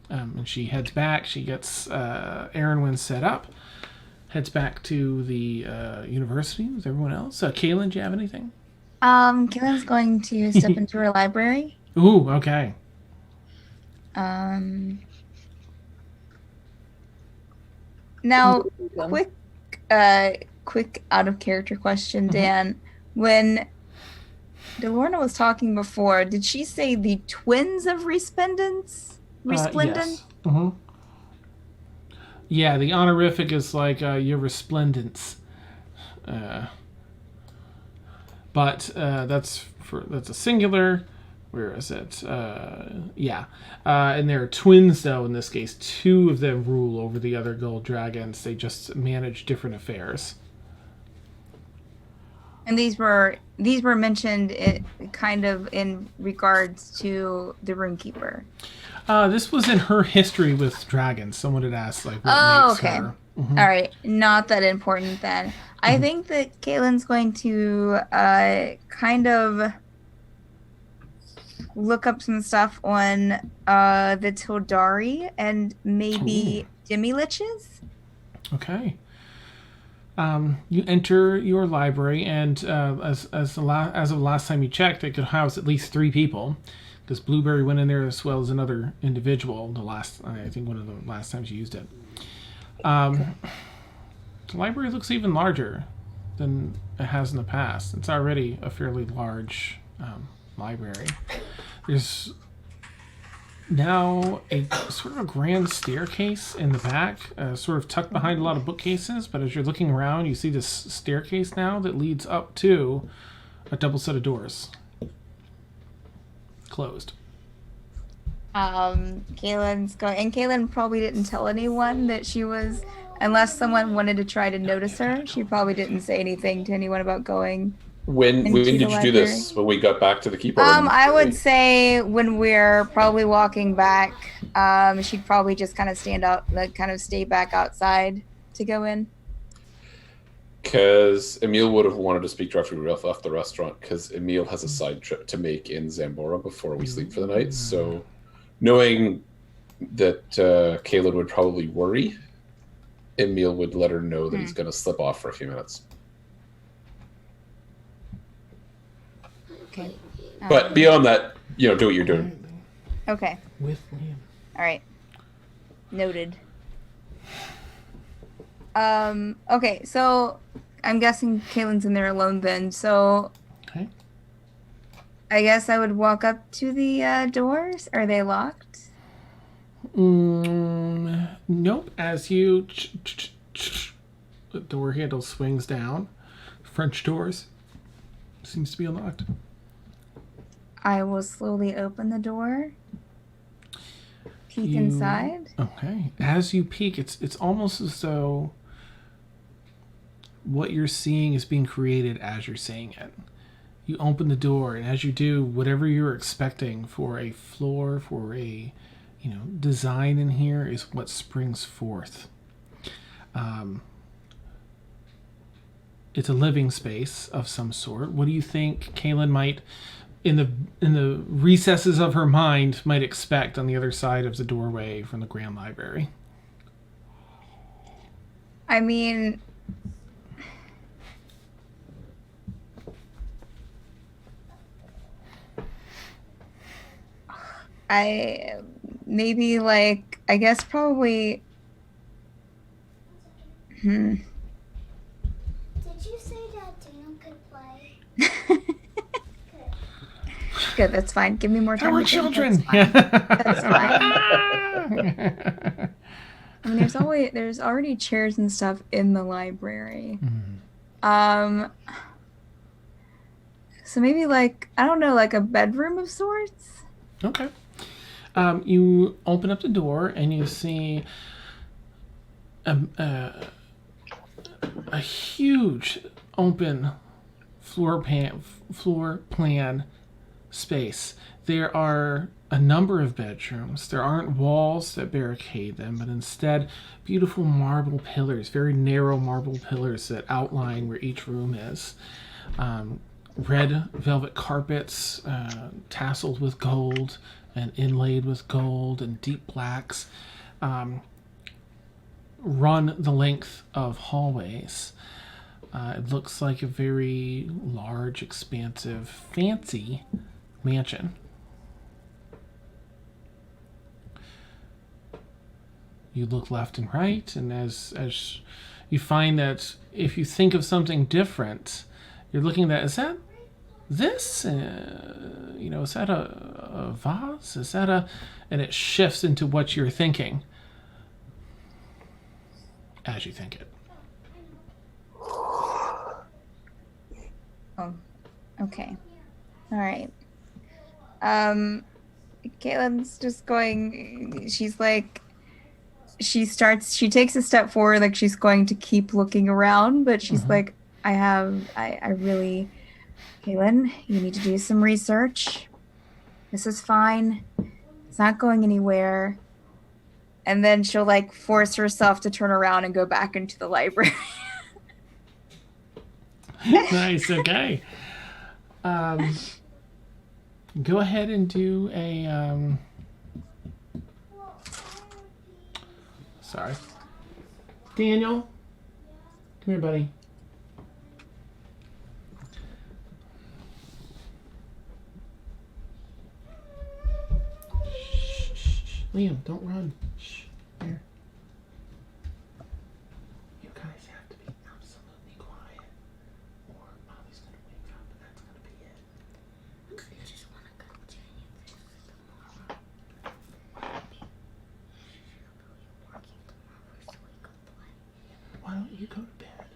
And she heads back. She gets Erwin set up. Heads back to the university with everyone else. Kaylin, do you have anything? Kaylin's going to step into her library. Ooh, okay. Now, quick out of character question, Dan. When Delorna was talking before, did she say the twins of Resplendence? Resplendent? Yes. Yeah, the honorific is like your resplendence. But that's a singular. Where is it? Yeah. And they're twins, though, in this case. 2 of them rule over the other gold dragons. They just manage different affairs. And these were mentioned kind of in regards to the Runekeeper. This was in her history with dragons. Someone had asked, like, what makes okay. her. Mm-hmm. All right. Not that important, then. I think that Caitlin's going to kind of look up some stuff on the Tildari and maybe demi-liches. Okay. You enter your library, and as of last time you checked, it could house at least 3 people, because Blueberry went in there as well as another individual. I think one of the last times you used it. The library looks even larger than it has in the past. It's already a fairly large library. There's now a sort of a grand staircase in the back, sort of tucked behind a lot of bookcases, but as you're looking around, you see this staircase now that leads up to a double set of doors. Closed. Caitlin's going, and Caitlin probably didn't tell anyone that she was, unless someone wanted to try to notice her, she probably didn't say anything to anyone about going. When did you do this? When we got back to the keeper? I would say when we're probably walking back, she'd probably just kind of stay back outside to go in. Because Emil would have wanted to speak to her after we left the restaurant, because Emil has a side trip to make in Zambora before we sleep for the night. So knowing that Cailin would probably worry, Emil would let her know that he's going to slip off for a few minutes. Okay. But beyond that, do what you're doing. Okay. With Liam. All right. Noted. Okay, so I'm guessing Caitlin's in there alone then. So okay. I guess I would walk up to the doors. Are they locked? Nope. As you the door handle swings down. French doors. Seems to be unlocked. I will slowly open the door. Peek inside. Okay. As you peek, it's almost as though what you're seeing is being created as you're seeing it. You open the door, and as you do, whatever you're expecting for a floor, for a design in here is what springs forth. It's a living space of some sort. What do you think Cailin might, in the recesses of her mind, might expect on the other side of the doorway from the Grand Library? I mean, I guess probably. Did you say that Dan could play? Good, that's fine. Give me more time. We're children. That's fine. I mean, there's already chairs and stuff in the library. So maybe like a bedroom of sorts. Okay. You open up the door and you see a huge open floor plan space. There are a number of bedrooms. There aren't walls that barricade them, but instead beautiful marble pillars, very narrow marble pillars that outline where each room is. Red velvet carpets, tasseled with gold and inlaid with gold, and deep blacks run the length of hallways. It looks like a very large, expansive, fancy mansion. You look left and right, and as you find that if you think of something different, you're looking at, is that this? Is that a vase? Is that and it shifts into what you're thinking. as you think it. Oh, okay. All right. Caitlin's just going. She's like, she takes a step forward, like she's going to keep looking around, but she's like, I really, Caitlin, you need to do some research. This is fine. It's not going anywhere. And then she'll like force herself to turn around and go back into the library. Nice. Okay. Go ahead and do a. Sorry, Daniel. Come here, buddy. Shh. Liam, don't run. Shh. Here. You guys have to be absolutely quiet, or Molly's gonna wake up, and that's gonna be it. I just want to continue this tomorrow. Maybe she'll be working tomorrow so we can play. Why don't you go to bed?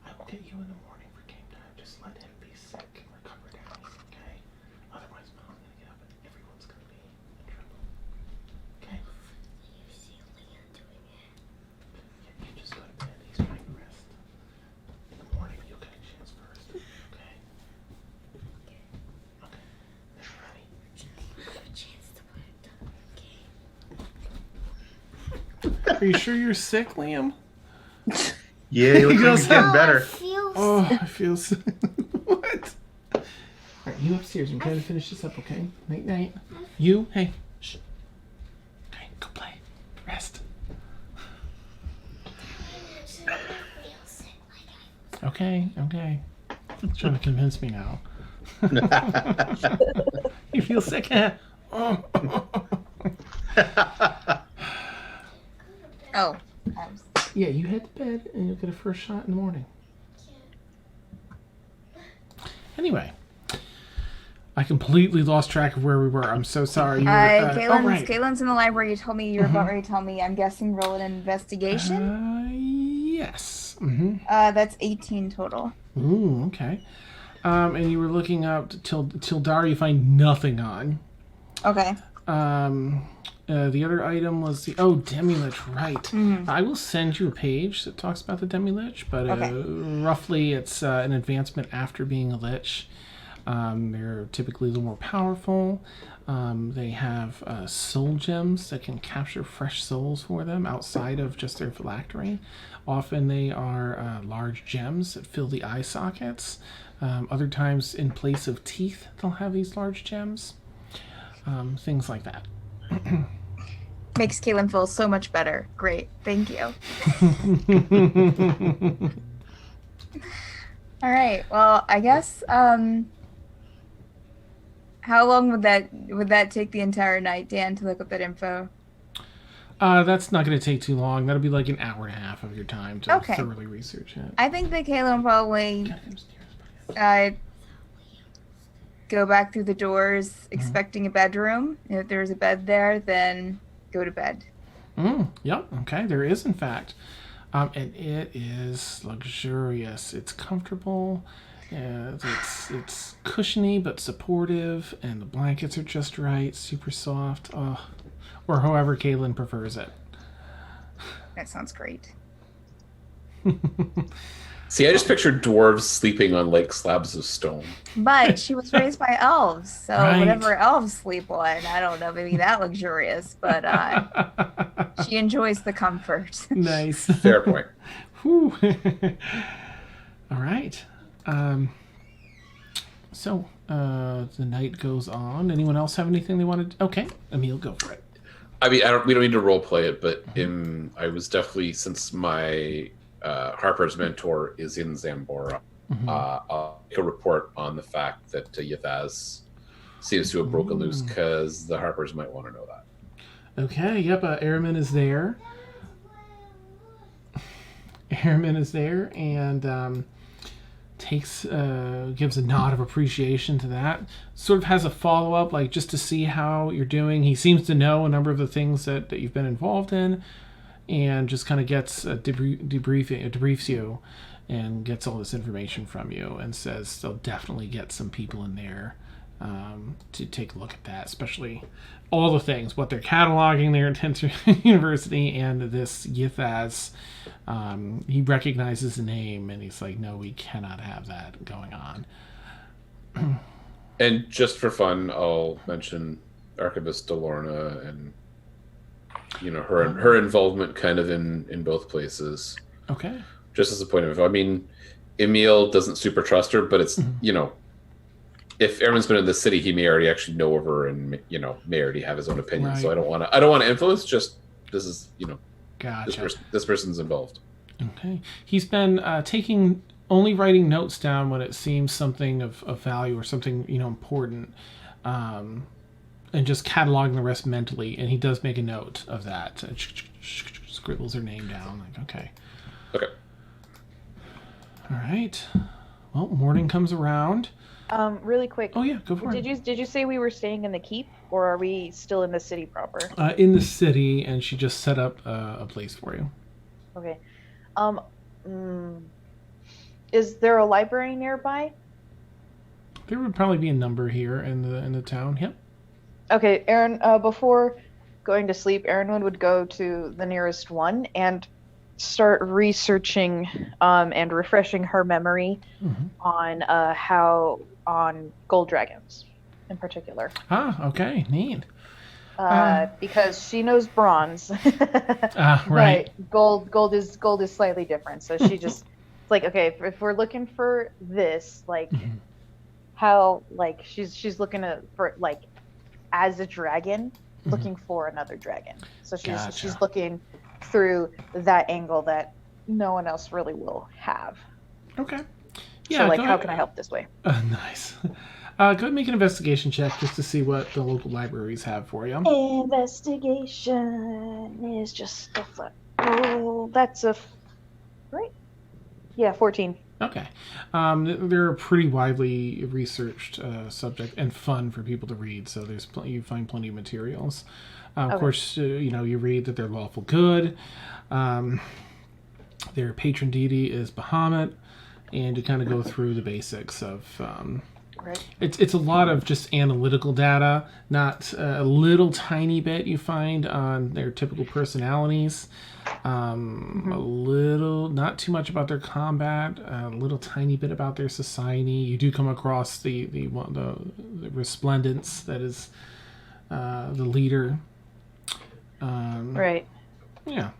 I will get you in the morning for game time. Just let him be sick and recover down, okay? Otherwise, Mom's gonna get up and everyone's gonna be in trouble. Okay? You see Leah doing it. Yeah, you just go to bed. He's trying to rest. In the morning, you'll get a chance first. Okay? Okay. Everybody. I have a chance to put it done. Okay. Are you sure you're sick, Liam? Yeah, he looks like he's getting better. Oh, I feel sick. What? Alright, you upstairs. I'm trying to finish this up, okay? Night. You, hey. Shh. Okay, go play. Rest. Okay. Trying to convince me now. You feel sick? Oh. Oh. Yeah, you head to bed and you'll get a first shot in the morning. Anyway, I completely lost track of where we were. I'm so sorry. Caitlin's in the library. You told me you were about ready to tell me. I'm guessing roll an investigation. Yes. Mm-hmm. That's 18 total. Ooh, okay. And you were looking up till Dara. You find nothing on. Okay. The other item was the Demi-Lich, right. Mm-hmm. I will send you a page that talks about the Demi-Lich, but roughly it's an advancement after being a Lich. They're typically a little more powerful. They have soul gems that can capture fresh souls for them outside of just their phylactery. Often they are large gems that fill the eye sockets. Other times in place of teeth, they'll have these large gems. Things like that. Makes Caitlin feel so much better. Great. Thank you. All right. Well, I guess how long would that take the entire night, Dan, to look up that info? That's not going to take too long. That'll be like an hour and a half of your time to thoroughly research it. I think that Caitlin probably go back through the doors expecting a bedroom. If there's a bed there, then go to bed. Yep. Okay. There is, in fact. And it is luxurious. It's comfortable. It's cushiony but supportive. And the blankets are just right. Super soft. Or however Caitlin prefers it. That sounds great. See, I just pictured dwarves sleeping on like slabs of stone. But she was raised by elves, so Right. whatever elves sleep on, I don't know, maybe that luxurious, but she enjoys the comfort. Nice. Fair point. Whew. All right. So the night goes on. Anyone else have anything they wanted? Okay, Emil, go for it. I mean, we don't need to role play it, but I was definitely, since my Harper's mentor is in Zambora, I'll make a report on the fact that Yathaz seems to have broken loose, because the Harpers might want to know that. Okay, yep, Airman is there. Airman is there and gives a nod of appreciation to that. Sort of has a follow-up, like just to see how you're doing. He seems to know a number of the things that you've been involved in. and just kind of gets debriefs you and gets all this information from you and says they'll definitely get some people in there to take a look at that, especially all the things, what they're cataloging there at Tensor University, and this Yithaz. He recognizes the name, and he's like, no, we cannot have that going on. And just for fun, I'll mention Archivist Delorna and her involvement kind of in both places. Okay. Just as a point of view. I mean, Emil doesn't super trust her, but it's if Aaron's been in the city, he may already actually know of her and may already have his own opinion. Right. So I don't want to influence. Just this is Gotcha. this person's involved. Okay. He's been only writing notes down when it seems something of value or something important, and just cataloging the rest mentally. And he does make a note of that. Scribbles her name down. Like, okay. Okay. All right. Well, morning comes around. Really quick. Oh yeah, go for it. Did you say we were staying in the keep, or are we still in the city proper? In the city, and she just set up a place for you. Okay. Is there a library nearby? There would probably be a number here in the town. Yep. Okay, Aaron. Before going to sleep, Aaron would go to the nearest one and start researching and refreshing her memory on gold dragons in particular. Okay, neat. Because she knows bronze. Right. But gold is slightly different. So she just it's like, okay, if we're looking for this, like how like she's looking for like as a dragon looking for another dragon. So she's looking through that angle that no one else really will have. Okay. Yeah. So how can I help this way? Nice. Go ahead and make an investigation check just to see what the local libraries have for you. Investigation is just a flat. Oh, that's right. Yeah, 14. Okay. They're a pretty widely researched subject and fun for people to read. So you find plenty of materials. Of course, you read that they're lawful good. Their patron deity is Bahamut, and you kind of go through the basics of. Right. It's a lot of just analytical data, not a little tiny bit you find on their typical personalities. A little, not too much about their combat. A little tiny bit about their society. You do come across the Resplendence that is the leader. Right. Yeah.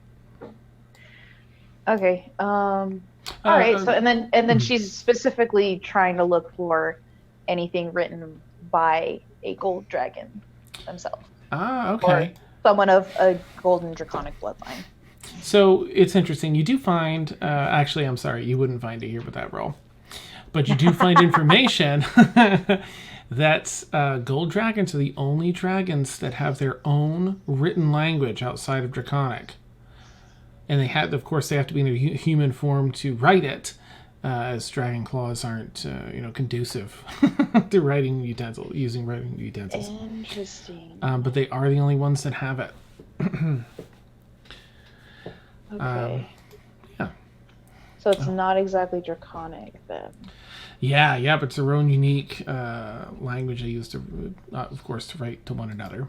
Okay. All right. So and then she's specifically trying to look for anything written by a gold dragon themselves. Okay. Or someone of a golden draconic bloodline. So it's interesting. You do find, actually, I'm sorry, you wouldn't find it here with that roll, but you do find information that gold dragons are the only dragons that have their own written language outside of Draconic. And they have to be in their human form to write it, as dragon claws aren't, conducive to using writing utensils. Interesting. But they are the only ones that have it. Okay. Yeah. So it's not exactly draconic then. Yeah, but it's their own unique language they use to, of course, to write to one another.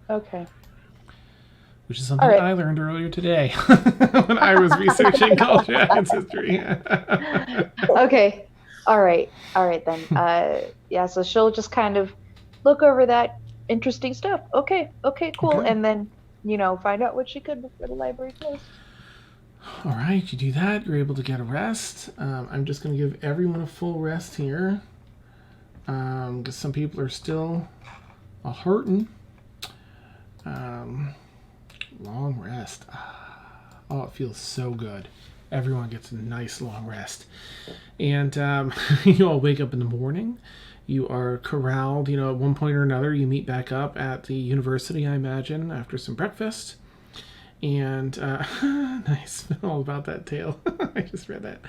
Okay. Which is something I learned earlier today when I was researching Gold Dragon's history. Okay. All right then. So she'll just kind of look over that interesting stuff. Okay, cool. Okay. And then, find out what she could before the library closed. All right, you do that. You're able to get a rest. I'm just going to give everyone a full rest here. Because some people are still hurting. Long rest. Oh, it feels so good. Everyone gets a nice long rest. And you all wake up in the morning. You are corralled, at one point or another. You meet back up at the university, I imagine, after some breakfast. And nice. All about that tale. I just read that.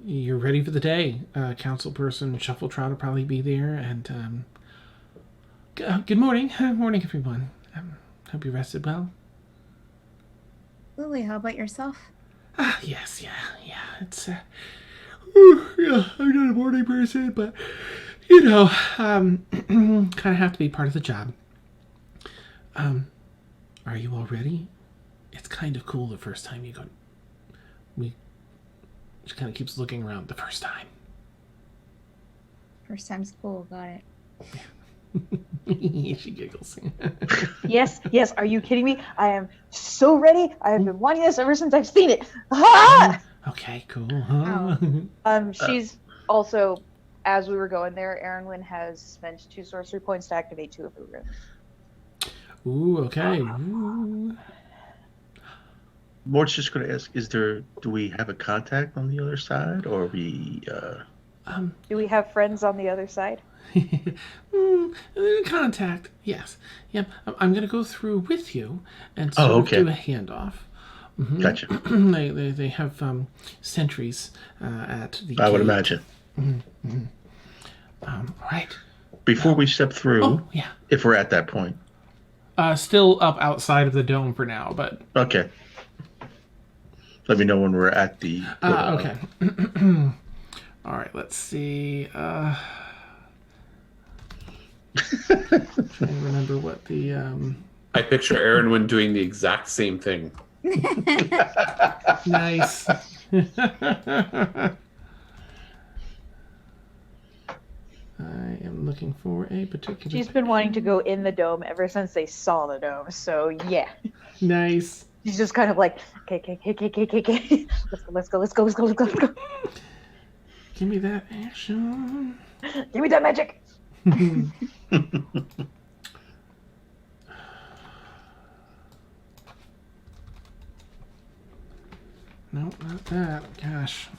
You're ready for the day. Council person Shuffletrot will probably be there. And good morning. Morning, everyone. Hope you rested well. Lily, how about yourself? Yes, yeah. It's yeah, I'm not a morning person, but kind of have to be part of the job. Are you all ready? It's kind of cool the first time you go. She kind of keeps looking around the first time. First time's cool, got it. She giggles. Yes. Are you kidding me? I am so ready. I have been wanting this ever since I've seen it. Ah! Okay, cool. She's also, as we were going there, Erenwyn has spent 2 sorcery points to activate 2 of her runes. Ooh, okay. Ooh. Mort's just going to ask: do we have a contact on the other side, or we? Do we have friends on the other side? Contact, yes. Yep. I'm going to go through with you and Oh, sort of okay. do a handoff. Mm-hmm. Gotcha. They have sentries at the I would gate. imagine. Mm-hmm. Right. Before we step through, Oh, yeah. if we're at that point. Still up outside of the dome for now, but... Okay. Let me know when we're at the... okay. All right, let's see. Trying to remember what the... I picture Erenwyn doing the exact same thing. Nice. I am looking for a particular... She's been wanting to go in the dome ever since they saw the dome, so yeah. Nice. She's just kind of like, okay. Let's go. Give me that action. Give me that magic. No, not that. Gosh.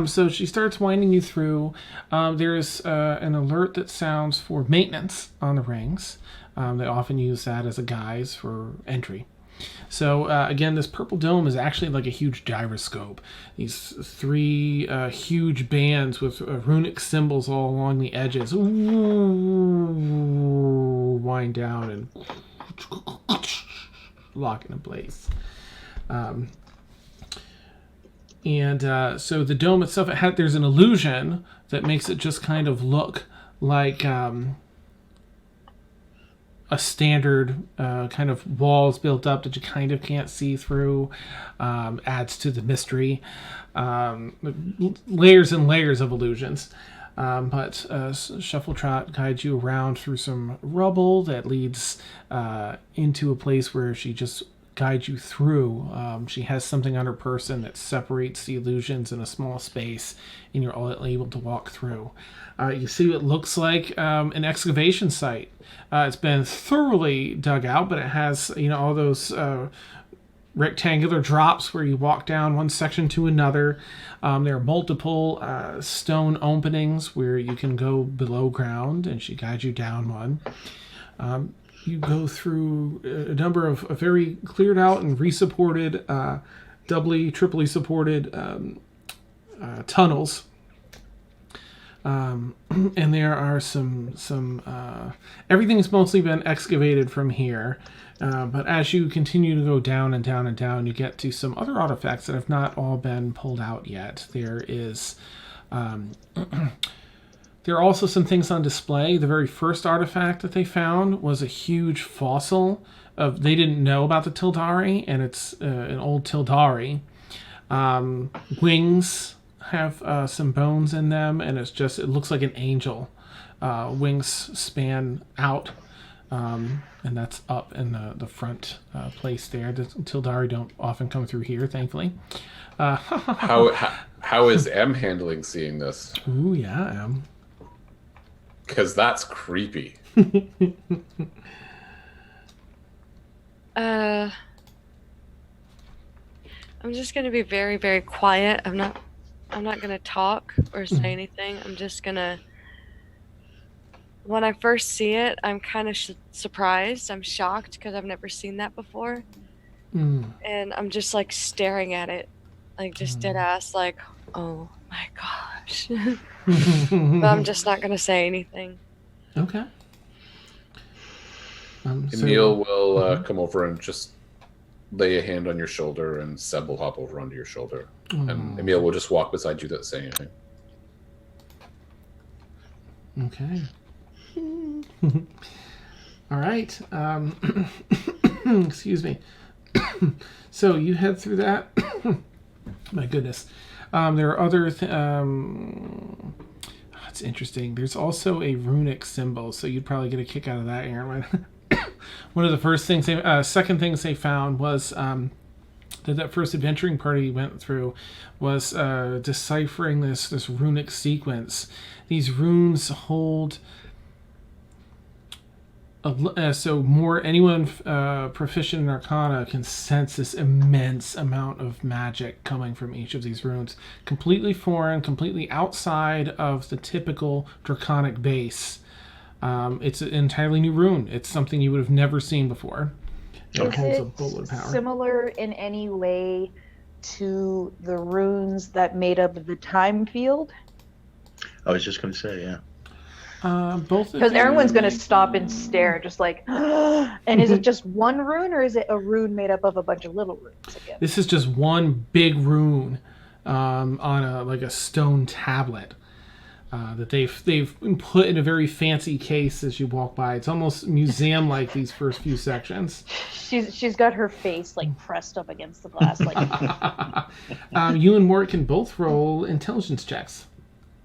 So she starts winding you through. There's an alert that sounds for maintenance on the rings. They often use that as a guise for entry. So again, this purple dome is actually like a huge gyroscope. These 3 huge bands with runic symbols all along the edges wind down and lock into place. So the dome itself, there's an illusion that makes it just kind of look like a standard kind of walls built up that you kind of can't see through. Adds to the mystery. Layers and layers of illusions. But Shuffletrot guides you around through some rubble that leads into a place where she just guides you through. She has something on her person that separates the illusions in a small space, and you're all able to walk through. You see what looks like an excavation site. It's been thoroughly dug out, but it has all those rectangular drops where you walk down one section to another. There are multiple stone openings where you can go below ground, and she guides you down one. You go through a number of very cleared out and resupported, doubly, triply supported tunnels. And there are some everything's mostly been excavated from here. But as you continue to go down and down and down, you get to some other artifacts that have not all been pulled out yet. There is... There are also some things on display. The very first artifact that they found was a huge fossil of... They didn't know about the Tildari, and it's an old Tildari. Wings have some bones in them, and it looks like an angel. Wings span out, and that's up in the front place there. The Tildari don't often come through here, thankfully. How is M handling seeing this? Ooh, yeah, M. Because that's creepy. I'm just gonna be very, very quiet. I'm not gonna talk or say anything. I'm just gonna... When I first see it, I'm kind of surprised. I'm shocked because I've never seen that before. And I'm just like staring at it. Like just dead ass like, oh my gosh. But I'm just not gonna say anything. Okay. Emil will come over and just lay a hand on your shoulder, and Seb will hop over onto your shoulder. And Emil will just walk beside you without saying anything. Okay. All right. Excuse me. So you head through that. My goodness. There are other... it's interesting. There's also a runic symbol, so you'd probably get a kick out of that, Aaron. One of the first things, second things they found was that first adventuring party went through was deciphering this runic sequence. These runes hold... so anyone proficient in Arcana can sense this immense amount of magic coming from each of these runes. Completely foreign, completely outside of the typical Draconic base. It's an entirely new rune. It's something you would have never seen before. It holds a boatload of power. Similar in any way to the runes that made up the time field? I was just going to say, yeah. Both because everyone's going to stop and stare, just like, and is it just one rune, or is it a rune made up of a bunch of little runes again? This is just one big rune on a stone tablet that they've put in a very fancy case as you walk by. It's almost museum-like, these first few sections. She's got her face like pressed up against the glass. Like, you and Mort can both roll intelligence checks.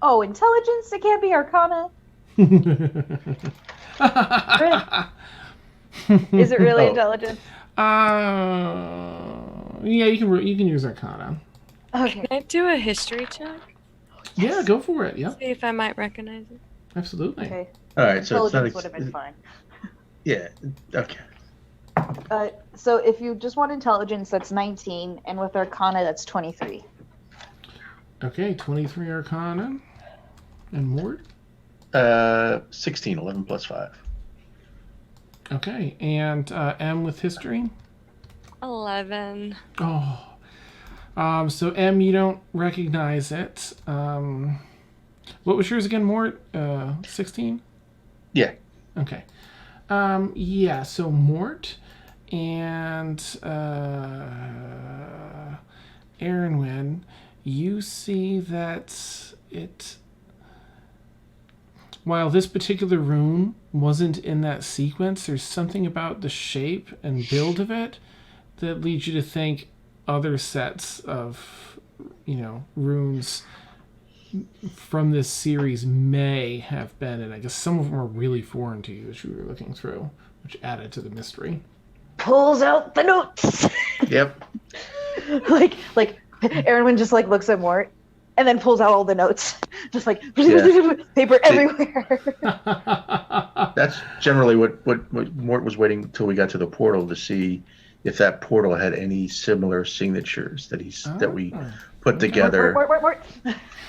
Oh, intelligence? It can't be Arcana. Is it really intelligent? Yeah, you can use Arcana. Can Okay. I do a history check? Yeah, go for it. Yep. See if I might recognize it. Absolutely. Okay. All right, so Intelligence would have been fine. Yeah. Okay. So if you just want intelligence, that's 19, and with Arcana, that's 23. Okay, 23 Arcana. And Mort? 16, 11 plus 5. Okay, and M with history? 11. Oh. So M, you don't recognize it. What was yours again, Mort? 16? Yeah. Okay. Yeah, so Mort and Aaronwyn, you see that it... While this particular rune wasn't in that sequence, there's something about the shape and build of it that leads you to think other sets of, runes from this series may have been, and I guess some of them are really foreign to you as you were looking through, which added to the mystery. Pulls out the notes. Yep. like Aaron just like looks at Mort and then pulls out all the notes, just like paper everywhere. That's generally what Mort was waiting till we got to the portal to see if that portal had any similar signatures that we put together Mort.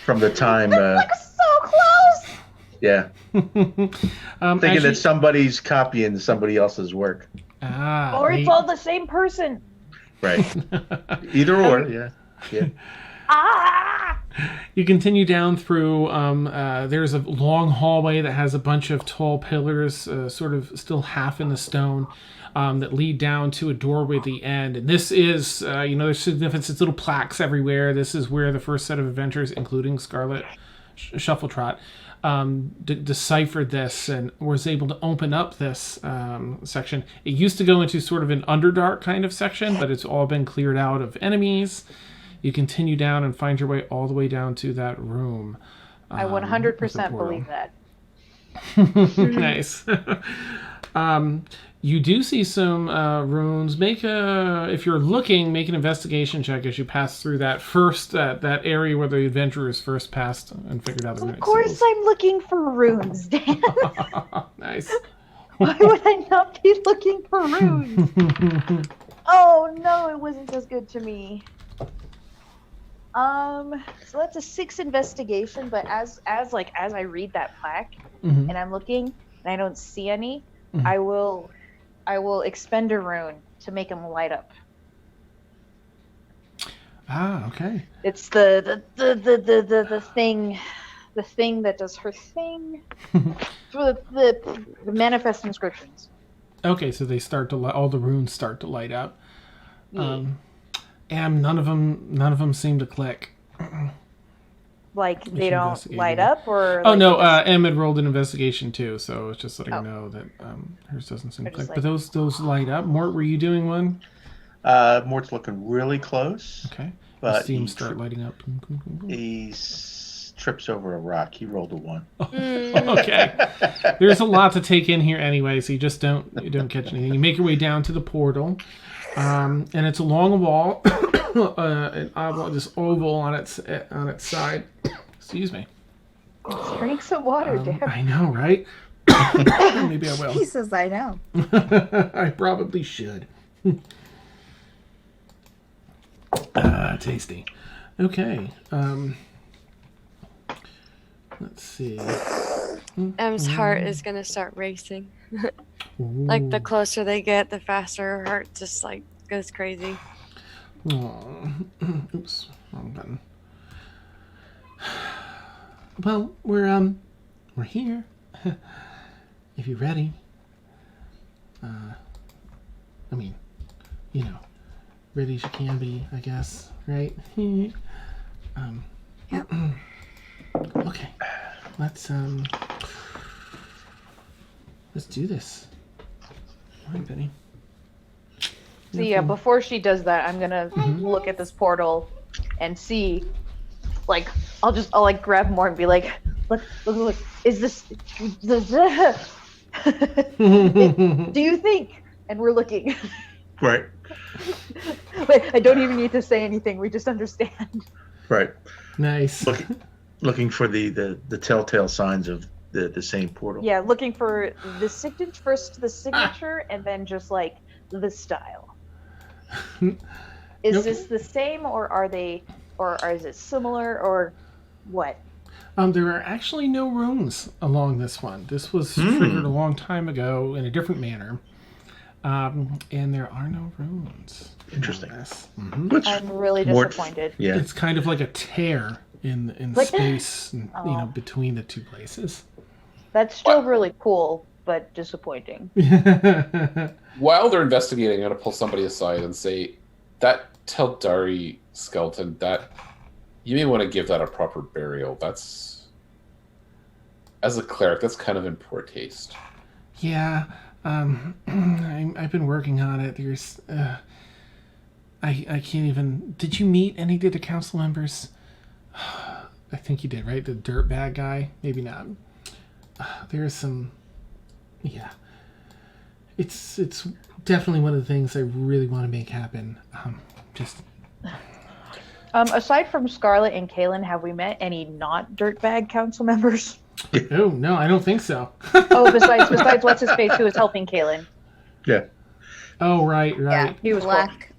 from the time. Like so close. Yeah. Thinking that somebody's copying somebody else's work. Or it's all the same person. Right. Either or, yeah. You continue down through, there's a long hallway that has a bunch of tall pillars, sort of still half in the stone, that lead down to a doorway at the end. And this is, there's significance, it's little plaques everywhere. This is where the first set of adventurers, including Scarlet Shuffletrot, deciphered this and was able to open up this section. It used to go into sort of an Underdark kind of section, but it's all been cleared out of enemies. You continue down and find your way all the way down to that room. I 100% believe that. Nice. You do see some runes. If you're looking, make an investigation check as you pass through that first that area where the adventurers first passed and figured out the runic Of course symbols. I'm looking for runes, Dan. Nice. Why would I not be looking for runes? Oh no, it wasn't as good to me. So that's a 6 investigation, but as I read that plaque and I'm looking and I don't see any, I will expend a rune to make them light up. Okay. It's the thing that does her thing. For the manifest inscriptions. Okay, so they start to all the runes start to light up. And none of them seem to click. Like Which they don't investigator? light up, or Oh like, no, Em had rolled an investigation too, so it's just letting her know that hers doesn't seem to They're click. just But those light up. Mort, were you doing one? Mort's looking really close. Okay. But You see him start lighting up. He trips over a rock. He rolled a 1. Okay. There's a lot to take in here anyway, so you don't catch anything. You make your way down to the portal, and it's along a wall, an oval, this oval on its side. Excuse me. drink some water, damn. I know, right? Maybe I will. He says, I know. I probably should. Tasty. Okay. Let's see. Em's heart is gonna start racing. Like the closer they get, the faster her heart just like goes crazy. Aw. Oops, wrong button. Well, we're here. If you're ready. I mean, ready as you can be, I guess, right? Yep. Okay. Let's do this. All right, Benny. So yeah, before she does that, I'm gonna look at this portal and see. Like, I'll like grab more and be like, look. Is this? Do you think? And we're looking. Right. Wait, I don't even need to say anything. We just understand. Right. Nice. Looking for the telltale signs of the same portal. Yeah, looking for the signature first, the signature, and then just like the style. Is this the same, or are they, or is it similar, or what? There are actually no runes along this one. This was triggered a long time ago in a different manner. And there are no runes. Interesting. Mm-hmm. I'm really disappointed. Yeah. It's kind of like a tear in Like- space, between the two places. That's still really cool, but disappointing. While they're investigating, I'm going to pull somebody aside and say, that Teldari skeleton, you may want to give that a proper burial. That's, as a cleric, that's kind of in poor taste. Yeah. I've been working on it. There's, I can't even. Did you meet any of the council members? I think you did, right? The dirtbag guy? Maybe not. There's some. Yeah. It's definitely one of the things I really want to make happen. Aside from Scarlet and Kaylin, have we met any not dirtbag council members? Oh no, I don't think so. Oh, besides what's his face, who was helping Kaylin? Yeah. Oh right. Yeah, He was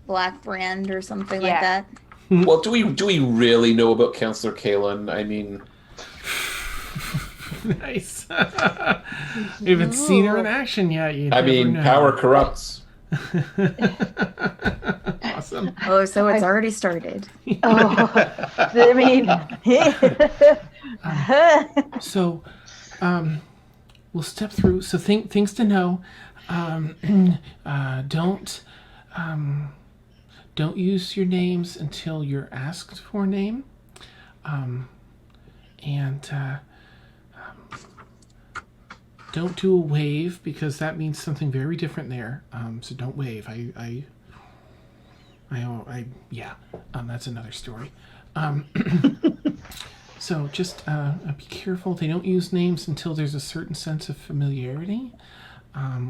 Black Brand or something like Yeah. that. Well, do we really know about Councillor Kaelin? I mean, Nice. We haven't seen her in action yet. power corrupts. Awesome. Oh, so it's already started. Oh, I mean, So, we'll step through. So, things to know. Don't use your names until you're asked for a name. Don't do a wave because that means something very different there. So don't wave. That's another story. So just be careful. They don't use names until there's a certain sense of familiarity.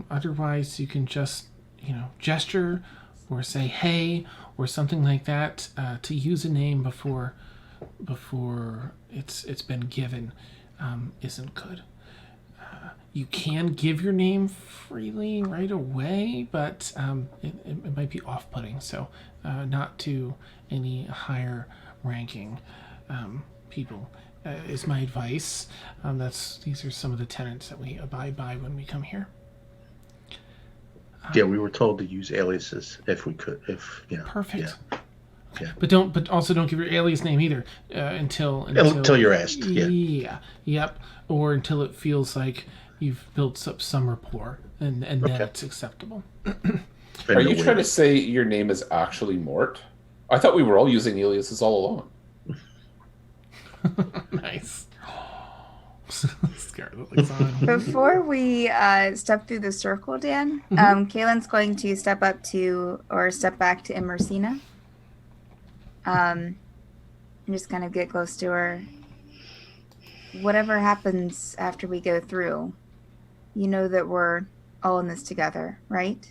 Otherwise, you can just, gesture or say hey or something like that. To use a name before it's been given isn't good. You can give your name freely right away, but it might be off-putting. So not to any higher ranking people is my advice. These are some of the tenets that we abide by when we come here. Yeah, we were told to use aliases if we could. Perfect. Yeah. But also don't give your alias name either until You're asked. Yeah. Yeah. Yep. Or until it feels like you've built up some rapport, and then Okay. it's acceptable. Are you trying to say your name is actually Mort? I thought we were all using aliases all along. Nice. Scared Alexander. Before we step through the circle, Dan, Kaylin's going to step back to Emersina. And just kind of get close to her. Whatever happens after we go through, you know that we're all in this together, right?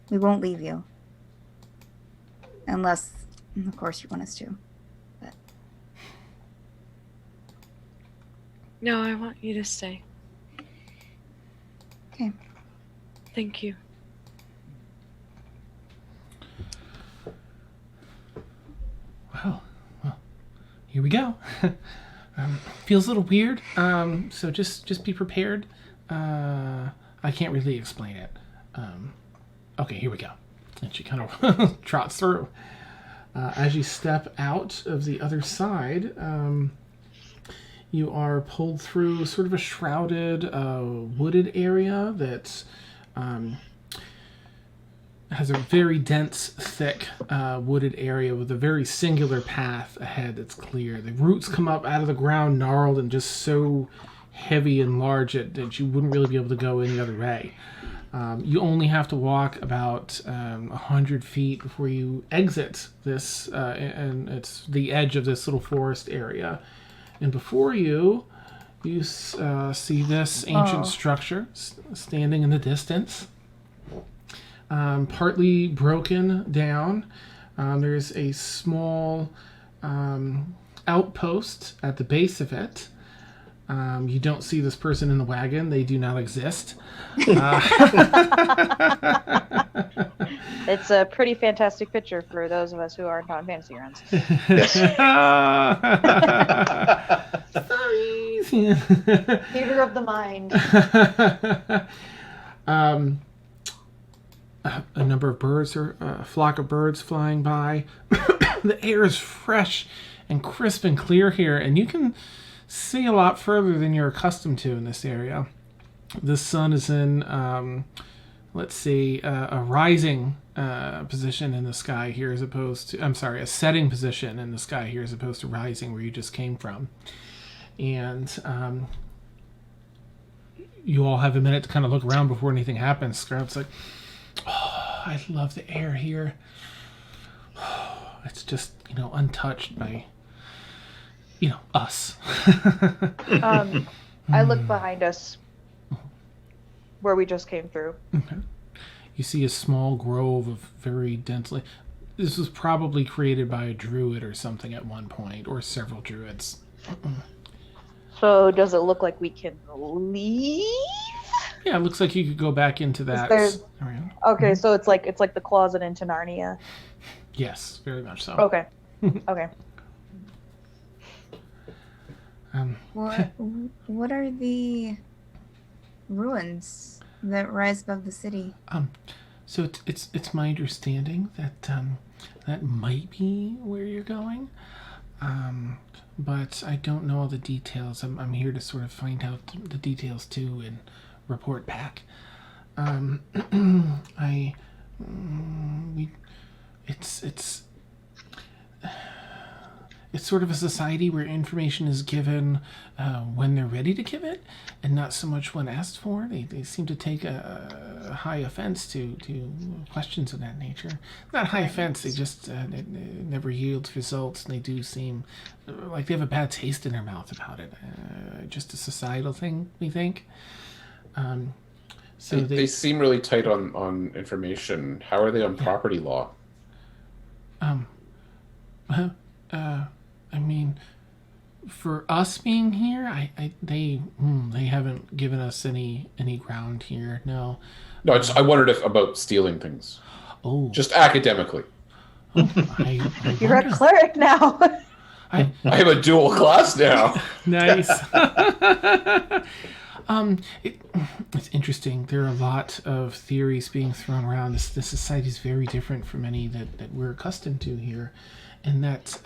We won't leave you. Unless, of course, you want us to. But No, I want you to stay. Okay. Thank you. Well, here we go. Feels a little weird, so just be prepared. I can't really explain it. Okay, here we go. And she kind of trots through. As you step out of the other side, you are pulled through sort of a shrouded, wooded area that has a very dense, thick, wooded area with a very singular path ahead that's clear. The roots come up out of the ground, gnarled and just so heavy and large that you wouldn't really be able to go any other way. You only have to walk about 100 feet before you exit this, and it's the edge of this little forest area. And before you see this ancient structure standing in the distance. Partly broken down. There's a small outpost at the base of it. You don't see this person in the wagon. They do not exist. It's a pretty fantastic picture for those of us who aren't on fantasy rounds. Sorry. Theater of the mind. A number of birds, or a flock of birds flying by. The air is fresh and crisp and clear here, and you can see a lot further than you're accustomed to in this area. The sun is in, a rising position in the sky here as opposed to, a setting position in the sky here as opposed to rising where you just came from. And you all have a minute to kind of look around before anything happens. Scarlet's like, oh, I love the air here. It's just, untouched by, us. I look behind us where we just came through. Okay. You see a small grove of very densely... This was probably created by a druid or something at one point, or several druids. So does it look like we can leave? Yeah, it looks like you could go back into that area. Okay, so it's like the closet into Narnia. Yes, very much so. Okay. Okay. What are the ruins that rise above the city? So it's my understanding that that might be where you're going, but I don't know all the details. I'm here to sort of find out the details too and report back. It's sort of a society where information is given when they're ready to give it, and not so much when asked for. They seem to take a high offense to questions of that nature. Not high offense, they just it never yields results, and they do seem like they have a bad taste in their mouth about it. Just a societal thing, we think. So they seem really tight on information. How are they on property law? I mean, for us being here, they haven't given us any ground here. No. No, I wondered about stealing things. Oh, just academically. I You're a cleric now. I have a dual class now. Nice. It's interesting. There are a lot of theories being thrown around. This society is very different from any that we're accustomed to here, and that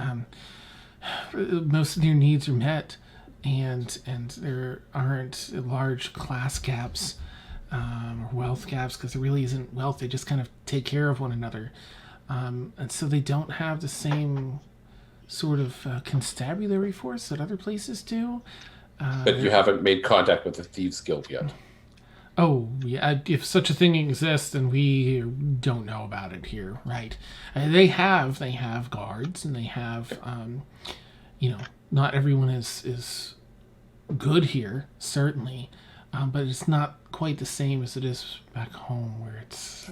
most of your needs are met. and there aren't large class gaps or wealth gaps, because there really isn't wealth. They just kind of take care of one another, and so they don't have the same sort of constabulary force that other places do. But you haven't made contact with the Thieves Guild yet. Oh, yeah, if such a thing exists, then we don't know about it here, right? They have guards, and they have, not everyone is good here, certainly, but it's not quite the same as it is back home, where it's,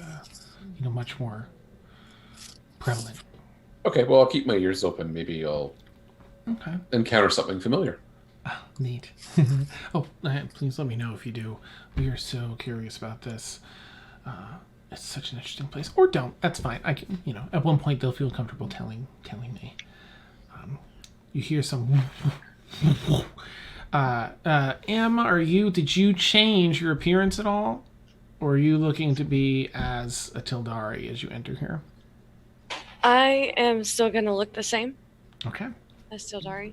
much more prevalent. Okay, well, I'll keep my ears open. Maybe I'll encounter something familiar. Oh, neat. Please let me know if you do. We are so curious about this. It's such an interesting place. Or don't. That's fine. I can, at one point they'll feel comfortable telling me. You hear some. Emma, did you change your appearance at all? Or are you looking to be as a Tildari as you enter here? I am still gonna look the same. Okay. As Tildari.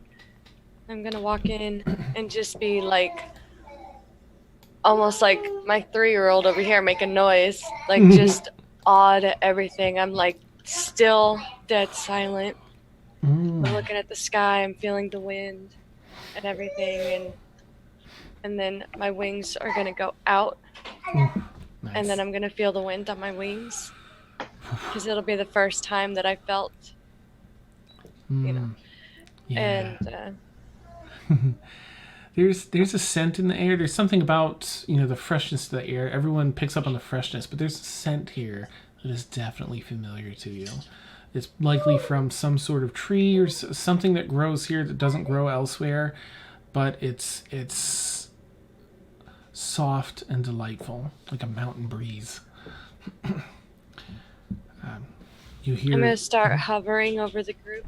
I'm gonna walk in and just be like, almost like my 3-year-old over here making noise, like just awed at everything. I'm like still dead silent. I'm looking at the sky. I'm feeling the wind and everything, and then my wings are gonna go out, Nice. and then I'm gonna feel the wind on my wings, because it'll be the first time that I felt, Yeah. and. There's a scent in the air. There's something about, the freshness of the air. Everyone picks up on the freshness, but there's a scent here that is definitely familiar to you. It's likely from some sort of tree or something that grows here that doesn't grow elsewhere, but it's soft and delightful, like a mountain breeze. You hear. I'm gonna start hovering over the group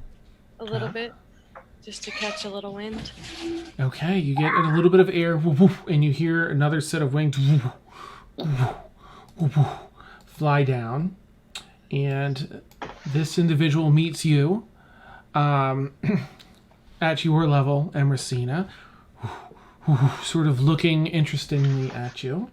a little bit, just to catch a little wind. Okay, you get a little bit of air, and you hear another set of wings fly down, and this individual meets you at your level, Emersina, sort of looking interestingly at you.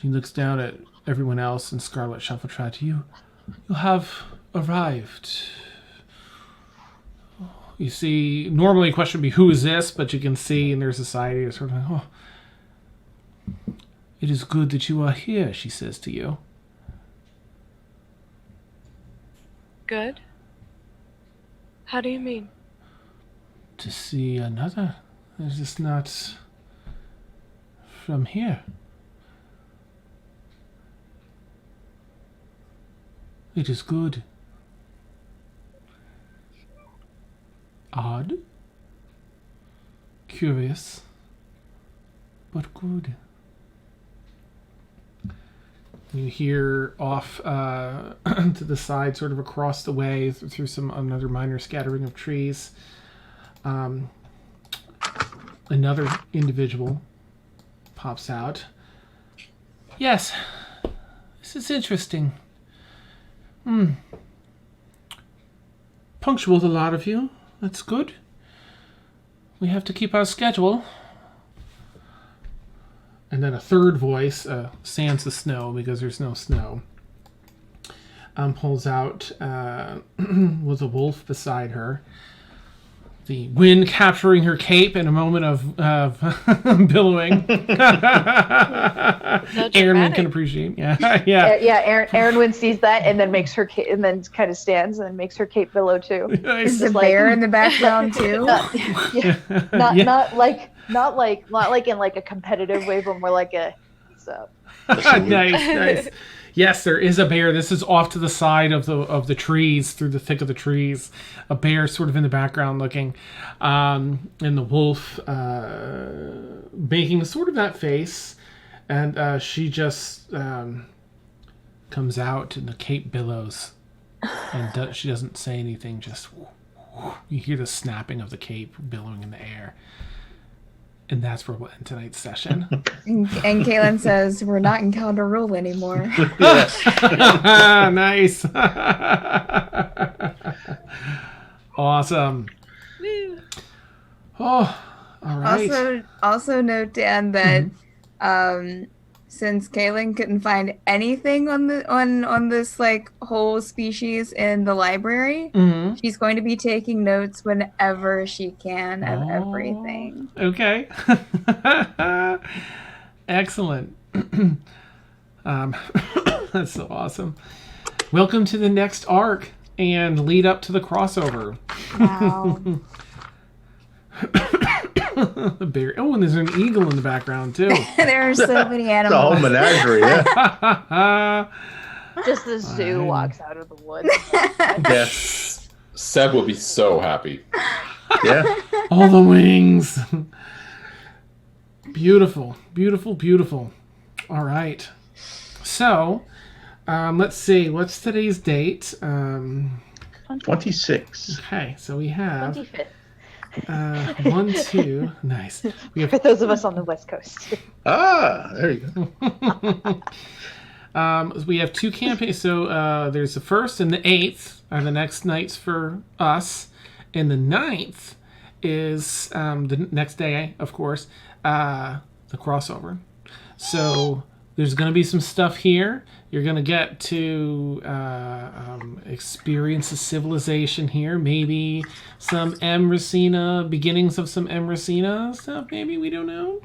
She looks down at everyone else in Scarlet Shuffletrot. You have arrived. You see, normally a question would be, who is this? But you can see in their society, it's sort of like, it is good that you are here, she says to you. Good? How do you mean? To see another. Is this not from here? It is good. Odd. Curious. But good. You hear off to the side, sort of across the way, through another minor scattering of trees. Another individual pops out. Yes, this is interesting. Punctual, the lot of you. That's good. We have to keep our schedule. And then a third voice, sans the snow, because there's no snow, pulls out with a wolf beside her. The wind capturing her cape in a moment of billowing. Aaron can appreciate. Yeah. Aaron sees that and then makes her cape, and then kind of stands and then makes her cape billow too. Is the bear in the background too? Not like in like a competitive way, but more like a so. Nice. Yes, there is a bear. This is off to the side of the trees, through the thick of the trees. A bear sort of in the background looking. And the wolf making sort of that face. And she just comes out and the cape billows. And she doesn't say anything, just you hear the snapping of the cape billowing in the air. And that's where we'll end tonight's session. And Kaylin says, we're not in Calendar Rule anymore. Nice. Awesome. Woo. Oh, all right. Also note, Dan, that since Kaylin couldn't find anything on this like whole species in the library, she's going to be taking notes whenever she can of everything. Okay. Excellent. That's so awesome. Welcome to the next arc and lead up to the crossover. Wow. The bear. Oh, and there's an eagle in the background too. There are so many The animals. whole menagerie, yeah. Just the zoo walks out of the woods. Yeah. Seb will be so happy. Yeah. All the wings. Beautiful, beautiful, beautiful. All right. So, let's see. What's today's date? 26. Okay, so we have 25th. 1, 2. Nice. We have For those of us on the West Coast. Ah, there you go. we have 2 campaigns. So there's the 1st and the 8th are the next nights for us, and the 9th is the next day, of course, the crossover. So there's going to be some stuff here. You're going to get to experience the civilization here. Maybe some Emracina, beginnings of some Emracina stuff. Maybe, we don't know.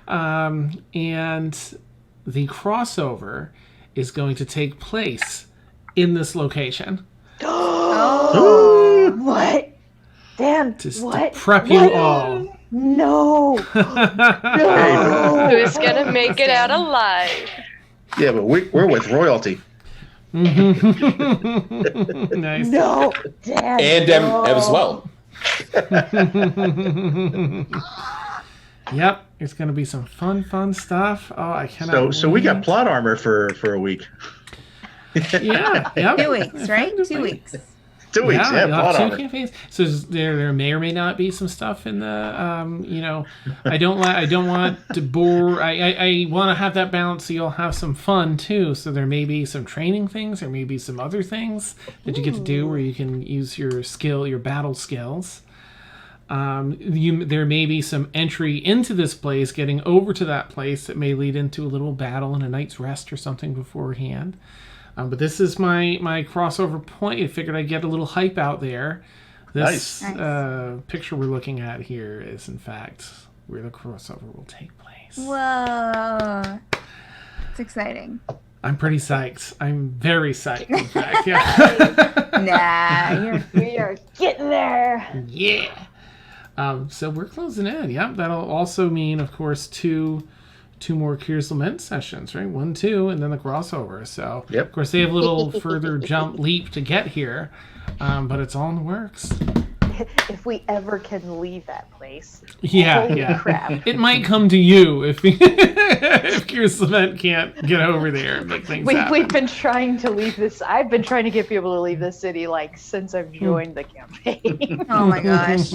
And the crossover is going to take place in this location. Oh, what? Dan, Just what? to prep you all. No. No. Who's gonna make it out alive? Yeah, but we're with royalty. Nice. No, Dan. And no. Ev as well. Yep, it's going to be some fun stuff. Oh, I cannot. So we got wait. plot armor for a week. Yeah, yep. 2 weeks, right? 2 weeks. 2 weeks, yeah, you'll plot have 2 armor. campaigns. So there may or may not be some stuff in the I don't want to bore. I want to have that balance so you'll have some fun too. So there may be some training things, or maybe some other things that you get to do where you can use your battle skills. There may be some entry into this place, getting over to that place that may lead into a little battle and a night's rest or something beforehand. But this is my crossover point. I figured I'd get a little hype out there. This picture we're looking at here is, in fact, where the crossover will take place. Whoa. It's exciting. I'm pretty psyched. I'm very psyched, in fact. Yeah. Nah, We are getting there. Yeah. So we're closing in. Yep. That'll also mean, of course, two more Curious Lament sessions, right? 1, 2, and then the crossover. So, Yep. Of course, they have a little further leap to get here, but it's all in the works. If we ever can leave that place. Yeah, Holy yeah. crap. It might come to you if if Curious Lament can't get over there and make things happen. We've been trying to leave this. I've been trying to get people to leave this city like since I've joined the campaign. oh my gosh.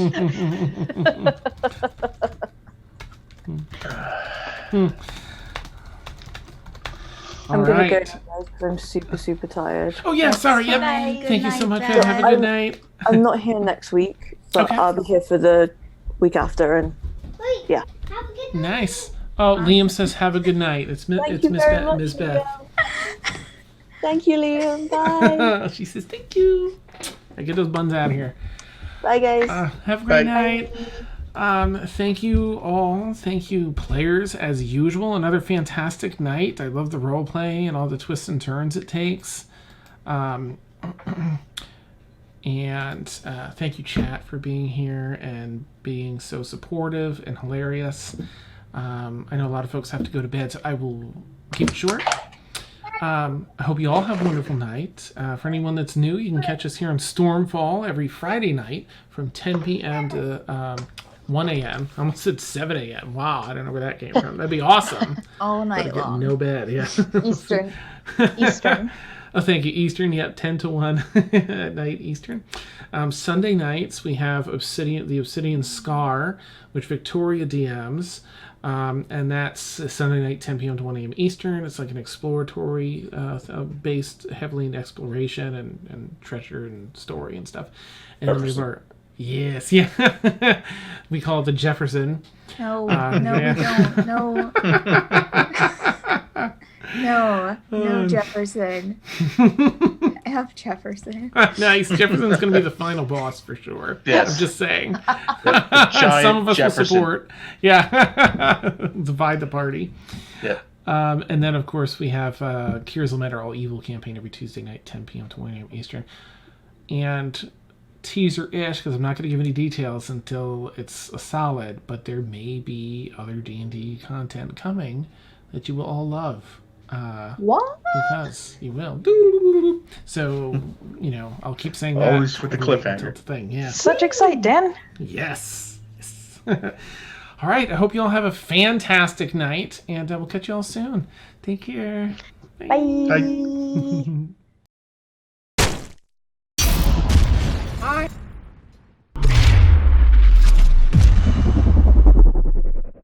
I'm All gonna right. go now, guys, because I'm super tired. Oh yeah, sorry. Yep. night. Thank you Good so night, much. Ben. Have a good night. I'm not here next week, but Okay. I'll be here for the week after. And Wait. Yeah. Have a good night. Nice. Oh, Liam says have a good night. It's thank it's you Miss very Beth. much, Miss Beth. Liam. Thank you, Liam. Bye. She says thank you. I get those buns out of here. Bye, guys. Have a great Bye. night. Thank you all. Thank you, players, as usual. Another fantastic night. I love the role play and all the twists and turns it takes. And thank you, chat, for being here and being so supportive and hilarious. I know a lot of folks have to go to bed, so I will keep it short. I hope you all have a wonderful night. For anyone that's new, you can catch us here on Stormfall every Friday night from 10 p.m. to 1 a.m. I almost said 7 a.m. Wow, I don't know where that came from. That'd be awesome. All But I night get long. no bed, yeah. Eastern. Oh, thank you. Eastern, yep, 10 to 1 at night Eastern. Sunday nights, we have the Obsidian Scar, which Victoria DMs. And that's Sunday night, 10 p.m. to 1 a.m. Eastern. It's like an exploratory, based heavily in exploration and treasure and story and stuff. And then we have our... Yes, yeah. We call it the Jefferson. No, we yeah. don't. No. No, Jefferson. F Jefferson. Nice. Jefferson's going to be the final boss for sure. Yes. I'm just saying. Giant Some of us Jefferson. will support. Yeah. Divide the party. Yeah. And then, of course, we have Cures Lament, our All Evil campaign every Tuesday night, 10 p.m. to 1 a.m. Eastern. And teaser-ish, because I'm not going to give any details until it's a solid, but there may be other D&D content coming that you will all love. What? Because you will. So, I'll keep saying that. Always with the cliffhanger. It's a thing, yeah. Such excite, Dan. Yes. All right. I hope you all have a fantastic night, and we'll catch you all soon. Take care. Bye. Bye.